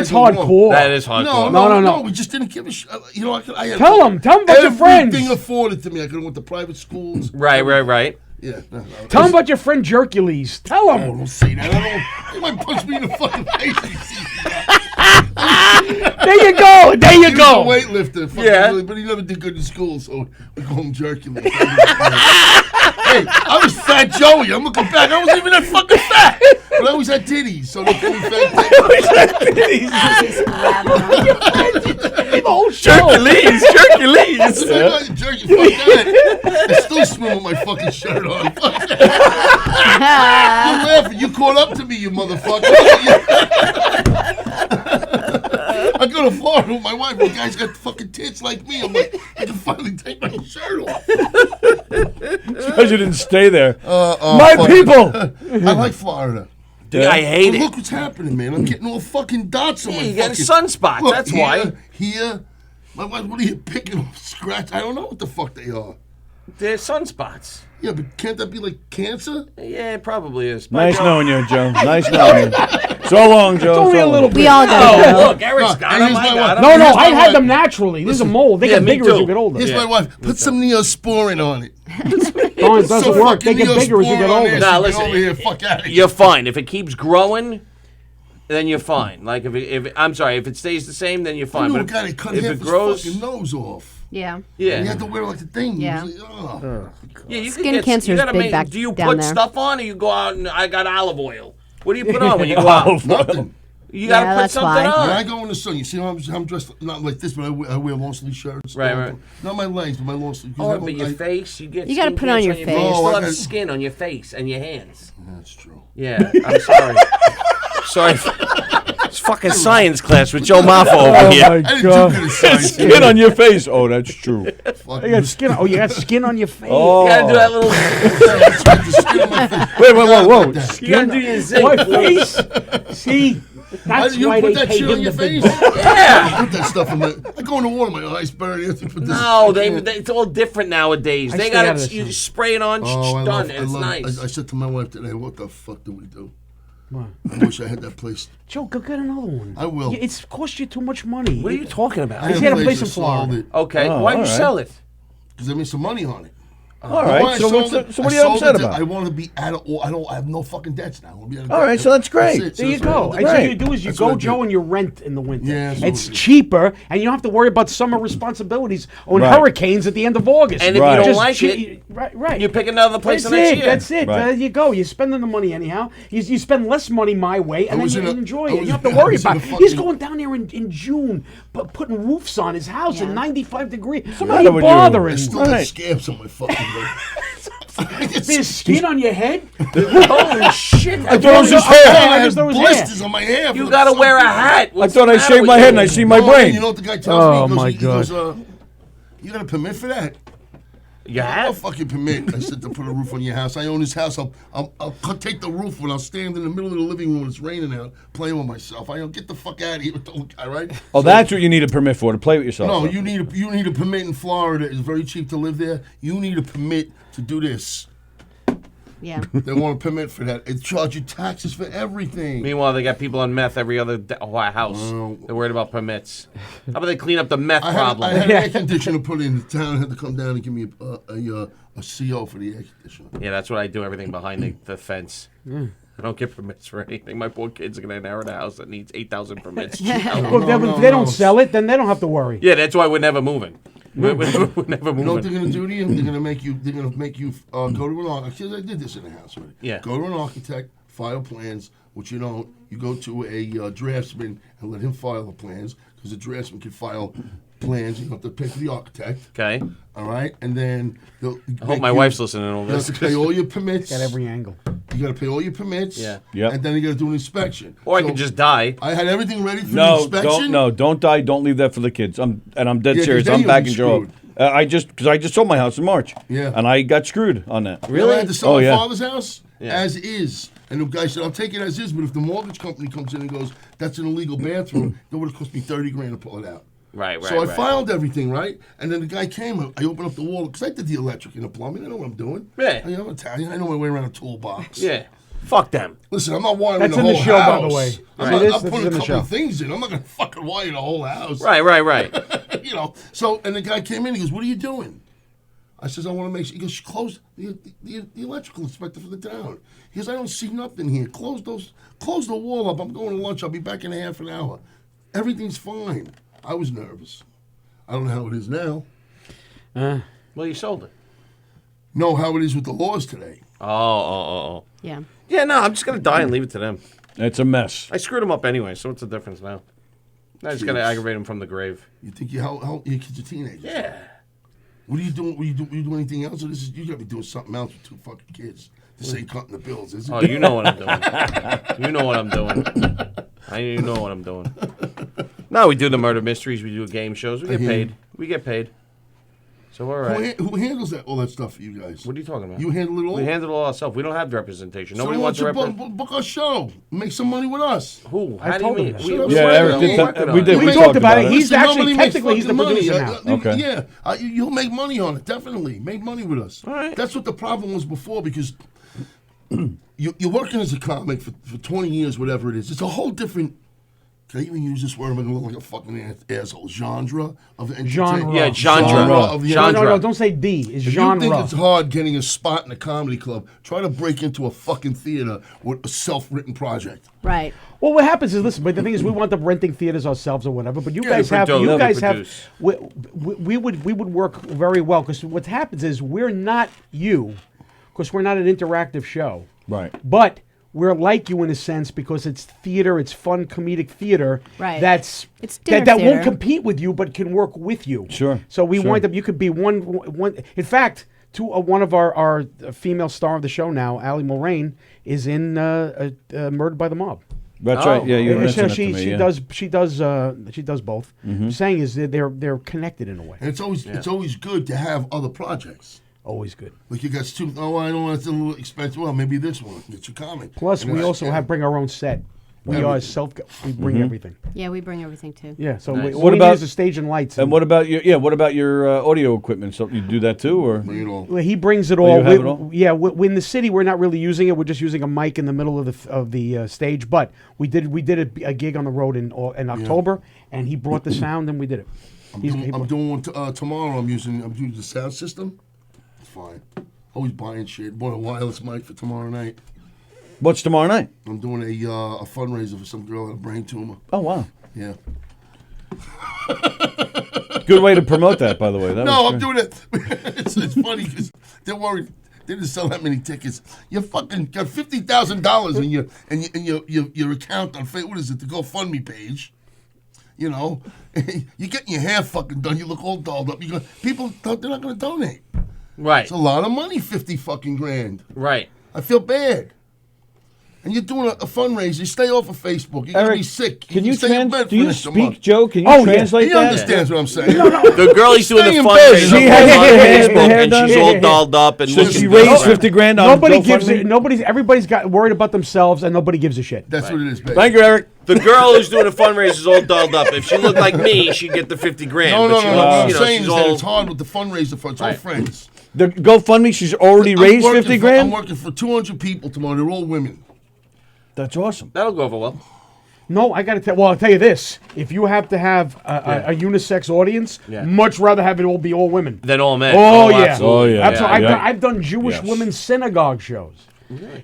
That's hardcore.
That is hardcore.
No. We just didn't give a shit. You know, I had
Tell him about your friends.
Everything afforded to me. I could have went to private schools.
Right.
Yeah. No.
Tell him about your friend Jerkules. Tell him.
Don't say that. He might punch me in the fucking face. If he sees that. a weightlifter. But he never did good in school, so we call him Jerky Lee. Hey, I was Fat Joey. I'm looking back. I wasn't even that fucking fat. But I always had titties, so they call me Fat Joey.
The whole show.
Jerky Lee's.
Jerky, fuck that. I still swim with my fucking shirt on. Fuck that. You're laughing. You caught up to me, you motherfucker. I go to Florida with my wife. The guy's got fucking tits like me. I'm like, I can finally take my shirt off.
Because you didn't stay there.
My
people.
I like Florida.
Dude, I hate
But
it.
look what's happening, man. I'm getting all fucking dots on my
You
fucking...
got sunspots,
Look,
that's
here,
why.
Here. My wife, what are you picking off? Scratch? I don't know what the fuck they are.
They're sunspots.
Yeah, but can't that be like cancer?
Yeah, it probably is.
Nice knowing you, Joe. Nice knowing you. So long, Joe.
Only
So
a little
long.
bit.
We all got it.
Look, Eric's got
and
them.
here's
I
my
got
wife.
them.
No,
Here's
I
my
had
wife.
them naturally. This is a mold. They
Yeah,
get
me
bigger as
too.
you get older.
Here's my wife. Put some Neosporin on it.
No, it doesn't
Some
work. They
fucking
get bigger as you get
Neosporin on
older.
this.
Nah,
Get
listen,
over here. Fuck out of here.
You're fine. If it keeps growing, then you're fine. Like if it stays the same, then you're
I
fine.
knew a
But
guy that cut
if
half
it
his
grows,
fucking nose off.
Yeah.
And he
yeah,
had to wear like the thing.
Yeah.
He was like,
yeah. You
Skin
can get,
cancer
you
is
gotta
big back
Do you
down
put
there.
stuff on, or you go out and I got olive oil? What do you put on when you go out?
Nothing.
You gotta
Yeah,
put
that's
something
why.
on.
When I go in the sun, you see how I'm dressed, not like this, but I wear long sleeve shirts.
Right.
Not my legs, but my long sleeve.
Oh, but your face, you get.
You gotta
skin
put on
cancer
your
face.
face.
You
Oh,
still
I
have
got-
skin on your face and your hands.
That's true.
Yeah, I'm sorry. Sorry. It's fucking science class with Joe Maffa over here.
I didn't do good at science.
Skin on your face. Oh, that's true.
Fuck
You got skin. Oh, you got skin on your face.
Oh.
You gotta do that little.
the skin on my face.
Wait, whoa.
Like that.
You gotta do your zing.
What face? See, that's
You
why
put
they
that
pay
shit on
him
your
the big
face?
bucks.
Yeah.
Put that stuff in my... I go in the water, my eyes burn. You have to put this...
No, it's all different nowadays.
I
They
stay out
got
of
it.
the
You
sun.
spray it on.
Oh, I
done.
love,
It's nice.
I said to my wife today, what the fuck do we do?
What?
I wish I had that place.
Joe, go get another one.
I will.
It's cost you too much money.
What are you talking about?
I had a place in Florida.
Okay,
Oh,
why'd you
all right.
sell it?
Because I made some money on it.
All right. So what are you upset about?
I want to be out of... I have no fucking debts now. I want to be out of
All
debt.
right, so that's great.
it.
There you
that's what
go.
I
And
do.
so
Right.
you do is you
That's what I
go,
do.
Joe, and you rent in the winter.
Yeah, that's
It's
what I do.
cheaper, and you don't have to worry about summer responsibilities on
Right.
hurricanes at the end of August.
And if
Right.
you don't
Just
like
che-
it,
right.
you pick another place
That's
the next
it.
year.
That's it.
Right.
There you go. You're spending the money anyhow. You spend less money my way, and then
was
you
in a-
enjoy
I
it. You
was-
don't have to
I
worry
was in
about
a
it.
fucking-
He's going down there in June, but putting roofs on his house at
Yeah.
95 degrees. What's
matter with you?
I
bothering?
still
Right.
got scabs on my fucking leg.
There's skin on your head?
Holy shit!
I thought it was his hair.
I
I
just
had
thought it was hair.
blisters on my hair.
You gotta wear a hat.
I
What's
thought
the
I
matter
shaved
with
my
you?
head and I see my
Oh,
brain.
You know what the guy tells
Oh,
me?
my
He goes, you got a permit for that?
Your
No
hat?
fucking permit. I said to put a roof on your house. I own this house. I'll take the roof when I'll stand in the middle of the living room when it's raining out, playing with myself. I don't get the fuck out of here with the guy, right?
Oh, that's what you need a permit for, to play with yourself.
No, you need a permit in Florida. It's very cheap to live there. You need a permit to do this.
Yeah.
They want a permit for that. They charge you taxes for everything.
Meanwhile, they got people on meth every other house. They're worried about permits. How about they clean up the meth problem?
I had an air conditioner put in. The town had to come down and give me a CO for the air conditioner.
Yeah, that's what I do. Everything behind the fence. I don't get permits for anything. My poor kids are gonna inherit a house that needs 8,000 permits.
Well, if they don't sell it, then they don't have to worry.
Yeah, that's why we're never moving. We're never
You know what
moving.
they're gonna do to you? They're gonna make you. They're gonna make you go to an architect. I did this in the house already.
Yeah.
Go to an architect, file plans. Which you don't. You go to a draftsman and let him file the plans because the draftsman can file plans. You have to pay for the architect.
Okay.
All right, and then
I hope my wife's listening to all
You have
this.
to pay all your permits.
At every angle.
You got to pay all your permits.
Yeah.
Yep.
And then you got to do an inspection.
Or I
So
could just die.
I had everything ready for the
No,
inspection.
don't die. Don't leave that for the kids. I'm dead
Yeah, 'cause
serious.
then
I'm
you'll
backing
be
Joe up.
screwed.
Because I just sold my house in March.
Yeah.
And I got screwed on that.
You know, I had to sell
Oh,
my
yeah.
father's house
Yeah.
as is. And the guy said, I'll take it as is, but if the mortgage company comes in and goes, that's an illegal bathroom, that would have cost me $30,000 to pull it out.
Right.
So I filed everything, right? And then the guy came, I opened up the wall, because I did the electric and the plumbing. I know what I'm doing.
Yeah.
I'm Italian. I know my way around a toolbox.
Yeah. Fuck them.
Listen, I'm not wiring
That's
the
in
whole
the show, by
house.
the way.
I'm,
Right.
not,
It is-
I'm
this
putting
is
a
in the
couple
show.
of things in. I'm not going to fucking wire the whole house.
Right.
You know, so, and the guy came in, he goes, what are you doing? I says, I want to make sure. He goes, close the electrical inspector for the town. He goes, I don't see nothing here. Close the wall up. I'm going to lunch. I'll be back in a half an hour. Everything's fine. I was nervous. I don't know how it is now.
Well, you sold it.
Know how it is with the laws today.
Oh.
Yeah.
Yeah, no, I'm just going to die and leave it to them.
It's a mess.
I screwed them up anyway, so what's the difference now? I just got to
Jeez.
aggravate them from the grave.
You think how your kids are teenagers?
Yeah.
What are you doing? You do anything else? Or you got to be doing something else with 2 fucking kids. This ain't cutting the bills, is it?
Oh, you know what I'm doing. You know what I'm doing. You know what I'm doing. No, we do the murder mysteries. We do game shows. We get paid. We get paid. So we're all right.
Who handles all that stuff for you guys?
What are you talking about?
You handle it all?
We handle it all ourselves. We don't have representation.
So
Nobody
why
wants to
don't you
represent.
book our show. Make some money with us.
Who?
I
How do you
told him
mean?
that.
Shut up,
Yeah,
Fred.
Eric did.
Working
We
on
did.
it.
We
We
talked
talked
about it.
about it.
He's
Listen,
actually
nobody makes
technically he's the
fucking
producer
money.
now.
Okay.
Yeah, you'll make money on it. Definitely make money with us.
All right.
That's what the problem was before because you're working as a comic for 20 years, whatever it is. It's a whole different. Can I even use this word? I'm going to look like a fucking asshole. Genre of entertainment.
Genre.
Yeah, genre.
Of the
Genre.
No, don't say D. It's
If
genre.
you think it's hard getting a spot in a comedy club, try to break into a fucking theater with a self-written project.
Right.
Well, what happens is, listen, but the thing is, we wind up renting theaters ourselves or whatever. But you guys
they
have,
produce.
you
They'll
guys have,
produce.
we would work very well because what happens is we're not you, because we're not an interactive show,
Right.
but we're like you in a sense because it's theater, it's fun comedic theater.
Right.
That's
It's dinner
that won't
theater.
compete with you, but can work with you.
Sure,
So we
sure.
wind up. You could be one. In fact, one of our female star of the show now, Allie Mulrain, is in Murdered by the Mob.
That's
Oh.
right. Yeah, you
Yeah,
mentioned that
she
to me. Yeah.
does both. I'm saying is that they're connected in a way.
And it's always good to have other projects.
Always good.
Like you got two. Oh, I know it's a little expensive. Well, maybe this one. It's a comic.
Plus,
And
we
it's-
also bring our own set. We
Yeah,
are
we-
we bring everything.
Yeah, we bring everything too.
Yeah. So
Nice.
what
What
about
about-
the stage and lights?
And what about your What about your audio equipment? So you do that too, or
You know,
Well, he brings it
Oh,
all.
you have it all?
Yeah, in the city, we're not really using it. We're just using a mic in the middle of the stage. But we did a gig on the road in October, and he brought the sound, and we did it.
I'm doing one tomorrow. I'm using the sound system. It's fine. Always buying shit. Bought a wireless mic for tomorrow night.
what's tomorrow night?
I'm doing a fundraiser for some girl with a brain tumor.
Oh wow,
Yeah.
good way to promote that, by the way. That
No,
was
I'm
great.
doing it. It's funny because they're worried. They didn't sell that many tickets. You fucking got $50,000 in your account on what is it? The GoFundMe page. You know, you're getting your hair fucking done. You look all dolled up. People they're not going to donate.
Right.
It's a lot of money. 50 fucking grand.
Right.
I feel bad. And you're doing a fundraiser. You stay off of Facebook. You're going to
Eric,
be sick.
Can you
stay in bed
do
for
you
next
speak,
month.
Joe? Can you
Oh, yeah.
translate
He
that?
understands what I'm saying.
The girl he's doing
Stay
the
in
fundraiser
bed.
for
She had
on
the
Facebook,
hair
and
done.
she's all dolled up and
So
looking
she
good.
raised 50 grand on
Nobody gives
GoFundMe?
it. Everybody's got worried about themselves, and nobody gives a shit.
That's what it is, baby.
Thank you, Eric.
The girl who's doing the fundraiser is all dolled up. If she looked like me, she'd get the 50 grand.
No,
but
no,
she
no.
looks,
What I'm
you know,
saying
she's
is that
all.
it's hard with the fundraiser for it's all
Right.
friends.
The GoFundMe, she's already
I'm
raised
working
50
I'm
grand.
working for 200 people tomorrow. They're all women.
That's awesome.
That'll go over well.
No, I got to tell. Well, I'll tell you this: if you have to have a unisex audience,
Yeah.
much rather have it all be all women.
Then all men.
Oh, yeah.
absolutely.
Oh, yeah.
Absolutely.
Yeah.
I've done Jewish
Yes.
women's synagogue shows.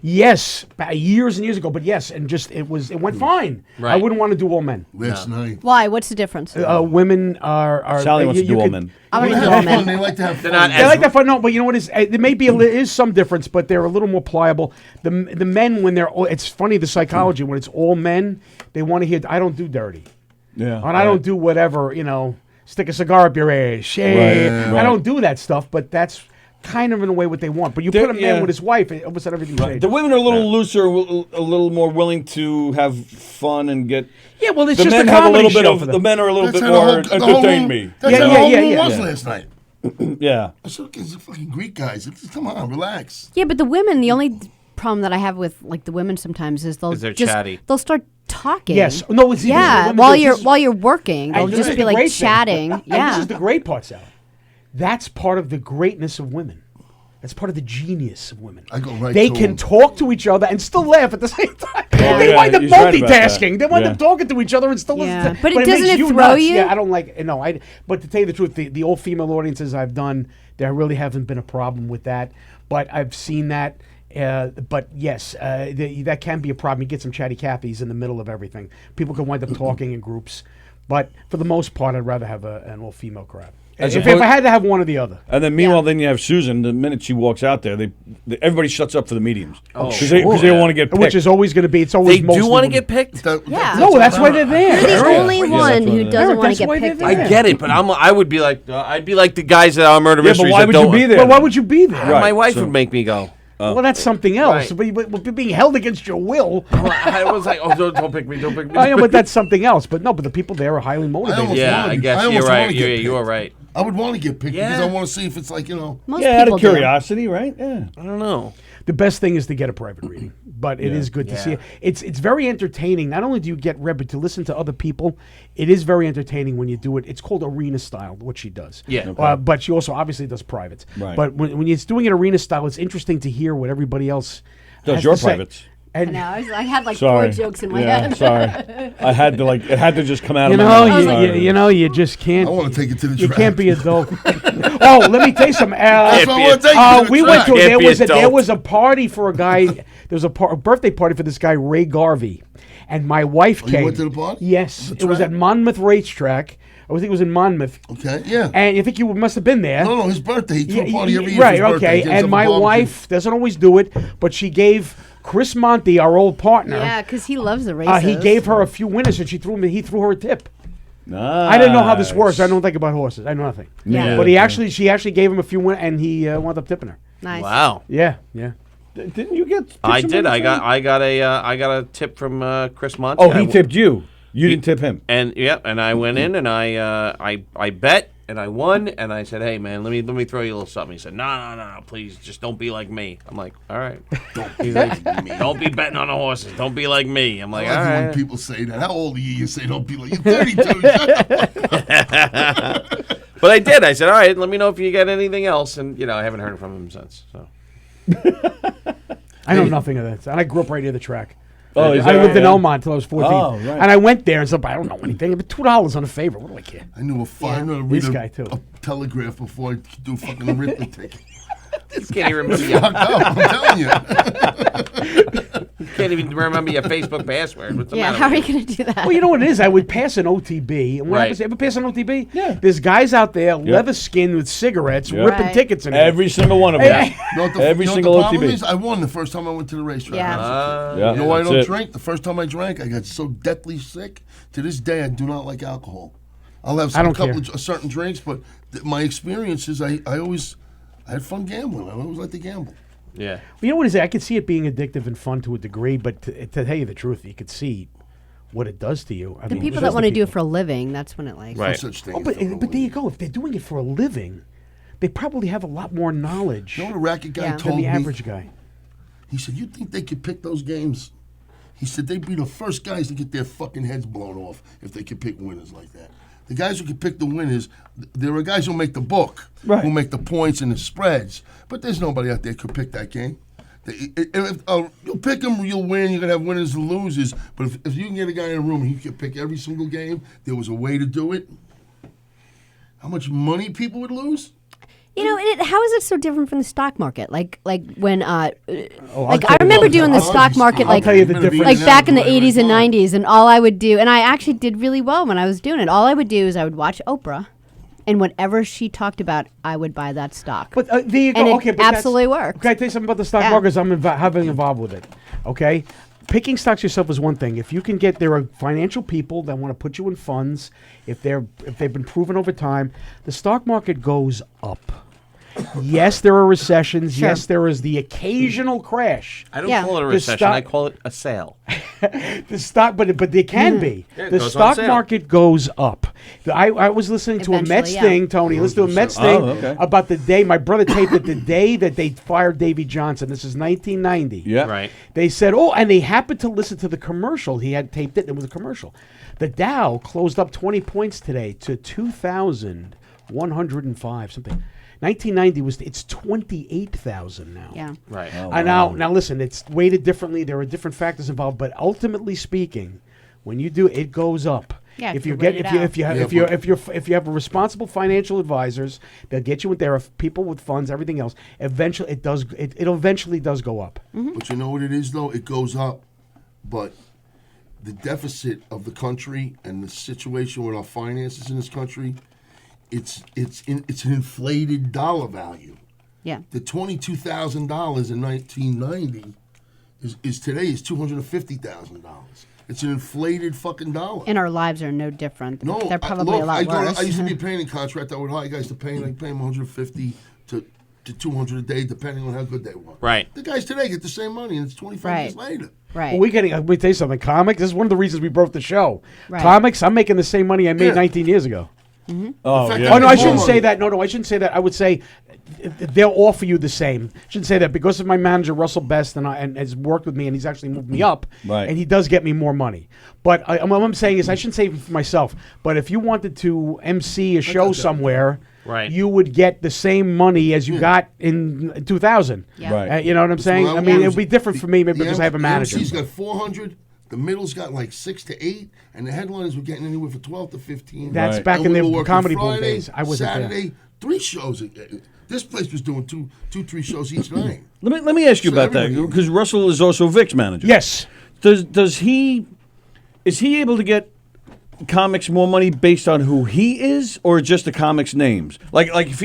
Yes, years and years ago. But yes, and just it went fine.
Right.
I wouldn't want to do all men.
Last night.
Why? What's the difference?
Women are
Sally wants to
you
do all
could-
men.
I
They
want to
have
do all
fun.
men.
They like to have
They're
fun.
not
They like that fun. No, but you know what is? There may be is some difference, but they're a little more pliable. The men when it's funny the psychology when it's all men, they want to hear. I don't do dirty,
Yeah.
and I don't do whatever stick a cigar up your ass, shave.
Right.
I don't do that stuff, but that's kind of in a way what they want. But you put a man
Yeah.
with his wife, all of a sudden everything changes.
The women are a little looser, a little more willing to have fun and get.
Yeah, well, it's
The
just
men
a
have a
comedy
little bit
show
of.
for
The
them.
men are a little
That's
bit
how the
more
whole- the whole
entertain
room-
me.
That's
Yeah,
how the
yeah,
whole
yeah,
room
yeah.
was
Yeah.
last night.
Yeah.
I said, "Look, it's the fucking Greek guys. Come on, relax."
Yeah, but the women, the only problem that I have with like the women sometimes is they'll
Is they're
just
chatty.
they'll start talking.
Yes. No, it's
Yeah, while you're working, they'll
And this
just
is
be
the
like
great thing.
chatting.
And
Yeah.
this is the great part, Sally. That's part of the greatness of women. That's part of the genius of women.
I go right
They
to
can
them.
talk to each other and still laugh at the same time. They
yeah,
wind up
he's right about that.
multitasking. They wind
Yeah.
up talking to each other and still
Yeah.
listen to
But it
makes
doesn't throw
nuts.
you?
Yeah, I don't like no. But to tell you the truth, the old female audiences I've done, there really hasn't been a problem with that. But I've seen that. But yes, that can be a problem. You get some chatty Cathys in the middle of everything. People can wind up talking in groups. But for the most part, I'd rather have an all-female crowd.
As
If
opposed-
I had to have one or the other.
And then meanwhile, then you have Susan. The minute she walks out there, everybody shuts up for the mediums because they don't want to get picked.
Which is always going to be. It's always
They
mostly
do want to
women.
get picked.
Yeah.
No, that's why they're there.
You're the
Eric.
only
that's
one
why
who
they're
doesn't
there.
want
That's
to get
why
picked.
they're
I
there.
get it, but I would be like the guys that are murder
Yeah, but
mysteries.
why
that
would
don't,
you be there?
But why would you be there?
Right.
My wife
so-
would make me go.
Well, that's something else.
Right.
But being held against your will.
I was like, oh, don't pick me, don't pick me.
I know, but that's something else. But no, but the people there are highly motivated.
almost
Yeah,
wanna
I
be-
guess
I
you're
almost
right.
wanna get
You are
picked.
right.
I would want to get picked because
Yeah.
I want to see if it's like,
Most
Yeah, out
people
of
do.
curiosity, right? Yeah.
I don't know.
The best thing is to get a private reading, but it is good to see it. It's very entertaining. Not only do you get read, but to listen to other people, it is very entertaining when you do it. It's called arena style, what she does.
Yeah.
But she also obviously does privates.
Right.
But when you're doing it arena style, it's interesting to hear what everybody else
Does
has
your
to say.
privates?
And
No, I had like
Sorry.
4 jokes in my
Yeah,
head.
sorry. I had to it had to just come out
you
of my
know,
mouth.
you know, you just can't.
I want to take it to the
You
track.
can't be adult. Oh, let me tell you something.
That's what I want to take it to the
We
track.
went to
Can't
there
be
was there
adult.
was a party for a guy. There was a birthday party for this guy Ray Garvey, and my wife
you
came.
went to the party?
Yes,
The
it was
track?
at Monmouth Racetrack. I think it was in Monmouth.
Okay, yeah.
And you think you must have been there.
No, his birthday. He threw a party every year
Right,
for his birthday.
okay.
He gets
And
up a
my
barbecue.
wife doesn't always do it, but she gave Chris Monty, our old partner,
Yeah, because he loves the races.
he gave her a few winners, and he threw her a tip.
Nice.
I didn't know how this works. I don't think about horses. I know nothing.
Yeah.
But she actually gave him a few winners, and he wound up tipping her.
Nice.
Wow.
Yeah.
Didn't you get?
I
some
did.
money from him?
I got a tip from Chris Monty.
Oh, he tipped you. You didn't tip him.
And and I went in and I bet and I won and I said, hey man, let me throw you a little something. He said, no, please, just don't be like me. I'm like, all right. He's like, don't be betting on the horses. Don't be like me. I'm like,
I
all
like it when
right.
people say that. How old are you? You say don't be like, you're 32. Shut the fuck up.
But I did. I said, all right, let me know if you get anything else. And I haven't heard from him since. So
I know nothing of that. And I grew up right near the track.
Oh, is
I
that
lived in
right?
Elmont until I was 14.
Oh, right.
And I went there and said, I don't know anything. But $2 on a favor. What do I care?
I knew I knew how to
This
read
guy, too.
a telegraph before I could do fucking arithmetic.
can't even remember
Fucked up, I'm telling you.
can't even remember your Facebook password. What's the
Yeah,
matter
how are
with
you going to do that?
Well, you know what it is? I would pass an OTB. And what
Right.
happens? Ever pass an OTB?
Yeah.
There's guys out there, leather skinned with cigarettes,
Yeah.
ripping
Right.
tickets in there.
Every single one of them.
Hey,
You know what the,
Every
you know
single
what the problem
OTB.
is? I won the first time I went to the racetrack.
Yeah.
Yeah,
You know why I
that's
don't
it.
drink? The first time I drank, I got so deathly sick. To this day, I do not like alcohol. I'll have
I don't
a couple
care.
of certain drinks, but my experiences, I had fun gambling. I always like to gamble.
Yeah.
You know what it is? I could see it being addictive and fun to a degree, but to tell you the truth, you could see what it does to you. I
The
mean,
people
just
that want to do it
people.
for a living, that's when it like.
Right.
No such thing.
Oh,
as
but
a
there you go. If they're doing it for a living, they probably have a lot more knowledge
You know what a racket guy
Yeah.
told
than the
me?
average guy.
He said, "You think they could pick those games?" He said they'd be the first guys to get their fucking heads blown off if they could pick winners like that. The guys who can pick the winners, there are guys who make the book,
Right.
who make the points and the spreads, but there's nobody out there who could pick that game. You'll pick them, you'll win. You're gonna have winners and losers. But if you can get a guy in a room and he can pick every single game, there was a way to do it. How much money people would lose?
You know, how is it so different from the stock market? Like when,
I'll
like
tell
I
you
remember
what,
doing the
I'll
stock market
I'll
like
tell you the difference.
like back in the 80s and
Right.
90s, and all I would do, and I actually did really well when I was doing it. All I would do is I would watch Oprah, and whatever she talked about, I would buy that stock.
But there you go.
And it
okay, but that's-
absolutely worked.
Can I tell you something about the stock
Yeah.
market? 'Cause I'm heavily involved with it. Okay, picking stocks yourself is one thing. If you can get, there are financial people that want to put you in funds. If they've been proven over time, the stock market goes up. Yes, there are recessions.
Sure.
Yes, there is the occasional crash.
I don't
Yeah.
call it a
The
recession.
stock-
I call it a sale.
The stock, but there can be.
Yeah, it
The
goes on
stock
sale.
market goes up. I was listening to a
Eventually,
Mets
yeah.
thing, Tony. Listen to a Mets
Oh,
thing
okay.
about the day my brother taped it. The day that they fired Davy Johnson. This is 1990.
Yeah.
Right.
They said, and they happened to listen to the commercial. He had taped it. And it was a commercial. The Dow closed up 20 points today to 2,105 something. 1990 it's 28,000 now.
Yeah.
Right.
Now listen, it's weighted differently. There are different factors involved, but ultimately speaking, when you do it goes up.
Yeah,
if
if
you
you
get
rate it
if you
out.
have if you have a responsible financial advisors, they'll get you in there. People with funds, everything else. Eventually, it eventually does go up.
But you know what it is, though? It goes up, but the deficit of the country and the situation with our finances in this country, it's an inflated dollar value.
Yeah.
The $22,000 in 1990 is today is $250,000. It's an inflated fucking dollar.
And our lives are no different.
No,
They're probably a lot worse.
I used to be a painting contractor. I would hire guys to paint. I pay them $150 to $200 a day, depending on how good they were.
Right.
The guys today get the same money, and it's 25 years later.
Right.
Well, let me tell you something. Comics, this is one of the reasons we broke the show.
Right.
Comics, I'm making the same money I made 19 years ago.
Oh,
fact,
yeah.
Oh, no, I shouldn't say that. No, I shouldn't say that. I would say they'll offer you the same. I shouldn't say that because of my manager, Russell Best, and has worked with me, and he's actually moved me up,
Right.
and he does get me more money. But what I'm saying is I shouldn't say it for myself, but if you wanted to MC a show somewhere,
Right.
you would get the same money as you got in 2000.
Yeah.
Right.
You know what I'm saying?
Well,
I mean, it would be different for me maybe
The
because I have a manager.
MC's got 400. The middle's got like 6 to 8, and the headliners were getting anywhere from 12 to 15.
That's
Right.
back
And
in
we
the
were working
comedy boom
Friday,
days. I wasn't there.
Saturday, 3 shows. This place was doing two, 3 shows each night.
Let me ask you
So
about that
everybody-
because Russell is also Vic's manager.
Yes.
Is he able to get comics more money based on who he is, or just the comics' names? Like if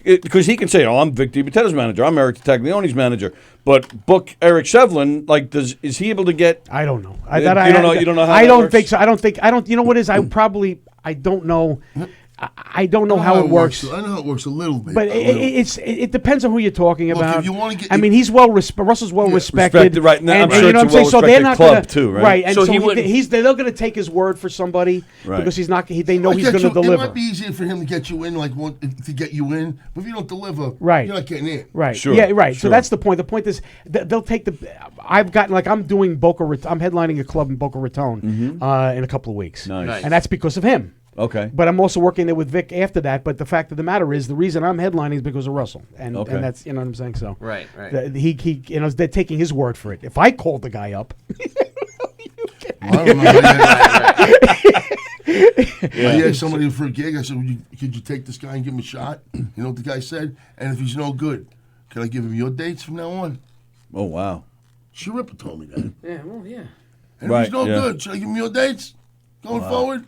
because he can say, "Oh, I'm Vic DiBitetto's manager. I'm Eric Taglioni's manager," but book Eric Shevlin. Like, is he able to get?
I don't know.
You don't know how
I
that
don't
works?
think so. I don't. You know what it is? I don't know. I don't know how it works.
I know how it works a little bit.
But it depends on who you're talking
Look,
about.
if you wanna get-
I mean, he's Russell's well respected,
respected, right. Now, I'm sure
you
it's
know
a
what I'm saying. So they're
well-respected
not
club,
gonna,
too, right?
And
So
so,
he would-
they're going to take his word for somebody
Right.
because he's not. They know
I
he's
get
going to
you- It
deliver.
might be easier for him to get you in, to get you in. But if you don't deliver,
Right.
you're not getting in.
Right.
Sure,
Yeah. Right. So
sure.
that's the point. The point is they'll take the. I've gotten I'm doing Boca. I'm headlining a club in Boca Raton in a couple of weeks.
Nice.
And that's because of him.
Okay.
But I'm also working there with Vic after that. But the fact of the matter is, the reason I'm headlining is because of Russell, and
Okay.
and that's, you know what I'm saying. So
Right, right.
He they're taking his word for it. If I called the guy up,
I don't remember. I asked somebody for a gig. I said, could you take this guy and give him a shot? You know what the guy said? And if he's no good, can I give him your dates from now on?
Oh wow.
Sharippa told me that.
yeah, well, yeah.
And
Right,
if he's no
yeah.
good, should I give him your dates going forward?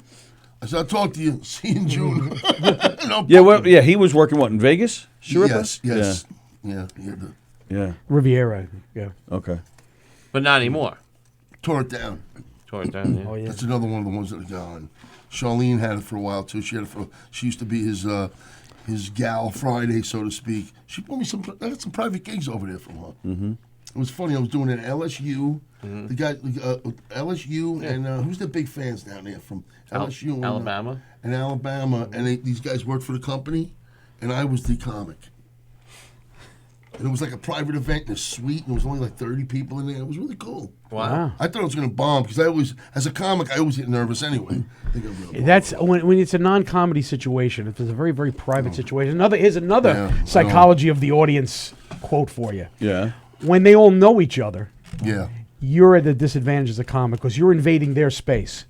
I said, I'll talk to you. See you in June. No
Yeah.
problem.
Well. Yeah. He was working in Vegas. Sharippa?
Yes. Yeah. He had to
Yeah.
Riviera. Yeah.
Okay.
But not anymore.
tore it down.
Tore it down, yeah.
Oh yeah.
That's another one of the ones that are gone. Charlene had it for a while too. She had it for. She used to be his gal Friday, so to speak. She brought me I got some private gigs over there from her. Mm-hmm. It was funny. I was doing it at LSU.
Mm-hmm.
The guy, LSU, and who's the big fans down there from LSU? and,
Alabama?
And Alabama, and these guys worked for the company, and I was the comic. And it was like a private event in a suite, and there was only like 30 people in there. It was really cool.
Wow.
I thought it was going to bomb because I always, as a comic, I always get nervous anyway. I think I'm gonna bomb.
That's when it's a non-comedy situation. If it's a very, very private situation. Here's another
Yeah,
psychology of the audience quote for you.
Yeah.
When they all know each other,
Yeah.
you're at a disadvantage as a comic because you're invading their space.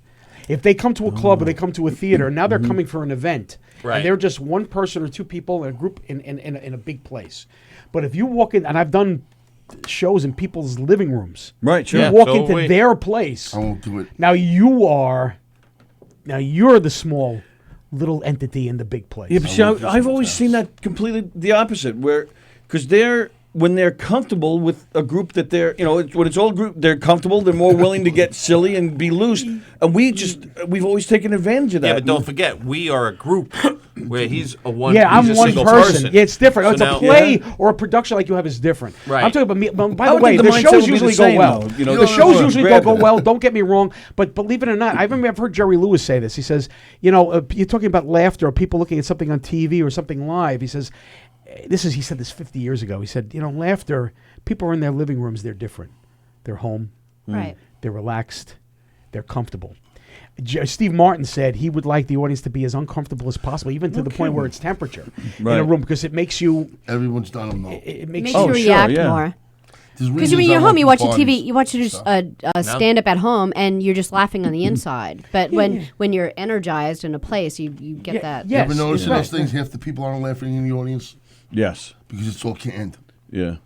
If they come to a club or they come to a theater, now they're coming for an event,
Right.
and they're just one person or two people in a group in a big place. But if you walk in, and I've done shows in people's living rooms,
Right. Sure.
you
Yeah.
walk
so
into
wait.
their place.
I won't do it.
Now you're the small little entity in the big place.
Yeah, but see, I've always seen that completely the opposite, where because when they're comfortable with a group that when it's all group, they're comfortable, they're more willing to get silly and be loose, and we've always taken advantage of that.
Yeah, but don't forget, we are a group where he's a one.
Yeah,
he's
I'm
a
one
single
person. Yeah, it's different.
So
It's a
now-
play or a production like you have is different.
Right.
I'm talking about me. By
I
the
would
way,
think
the
the mindset
shows
would be
usually
the
go
same,
well.
though. You know,
The
the
shows
shows
usually
grab
go
it.
well. Don't get me wrong, but believe it or not, I've heard Jerry Lewis say this. He says, you're talking about laughter or people looking at something on TV or something live. He says, he said this 50 years ago. He said, laughter. People are in their living rooms. They're different. They're home.
Right.
They're relaxed. They're comfortable. Steve Martin said he would like the audience to be as uncomfortable as possible, even to the point where it's temperature in a
Right.
room, because it makes you.
Everyone's done them though.
It
Makes
makes
you
sure,
react
yeah.
more.
There's
Because
reasons
when you're
I
home,
won't
you
do
watch a
parties.
TV, you watch a stand up at home, and you're just laughing on the inside. But when you're energized in a place, you get that.
You ever
Yes,
notice in
right.
those things, half the people aren't laughing in the audience
Yes.
because it's all canned.
Yeah.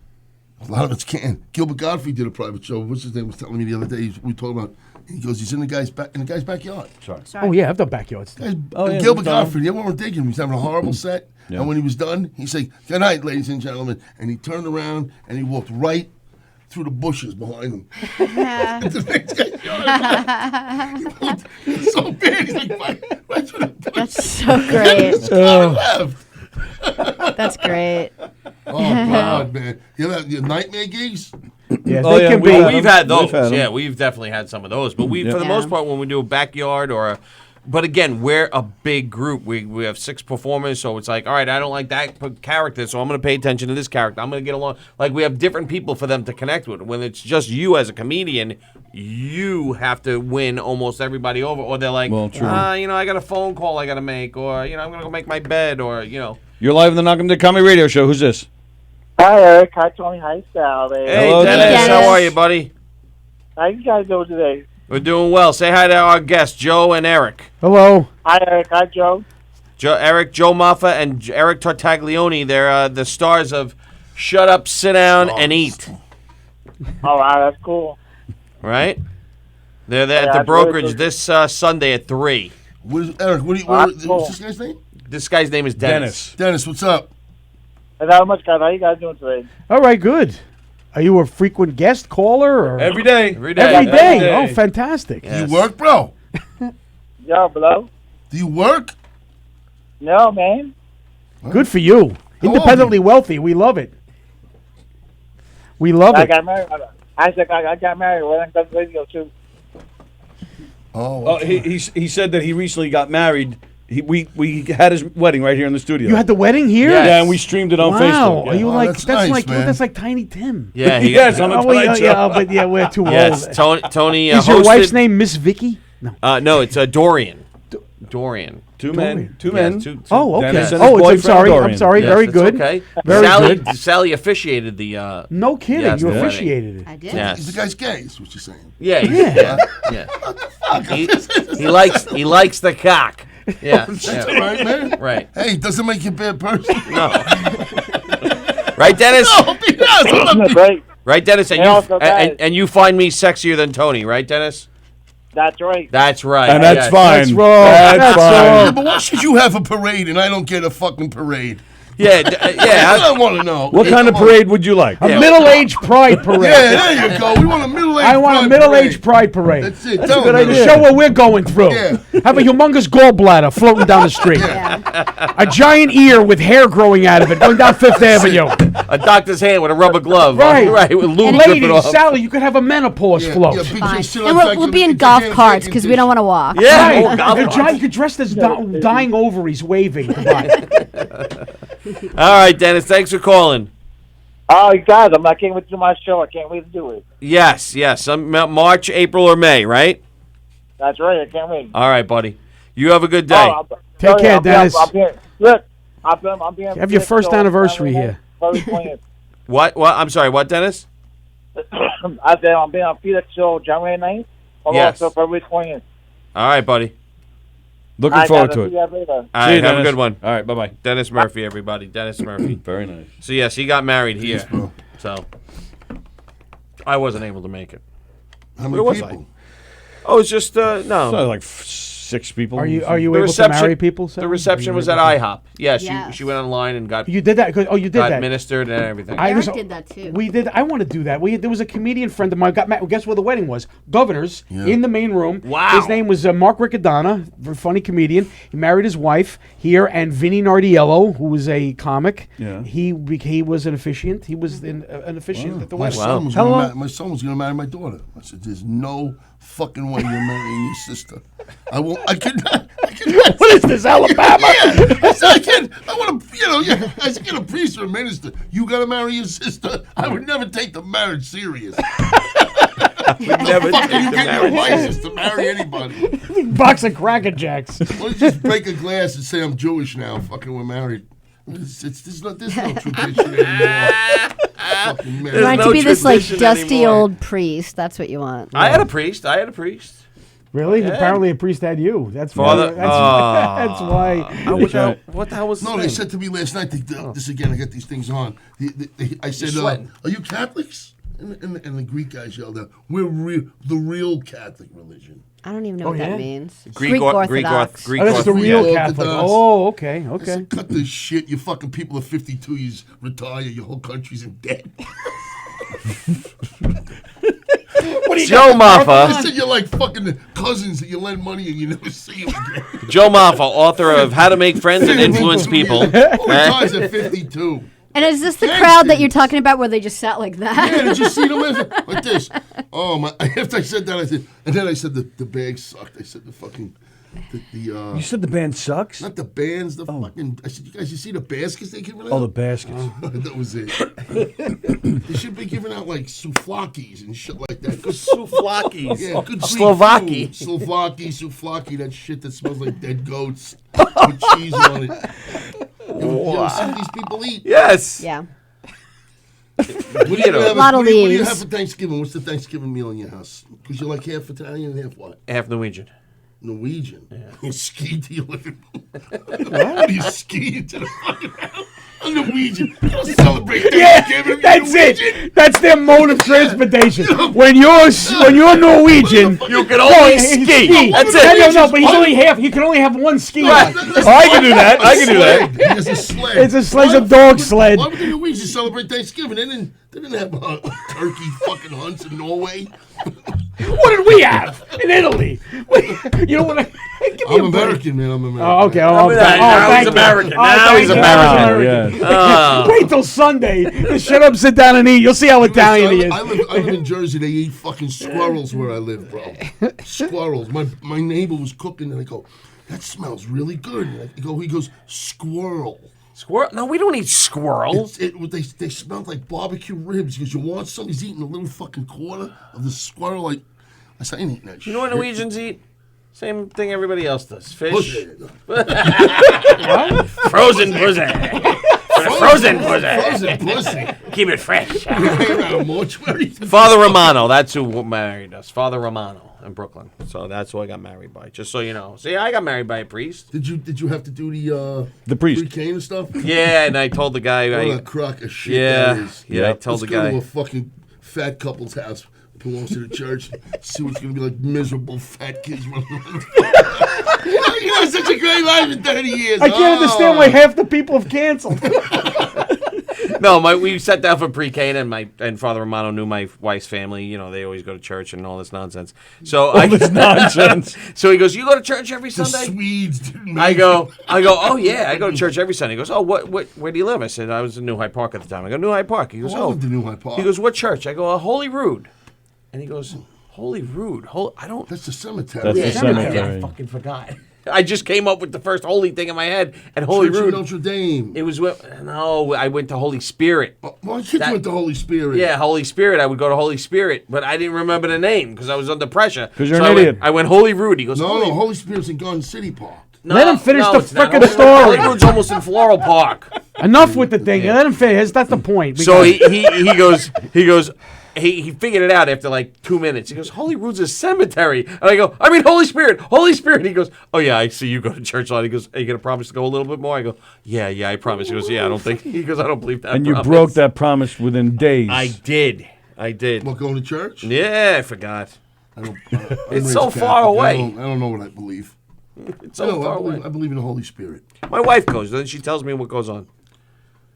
A lot of it's canned. Gilbert Godfrey did a private show. What's his name was telling me the other day. We talked about He goes, he's in the guy's backyard.
Sorry.
Oh yeah, I've done backyards.
Guys,
yeah,
Gilbert
we've done
Gottfried, you ever want to dig him? He was having a horrible set.
Yeah.
And when he was done, he said, "Good night, ladies and gentlemen." And he turned around and he walked right through the bushes behind him. The next guy, it's so bad. He's like, right through the bushes.
That's so great.
Left.
That's great.
Oh, God, man. You have your nightmare gigs?
Yeah,
Oh,
they
yeah,
can
we
be.
have
We've had those.
We've had 'em.
Yeah, we've definitely had some of those. But for the
Yeah.
most part, when we do a backyard but again, we're a big group. We have 6 performers, so it's like, all right, I don't like that character, so I'm going to pay attention to this character. I'm going to get along. Like, we have different people for them to connect with. When it's just you as a comedian, you have to win almost everybody over. Or they're like,
Well, true.
I got a phone call I got to make, or, I'm going to go make my bed, or,
You're live in the Knockem Comedy Radio Show. Who's this?
Hi, Eric. Hi, Tony. Hi, Sallie.
Hey,
Hello,
Dennis,
Dennis.
how are you, buddy?
How you guys doing today?
We're doing well. Say hi to our guests, Joe and Eric.
Hello.
Hi, Eric. Hi, Joe.
Joe Maffa, and Eric Tartaglione. They're the stars of Shut Up, Sit Down, and Eat.
All right, that's cool.
Right? They're there at
Yeah,
the
that's really
brokerage
good.
this Sunday at 3.
Eric,
That's cool.
what's this guy's name?
This guy's name is Dennis.
Dennis, what's up?
Hey, not much, guys. How you guys doing today?
All right, good. Are you a frequent guest caller or
Every day.
Every day?
Every day.
Oh, fantastic.
Yes.
Do you work, bro?
Yo, below?
Do you work?
No, man.
Good for you. Independently wealthy. We love it. We love
I
it.
got married. I got married. Well, I'm radio too.
Oh,
He said that he recently got married. We had his wedding right here in the studio.
You had the wedding here?
Yes.
Yeah, and we streamed it on
Wow.
Facebook.
Are you
Oh,
like
that's nice, man.
that's like Tiny Tim.
Yeah, he
Yes, on the
Oh,
Tonight
yeah,
Show.
yeah, but yeah, we're too
Yes,
old.
Tony
Is your
hosted-
wife's name Miss Vicky? No.
No, it's Dorian. Dorian.
Two men. Two
Yes,
men.
two-
Oh, okay.
Dennis and his
Oh, I'm
boyfriend,
sorry. I'm
Dorian.
sorry.
Yes,
Very
that's
good.
Okay.
Very
Sallie,
good.
Sally officiated the.
No kidding.
Yes,
You
the wedding.
officiated it.
I did.
Yes.
he's the guy's gay, is what you're saying.
Yeah. Yeah.
Fuck,
He likes the cock. Yeah.
That's
yeah.
all right, man.
Right.
Hey, it doesn't make you a bad person.
No. Right, Dennis?
No, be honest. I'm not being-
Great.
Right, Dennis? And
Hey,
you
also, guys.
and you find me sexier than Tony, right, Dennis?
That's right.
That's right.
And that's
yes.
fine.
That's wrong. That's
Yeah,
wrong.
but why should you have a parade and I don't get a fucking parade?
Yeah,
I
yeah.
don't want to know.
What kind of parade would you like?
A middle-aged pride parade.
Yeah, there you go. We want a middle-aged
I want a
pride
middle-aged
parade.
pride parade.
That's it.
That's a
Tell
good
them,
idea.
man.
Show what we're going through.
Yeah.
Have a humongous gallbladder floating down the street. A giant ear with hair growing out of it going down Fifth Avenue.
A doctor's hand with a rubber glove.
Right.
Right, with lube
And
dripping
Ladies,
off.
Sally, you could have a menopause float.
Yeah, big
Fine.
shit
And
like that.
we'll be in
You
golf
can't
carts
take
because
it.
we don't want to walk.
Yeah.
Right.
Oh, golf
A
carts.
giant- you could dress as dying ovaries waving. Goodbye.
All right, Dennis. Thanks for calling.
Oh, you guys, I can't wait to do my show. I can't wait to do it.
Yes. March, April, or May, right?
That's right. I can't wait.
All right, buddy. You have a good day.
Take care, Dennis.
Look, I'll be
Have your first anniversary here.
February 20th.
What? I'm sorry. What, Dennis?
I said I'll be on Felix Show January 9th.
Yes.
Also February 20th.
All right, buddy.
Looking forward to
See
it.
you guys later.
All
See
right,
you,
have a
Dennis.
good one.
All right, bye-bye.
Dennis Murphy, everybody. Dennis Murphy.
Very nice.
So, yes, he got married here. So, I wasn't able to make it.
How
Where
many
was
people?
Oh, it's just, no.
So like 6 people.
Are you
The
able to
reception-
marry people? Sally?
The reception
Are you
was
able
at
to-
IHOP. Yeah,
Yes.
she went online and got
You did that? Oh, you did that.
administered and everything.
Eric did that too.
We did. I want to do that. There was a comedian friend of mine. Guess where the wedding was? Governor's
Yeah.
in the main room.
Wow.
His name was Mark Riccadonna, a funny comedian. He married his wife here, and Vinny Nardiello, who was a comic.
Yeah.
He was an officiant. He was an officiant at the
My
wedding.
son was
Hello?
gonna my son was going to marry my daughter. I said, "There's no fucking way you're marrying your sister. I won't. I could not.
What is this, Alabama?
Yeah. I said, I can't. I want to. Yeah. I said, get a priest or a minister. You got to marry your sister. I would never take the marriage serious.
never
Fuck,
take
you
the
get your
marriage
license to marry anybody.
Box of Cracker Jacks.
Why don't you just break a glass and say I'm Jewish now? Fucking, we're married. There's no tradition anymore. Fucking
You
marriage.
want
no
to be this like
tradition
dusty
anymore.
old priest. That's what you want.
I had a priest.
Really? Apparently, a priest had you. That's
Father-
why. That's why.
What the hell was
No,
the
they
thing?
said to me last night, this again, I got these things on. I said,
sweating.
are you Catholics? And the Greek guys yelled out, "We're the real Catholic religion."
I don't even know
Oh,
what
yeah?
that means.
Greek Orthodox.
Oh, that's the real Catholic.
Orthodox.
Oh, okay,
I
okay.
said, cut this shit. You fucking people are 52 years retire. Your whole country's in debt.
What do you
Joe
got?
Maffa.
I said you're like fucking cousins that you lend money and you never see them again.
Joe Maffa, author of How to Make Friends and Influence People.
Who retires at 52?
And is this the crowd that you're talking about where they just sat like that?
Yeah, did you see them like this? Oh my! After I said that, I said, and then I said the bag sucked. I said the fucking
You said the band sucks?
not the bands, the fucking. I said, you guys, you see the baskets they giving out?
Oh, the baskets.
That was it. They should be giving out like souvlakis and shit like that. Good
Souvlakis.
Yeah, good Greek
Slovaki.
food. Souvlaki, that shit that smells like dead goats with cheese on it. You ever seen these people eat?
Yes.
Yeah.
What do you have,
A lot of
what do you
leaves.
have for Thanksgiving? What's the Thanksgiving meal in your house? Because you're like half Italian and half what?
Half Norwegian.
Norwegian. Yeah. You ski to your living room. What do you ski into the fucking house? I'm Norwegian. You don't celebrate Thanksgiving.
Yeah, that's it. That's their mode of transportation. When you're Norwegian,
You can only ski. That's it.
No, but he can only have one ski.
Right.
on.
Oh, I can do that. I can do that.
He has a sled.
It's a dog sled.
Why would the Norwegians celebrate Thanksgiving? They didn't have turkey fucking hunts in Norway.
What did we have in Italy? You know what? Give me
I'm
a break.
American, man. I'm American.
Oh, okay.
Now he's
thank you.
American.
Oh,
Now
thank
he's
you.
American.
Oh, yeah.
Wait till Sunday. Just shut up, sit down, and eat. You'll see how Italian he is.
I live in Jersey. They eat fucking squirrels where I live, bro. Squirrels. My neighbor was cooking, and I go, that smells really good. And he goes, squirrel.
Squirrel? No, we don't eat squirrels.
They smelled like barbecue ribs because you want some. He's eating a little fucking quarter of the squirrel. Like I said, I ain't eating that shit.
You know what Norwegians eat? Same thing everybody else does. Fish.
Pussy.
Frozen pussy. Frozen pussy.
Frozen pussy.
Keep it fresh.
Mortuary.
Father Romano, that's who married us. Father Romano in Brooklyn. So that's who I got married by. Just so you know. See, I got married by a priest.
Did you have to do
The priest.
pre-cane and stuff?
Yeah, and I told the guy.
What a crock of shit
Yeah,
that is.
yeah. I told
Let's
the
go
guy.
to a fucking fat couple's house. Belongs to the church. See what's gonna be like miserable fat kids running around. You had such a great life in 30 years.
I can't understand why half the people have canceled.
No, we sat down for pre-K, and Father Romano knew my wife's family. You know, they always go to church and all this nonsense. So
nonsense.
So he goes, "You go to church every
The
Sunday?"
Swedes didn't
I
make
go, "Oh yeah, I go to church every Sunday." He goes, "Oh, where do you live?" I said, "I was in New Hyde Park at the time." I go, "New Hyde Park." He goes,
I lived in New Hyde Park.
He goes, "What church?" I go, "Holy Rood." And he goes, "Holy Rood? I don't."
That's the cemetery.
That's the
I
cemetery.
fucking forgot. I just came up with the first holy thing in my head, and Holy
Church of
Rood.
Notre Dame.
It was no, I went to Holy Spirit.
My kids went to Holy Spirit.
Yeah, Holy Spirit. I would go to Holy Spirit, but I didn't remember the name because I was under pressure.
'Cause you're
So
an idiot.
I went Holy Rood. He goes,
No, Holy Spirit's in Garden City Park.
No,
Let him finish the
it's not.
frickin' story.
Holy Rood's almost in Floral Park.
Enough with the thing. Let him finish. That's the point.
So he goes. He figured it out after like 2 minutes. He goes, Holy Rood's a cemetery. And I go, I mean, Holy Spirit. He goes, oh, yeah, I see you go to church a lot. He goes, are you going to promise to go a little bit more? I go, yeah, I promise. He goes, yeah, I don't think. He goes, I don't believe that.
And you
promise."
broke that promise within days.
I did.
What, going to church?
Yeah, I forgot.
I'm
It's
raised
so far
Catholic.
away.
I don't know what I believe.
It's so far away.
I believe in the Holy Spirit.
My wife goes, then she tells me what goes on.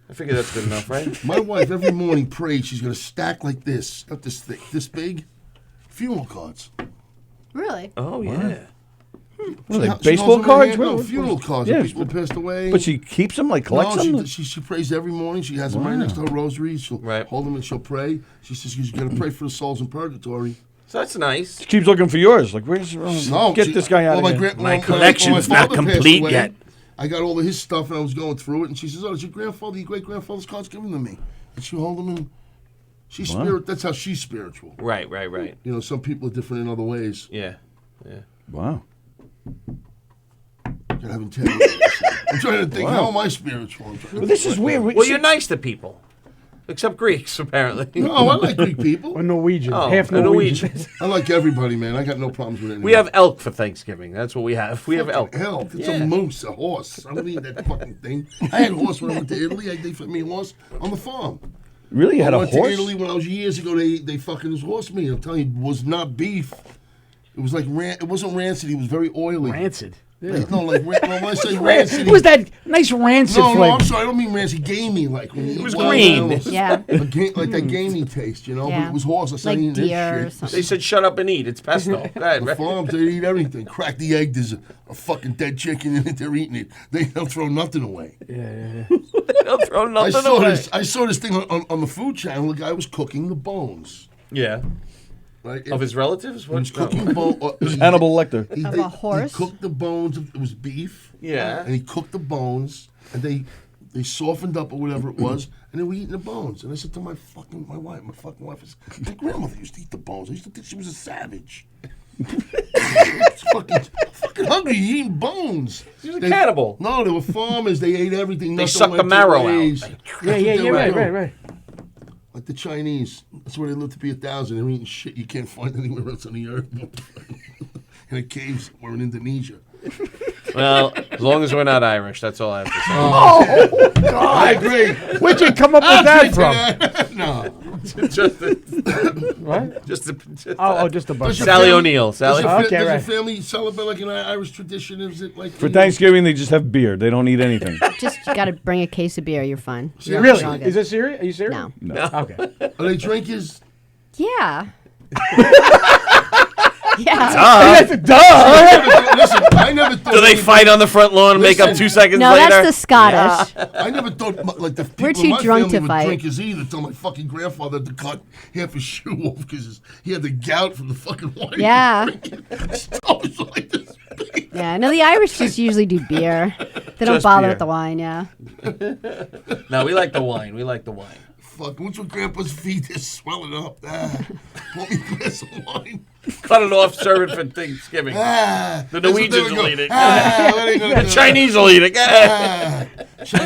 I figure that's good enough, right?
My wife every morning prays. She's gonna stack like this, not this thick, this big, funeral cards.
Really?
Oh, yeah.
What are they,
She holds
baseball
them in her
cards?
hand. No,
What-
funeral cards.
Yeah,
of people passed away.
But she keeps them, like collects them?
No, she prays every morning. She has them right next to her rosary. She'll hold them and she'll pray. She says you got to pray for the souls in purgatory.
So that's nice.
She keeps looking for yours. Like, where's get this guy out of here.
My collection's not complete yet.
I got all of his stuff and I was going through it. And she says, "Oh, it's your grandfather, your great grandfather's cards given to me." And she hold them in. She's spirit. That's how she's spiritual.
Right.
You know, some people are different in other ways.
Yeah.
Wow.
I haven't tell you. I'm trying to think. How am I spiritual?
But this is weird.
Well, you're nice to people. Except Greeks, apparently.
No, I like Greek people.
Or Norwegians.
Oh,
half
Norwegian.
Norwegians.
I like everybody, man. I got no problems with anyone.
We have elk for Thanksgiving. That's what we have. We have elk.
Hell, it's a moose, a horse. I don't need that fucking thing. I had a horse when I went to Italy. They fed me a horse on the farm.
Really? You had
I
a
went
horse?
to Italy when I was years ago. They fucking this horse meat. I'm telling you, it was not beef. It was like it wasn't rancid. He was very oily.
Rancid.
Like, no, like when I say rancid,
It was that nice rancid
no,
flavor.
I'm sorry. I don't mean rancid. Gamey, like when you
It was
eat wild
green.
animals.
Yeah.
Like that gamey taste, you know.
Yeah.
But it was horse. I said,
Like
eating this
deer or
shit.
something.
They said, "Shut up and eat." It's pesto. Go ahead,
The
right?
farms, they eat everything. Crack the egg. There's a fucking dead chicken in it. They're eating it. They don't throw nothing away.
They'll throw
I
nothing
saw
away.
this. I saw this thing on the Food Channel. The guy was cooking the bones.
Yeah.
Right.
Of his relatives?
He was
What?
cooking bone.
Hannibal Lecter.
Of a horse?
He cooked the bones. It was beef.
Yeah.
And he cooked the bones, and they softened up or whatever it was, and they were eating the bones. And I said to my fucking wife, my grandmother used to eat the bones. I used to think she was a savage. fucking hungry, eating bones.
She was a cannibal.
No, they were farmers. They ate everything.
They
nothing
sucked the
went to
marrow out.
waste.
Yeah, right.
Like the Chinese. That's where they live to be 1,000. They're eating shit you can't find anywhere else on the earth. In a cave somewhere in Indonesia.
Well, as long as we're not Irish, that's all I have to say.
Oh, God.
I agree.
Where'd you come up with that from?
No.
just
What?
just
Just a bunch.
Sally O'Neill. Sally.
Does
Okay,
your
right.
family celebrate like an Irish tradition? Is it like
For Thanksgiving, they just have beer. They don't eat anything.
Just got to bring a case of beer. You're fine.
Really?
You're all good.
Is that serious? Are you serious?
No.
Okay.
Are they drinkers?
Yeah. Yeah.
That's a duh.
Listen, I never thought.
Do they fight on the front lawn and make up
Listen.
2 seconds
No,
later?
that's the Scottish.
I never thought like the people
We're
in
too
my
drunk
family
to
were
fight.
drinkers either. Until my fucking grandfather had to cut half his shoe off because he had the gout from the fucking wine.
Yeah.
I was like this big.
Yeah. No, the Irish just usually do beer. They don't
Just
bother
beer.
with the wine. Yeah.
No, we like the wine. We like the wine.
Fuck, once your grandpa's feet is swelling up, pour me a glass of wine.
Cut it off, serve it for Thanksgiving. The
That's what they
Norwegians
would
will
go,
eat it.
what are you gonna
The
do?
Chinese will eat it.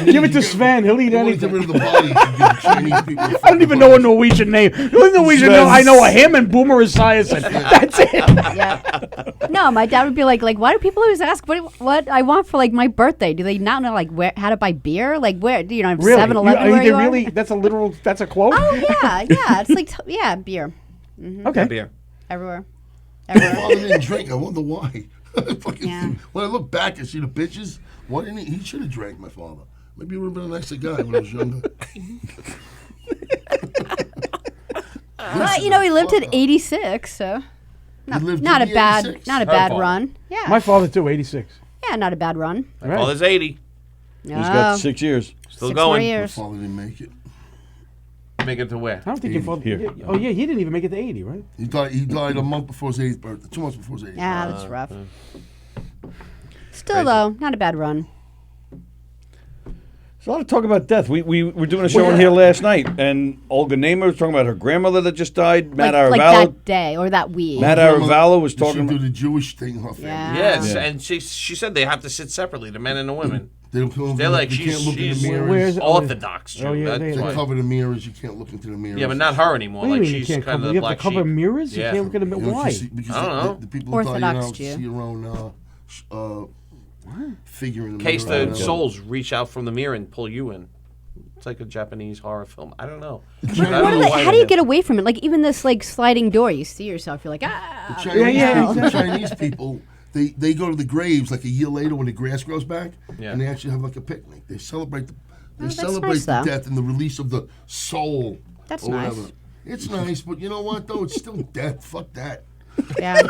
Give it to Sven. He'll eat
You want to get
anything.
rid of the body. You give the Chinese people the
I don't even know a Norwegian name. The only Norwegian I know are him and Boomer Esiason. That's it.
Yeah. No, my dad would be like, why do people always ask what I want for like my birthday? Do they not know like how to buy beer? Like where? You know,
Really?
7-Eleven where you are?
Really? That's a literal. That's a quote.
Oh yeah. It's like beer
Okay.
Beer.
everywhere.
My father didn't drink. I wonder why. Fucking
Yeah.
When I look back and see the bitches, why didn't he? He should have drank, my father. Maybe he would have been a nicer guy when I was younger.
Well, you know, he lived at 86, so
lived
not
to
a
be
bad
86?
not a
Her
bad
fault.
run. Yeah.
My father too. 86.
Yeah, not a bad run.
My father's 80.
He's got
Oh,
6 years.
Still
6
going.
more
My
years.
father didn't make it.
Make it to where?
I don't think your father.
Here.
Oh yeah, he didn't even make it to 80, right?
He died a month before his 80th birthday. 2 months before his 80th.
Yeah, that's rough. Still though, not a bad run.
There's a lot of talk about death. We were doing a show in here last night, and Olga Neymer was talking about her grandmother that just died. Matt
Like
Aravallo.
that day or that week.
Matt Aravallo was
She
talking
do
about.
the Jewish thing in her family.
Yeah.
Yes,
Yeah.
and she said they have to sit separately, the men and the women.
They don't.
They're like,
they
she's
can't look in
she's
the mirrors.
Where's it?
Orthodox Jew.
Oh, yeah,
That's
they-
They
why.
cover the mirrors. You can't look into the mirrors.
Yeah, but not her anymore.
What do you
Like
mean you
she's
can't
kind
cover?
of
You
the
have to
black
cover
sheep.
mirrors.
Yeah.
You can't look at them.
You know,
Why?
because
I don't know.
The people who die, you
Orthodox
know,
Jew.
see your own figure in the
In case
mirror.
the souls reach out from the mirror and pull you in. It's like a Japanese horror film. I don't know.
How do you get away from it? Like even this like sliding door, you see yourself, you're like, ah.
The Chinese people, they go to the graves like a year later when the grass grows back,
Yeah.
and they actually have like a picnic. They celebrate the
that's
celebrate
nice,
the
though.
death and the release of the soul.
That's
or
nice.
whatever. It's nice, but you know what though? It's still death. Fuck that.
Yeah.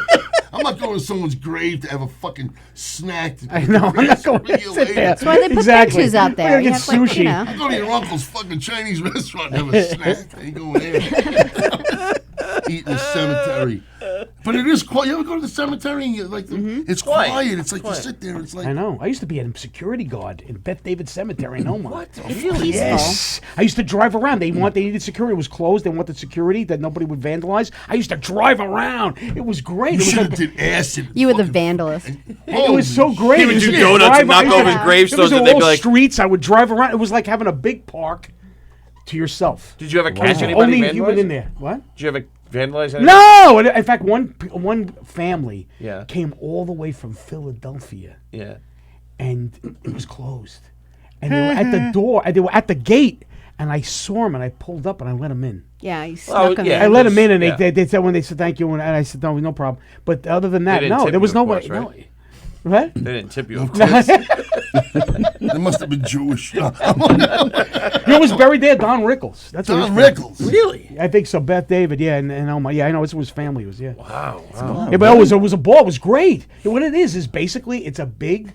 I'm not going to someone's grave to have a fucking snack.
I know. I'm not going to sit there.
That's why they put
Exactly.
benches out
We're
there.
gonna
You
get
have, like,
sushi.
you know.
I go to your uncle's fucking Chinese restaurant and have a snack. I ain't going there. Eat in the cemetery. But it is quiet. You ever go to the cemetery and you're like, it's quiet. It's like you sit there. It's like
I know. I used to be a security guard in Beth David Cemetery in Omaha. What?
Really?
Yes. I used to drive around. They needed security. It was closed. They wanted security that nobody would vandalize. I used to drive around. It was great.
you
It was
should have
like,
did acid.
You were the vandalist.
it was so great.
He would
It was
do
just
donuts and
drive-
knock
I used
over
to-
his gravestones
It
and
was
they'd
all
be like-
streets. I would drive around. It was like having a big park to yourself.
Did you ever catch anybody
Only
vandalizing?
you went in there. What?
Did you ever vandalize anybody?
No. In fact, one family came all the way from Philadelphia,
Yeah.
and it was closed. and they were at the door, and they were at the gate, and I saw them, and I pulled up, and I let them in.
Yeah, you snuck them
yeah.
in.
I let them in, and
Yeah.
they said when they said thank you, and I said no problem. But other than that,
didn't
no,
tip
there was
you, of
no
course,
way.
right?
No. What?
They didn't tip you.
Of course. They must have been Jewish.
You know, was buried there, Don Rickles. That's
Don
what
Rickles.
Really?
I think so. Beth David, yeah, and oh my, yeah, I know it was his family. Was yeah.
Wow.
Yeah, but it was a ball. It was great. And what it is basically it's a big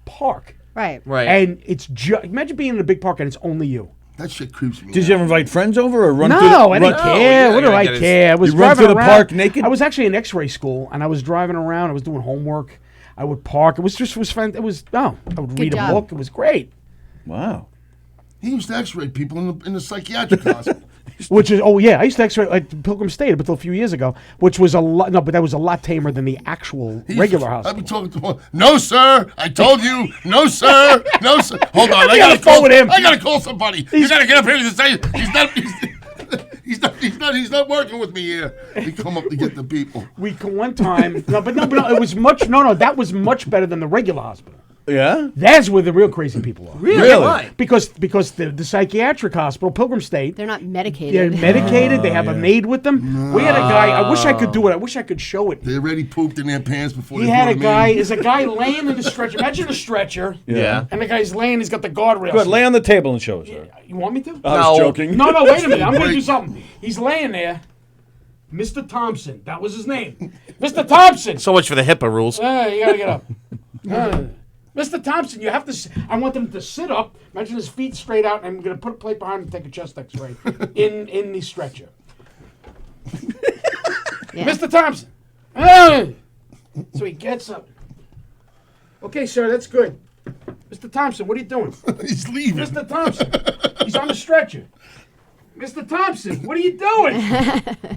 park,
Right.
Right.
and it's imagine being in a big park and it's only you.
That shit creeps me
Did
out.
you ever invite friends over or run through
No,
the
I didn't
No,
care.
yeah,
What do
you
I
gotta get
care? I was
You run
driving
through the
around.
park naked?
I was actually in X-ray school, and I was driving around. I was doing homework. I would park. It was fun. I would read
job.
a book. It was great.
Wow.
He used to X-ray people in the psychiatric hospital.
Which is I used to X-ray at Pilgrim State up until a few years ago, which was a lot. No, but that was a lot tamer than the actual
He used
regular
to-
hospital.
I'd be talking to him. No, sir. I told you. No, sir. No, sir. Hold on. I
on
gotta
the phone
call
with him.
I gotta call somebody. You gotta get up here and say he's not working with me here. He come up to get the people.
One time. No, it was much. No, that was much better than the regular hospital.
Yeah?
That's where the real crazy people are.
Really?
Why?
Because the psychiatric hospital, Pilgrim State,
They're not medicated.
they're medicated. They have a maid with them. We had a guy. I wish I could do it. I wish I could show it.
They already pooped in their pants before
He
they
had
brought
a
him
guy.
in.
There's a guy laying in the stretcher. Imagine a stretcher.
Yeah.
And the guy's laying. He's got the guardrails.
Good. Lay on the table and show us. Sir.
You want me to?
I was joking.
No, wait a minute. I'm going to do something. He's laying there. Mr. Thompson. That was his name. Mr. Thompson.
So much for the HIPAA rules.
You got to get up. Mr. Thompson, you have to. I want them to sit up. Imagine his feet straight out. And I'm going to put a plate behind him and take a chest X-ray in the stretcher.
Yeah.
Mr. Thompson. So he gets up. Okay, sir, that's good. Mr. Thompson, what are you doing?
He's leaving.
Mr. Thompson, he's on the stretcher. Mr. Thompson, what are you doing?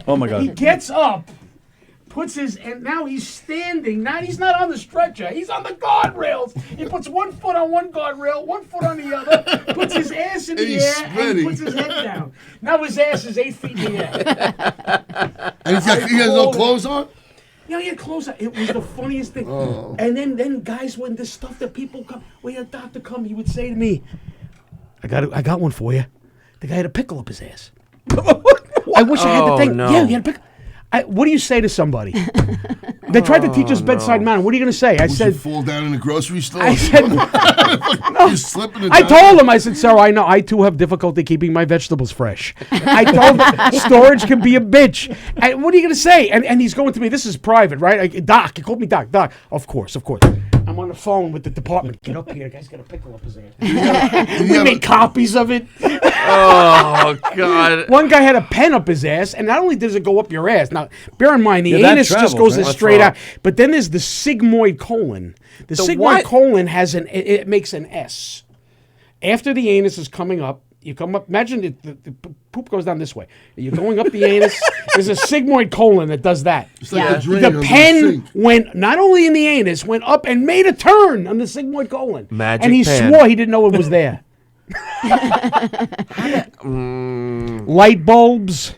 Oh, my
He
God.
gets up, and now he's standing. Now he's not on the stretcher. He's on the guardrails. He puts one foot on one guardrail, one foot on the other, puts his ass in the
He's
air, and
spreading.
puts his head down. Now his ass is 8 feet in the air.
And he has no clothes on?
Yeah, he had clothes on. It was the funniest thing.
Oh.
And then guys, when this stuff that people come, when a doctor come, he would say to me, I got one for you. The guy had a pickle up his ass. I wish I had the thing.
no.
Yeah, he had a pickle. What do you say to somebody? They tried to teach us bedside manner. What are you going to say? I
Would
said,
you fall down in the grocery store?
I said,
You're slipping and
I
down.
told him, I said, sir, I know I too have difficulty keeping my vegetables fresh. I told him storage can be a bitch. And what are you going to say? And he's going to me, this is private, right? Doc, he called me Doc. Doc, of course. I'm on the phone with the department. Get up here. The guy's got a pickle up his ass. We made copies of it.
Oh, God.
One guy had a pen up his ass, and not only does it go up your ass, now, bear in mind, the
Yeah, that
anus just
travels,
goes
right?
straight
That's
out. But then there's the sigmoid colon. The sigmoid
what?
colon has it makes an S. After the anus is coming up, you come up, imagine the poop goes down this way. You're going up the anus. There's a sigmoid colon that does that.
It's like
Yeah.
a drain
The
under
pen
sink.
went not only in the anus, went up and made a turn on the sigmoid colon.
Magic
and he
pen.
swore he didn't know it was there. Light bulbs.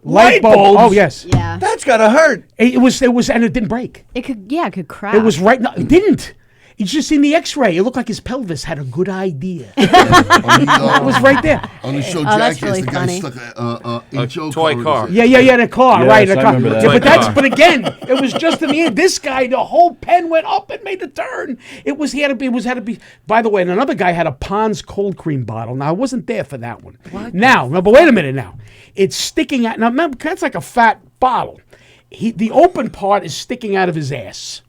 Light bulbs?
Oh yes.
Yeah.
That's got to hurt.
It was, and it didn't break.
It could crack.
It was right. No, it didn't. It's just in the X-ray. It looked like his pelvis had a good idea.
It
It was right there.
On the show
that's
Jackass,
really
the guy
funny.
stuck a
toy
in his
car.
head.
Yeah, the car,
Yes,
right?
I
The car.
remember that.
Yeah,
Toy car.
but again, it was just in the end. This guy, the whole pen went up and made the turn. He had to be. By the way, and another guy had a Pond's cold cream bottle. Now I wasn't there for that one. Now, but wait a minute. Now, it's sticking out. Now remember, that's like a fat bottle. The open part is sticking out of his ass.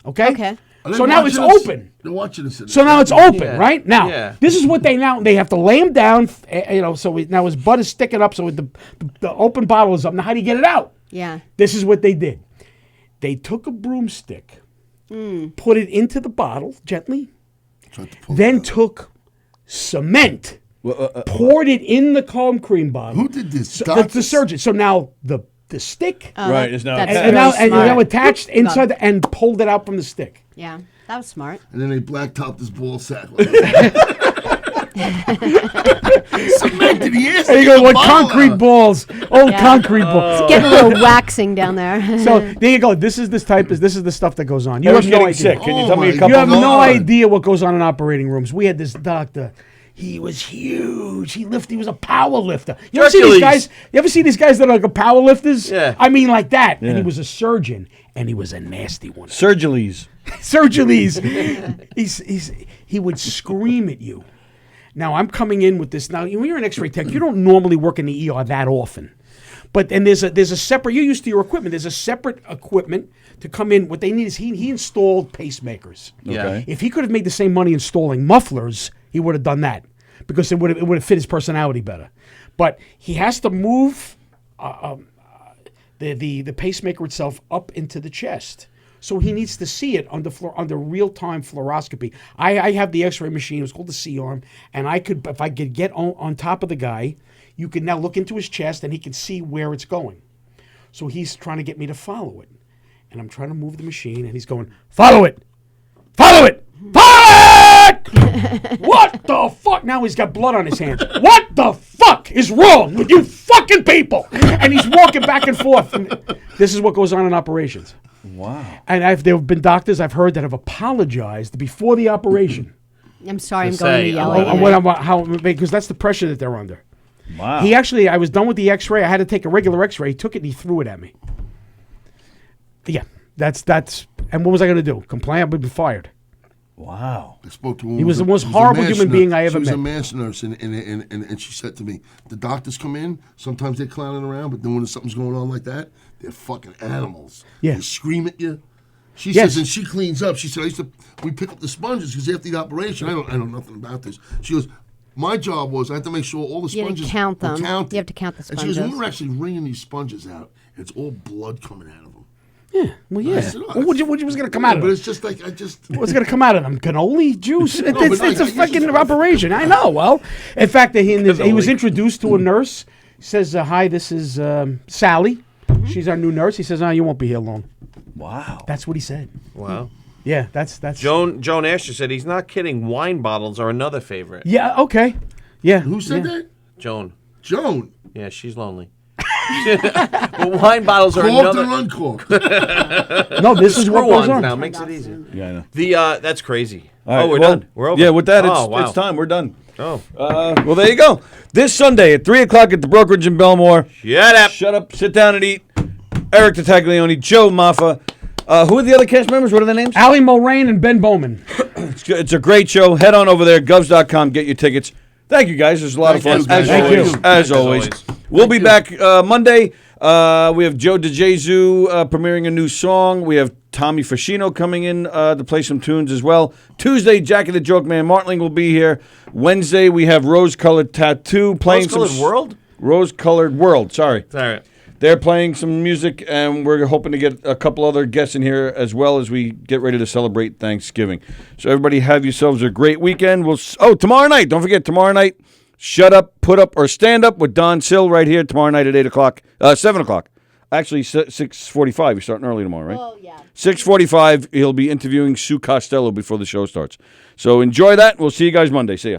Okay.
Okay.
Are they
So now it's
watching us?
open.
They're watching us.
So now it's open,
Yeah.
right? Now,
Yeah.
this is what they have to lay him down, now his butt is sticking up, so the open bottle is up. Now, how do you get it out?
Yeah.
This is what they did. They took a broomstick, put it into the bottle gently,
Tried to pull
then
it out.
took cement, poured it in the calm cream bottle.
Who did this?
So,
Doctors?
the surgeon. So now the stick,
Right, it's now
that's
attached.
and now
very
and
smart.
now attached
God.
inside and pulled it out from the stick.
Yeah. That was smart.
And then they blacktopped his ball sack. Cement in the ass.
There you go, like concrete balls. Old concrete balls.
It's getting a little waxing down there.
So there you go. This is the stuff that goes on. You
Who's
have no
getting
idea.
sick? Can you tell me a
my
couple?
You have no
God.
idea what goes on in operating rooms. We had this doctor. He was huge. He was a power lifter. You ever see these guys? You ever see these guys that are like a power lifters?
Yeah.
I mean, like that.
Yeah.
And he was a surgeon, and he was a nasty one.
Surgeries.
Surgeries. He would scream at you. Now I'm coming in with this. Now when you're an X-ray tech, you don't normally work in the ER that often. But and there's a separate. You're used to your equipment. There's a separate equipment to come in. What they need is he installed pacemakers.
Okay.
If he could have made the same money installing mufflers, he would have done that because it would have fit his personality better. But he has to move the pacemaker itself up into the chest. So he needs to see it under real-time fluoroscopy. I have the X-ray machine. It's called the C-arm, and if I could get on top of the guy, you can now look into his chest, and he can see where it's going. So he's trying to get me to follow it, and I'm trying to move the machine, and he's going, follow it, follow it, follow it. What the fuck? Now he's got blood on his hands. What the fuck is wrong with you fucking people? And he's walking back and forth. And this is what goes on in operations.
Wow.
And there have been doctors I've heard that have apologized before the operation.
I'm sorry, I'm
To
going
say,
to yell
oh,
at you.
Because that's the pressure that they're under.
Wow.
I was done with the X-ray. I had to take a regular X-ray. He took it and he threw it at me. Yeah, that's. And what was I going to do? Complain? I would be fired.
Wow.
I spoke to a woman.
He was the most
who's a
horrible
mass
human
nurse.
being I ever
She was
met.
a mass nurse, and she said to me, the doctors come in, sometimes they're clowning around, but then when something's going on like that, they're fucking animals.
Yeah.
They scream at you. She
Yes.
says, and she cleans up. She said, we pick up the sponges because after the operation, I know nothing about this. She goes, my job was I had to make sure all the
You had to
sponges
count
were
them.
counted.
You have to count the
And she goes, we
sponges.
were actually wringing these sponges out, and it's all blood coming out of them.
Well,
I
yeah.
said, oh,
Well, what was going to come out of
but
it?
it's just like,
What's going to come out of them? Cannoli juice?
No,
It's
but
a
like,
fucking operation. I know. Well, in fact, he was introduced to a nurse. He says, hi, this is Sallie. She's our new nurse. He says, you won't be here long.
Wow.
That's what he said.
Wow.
Yeah, that's.
Joan Asher said he's not kidding. Wine bottles are another favorite.
Yeah, okay. Yeah.
Who said that?
Joan.
Joan.
Yeah, she's lonely. Well, wine bottles are
Corked
another.
and uncorked.
No, this is what
Screw
goes
ones
on.
now makes it easy.
Yeah, I know.
That's crazy.
All right,
we're
well,
done. We're over.
Yeah, with that,
Oh, wow.
it's time. We're done.
Oh.
Well, there you go. This Sunday at 3 o'clock at the Brokerage in Belmore.
Shut up.
Shut up. Sit down and eat. Eric Taglione, Joe Maffa. Who are the other cast members? What are their names?
Allie Mulrain and Ben Bowman.
It's a great show. Head on over there, govs.com. Get your tickets. Thank you, guys. It was a lot of fun.
Thank you, guys.
As always. We'll be back Monday. We have Joe DeJesu premiering a new song. We have Tommy Fascino coming in to play some tunes as well. Tuesday, Jackie the Joke Man Martling will be here. Wednesday, we have Rose Colored Tattoo playing
Rose-Colored World?
Rose Colored World, sorry.
All right.
They're playing some music, and we're hoping to get a couple other guests in here as well as we get ready to celebrate Thanksgiving. So everybody have yourselves a great weekend. Tomorrow night, don't forget, tomorrow night, Shut Up, Put Up, or Stand Up with Don Sill right here tomorrow night at 8 o'clock, 7 o'clock. Actually, 6:45. You're starting early tomorrow, right?
Oh, yeah.
6:45, he'll be interviewing Sue Costello before the show starts. So enjoy that. We'll see you guys Monday. See ya.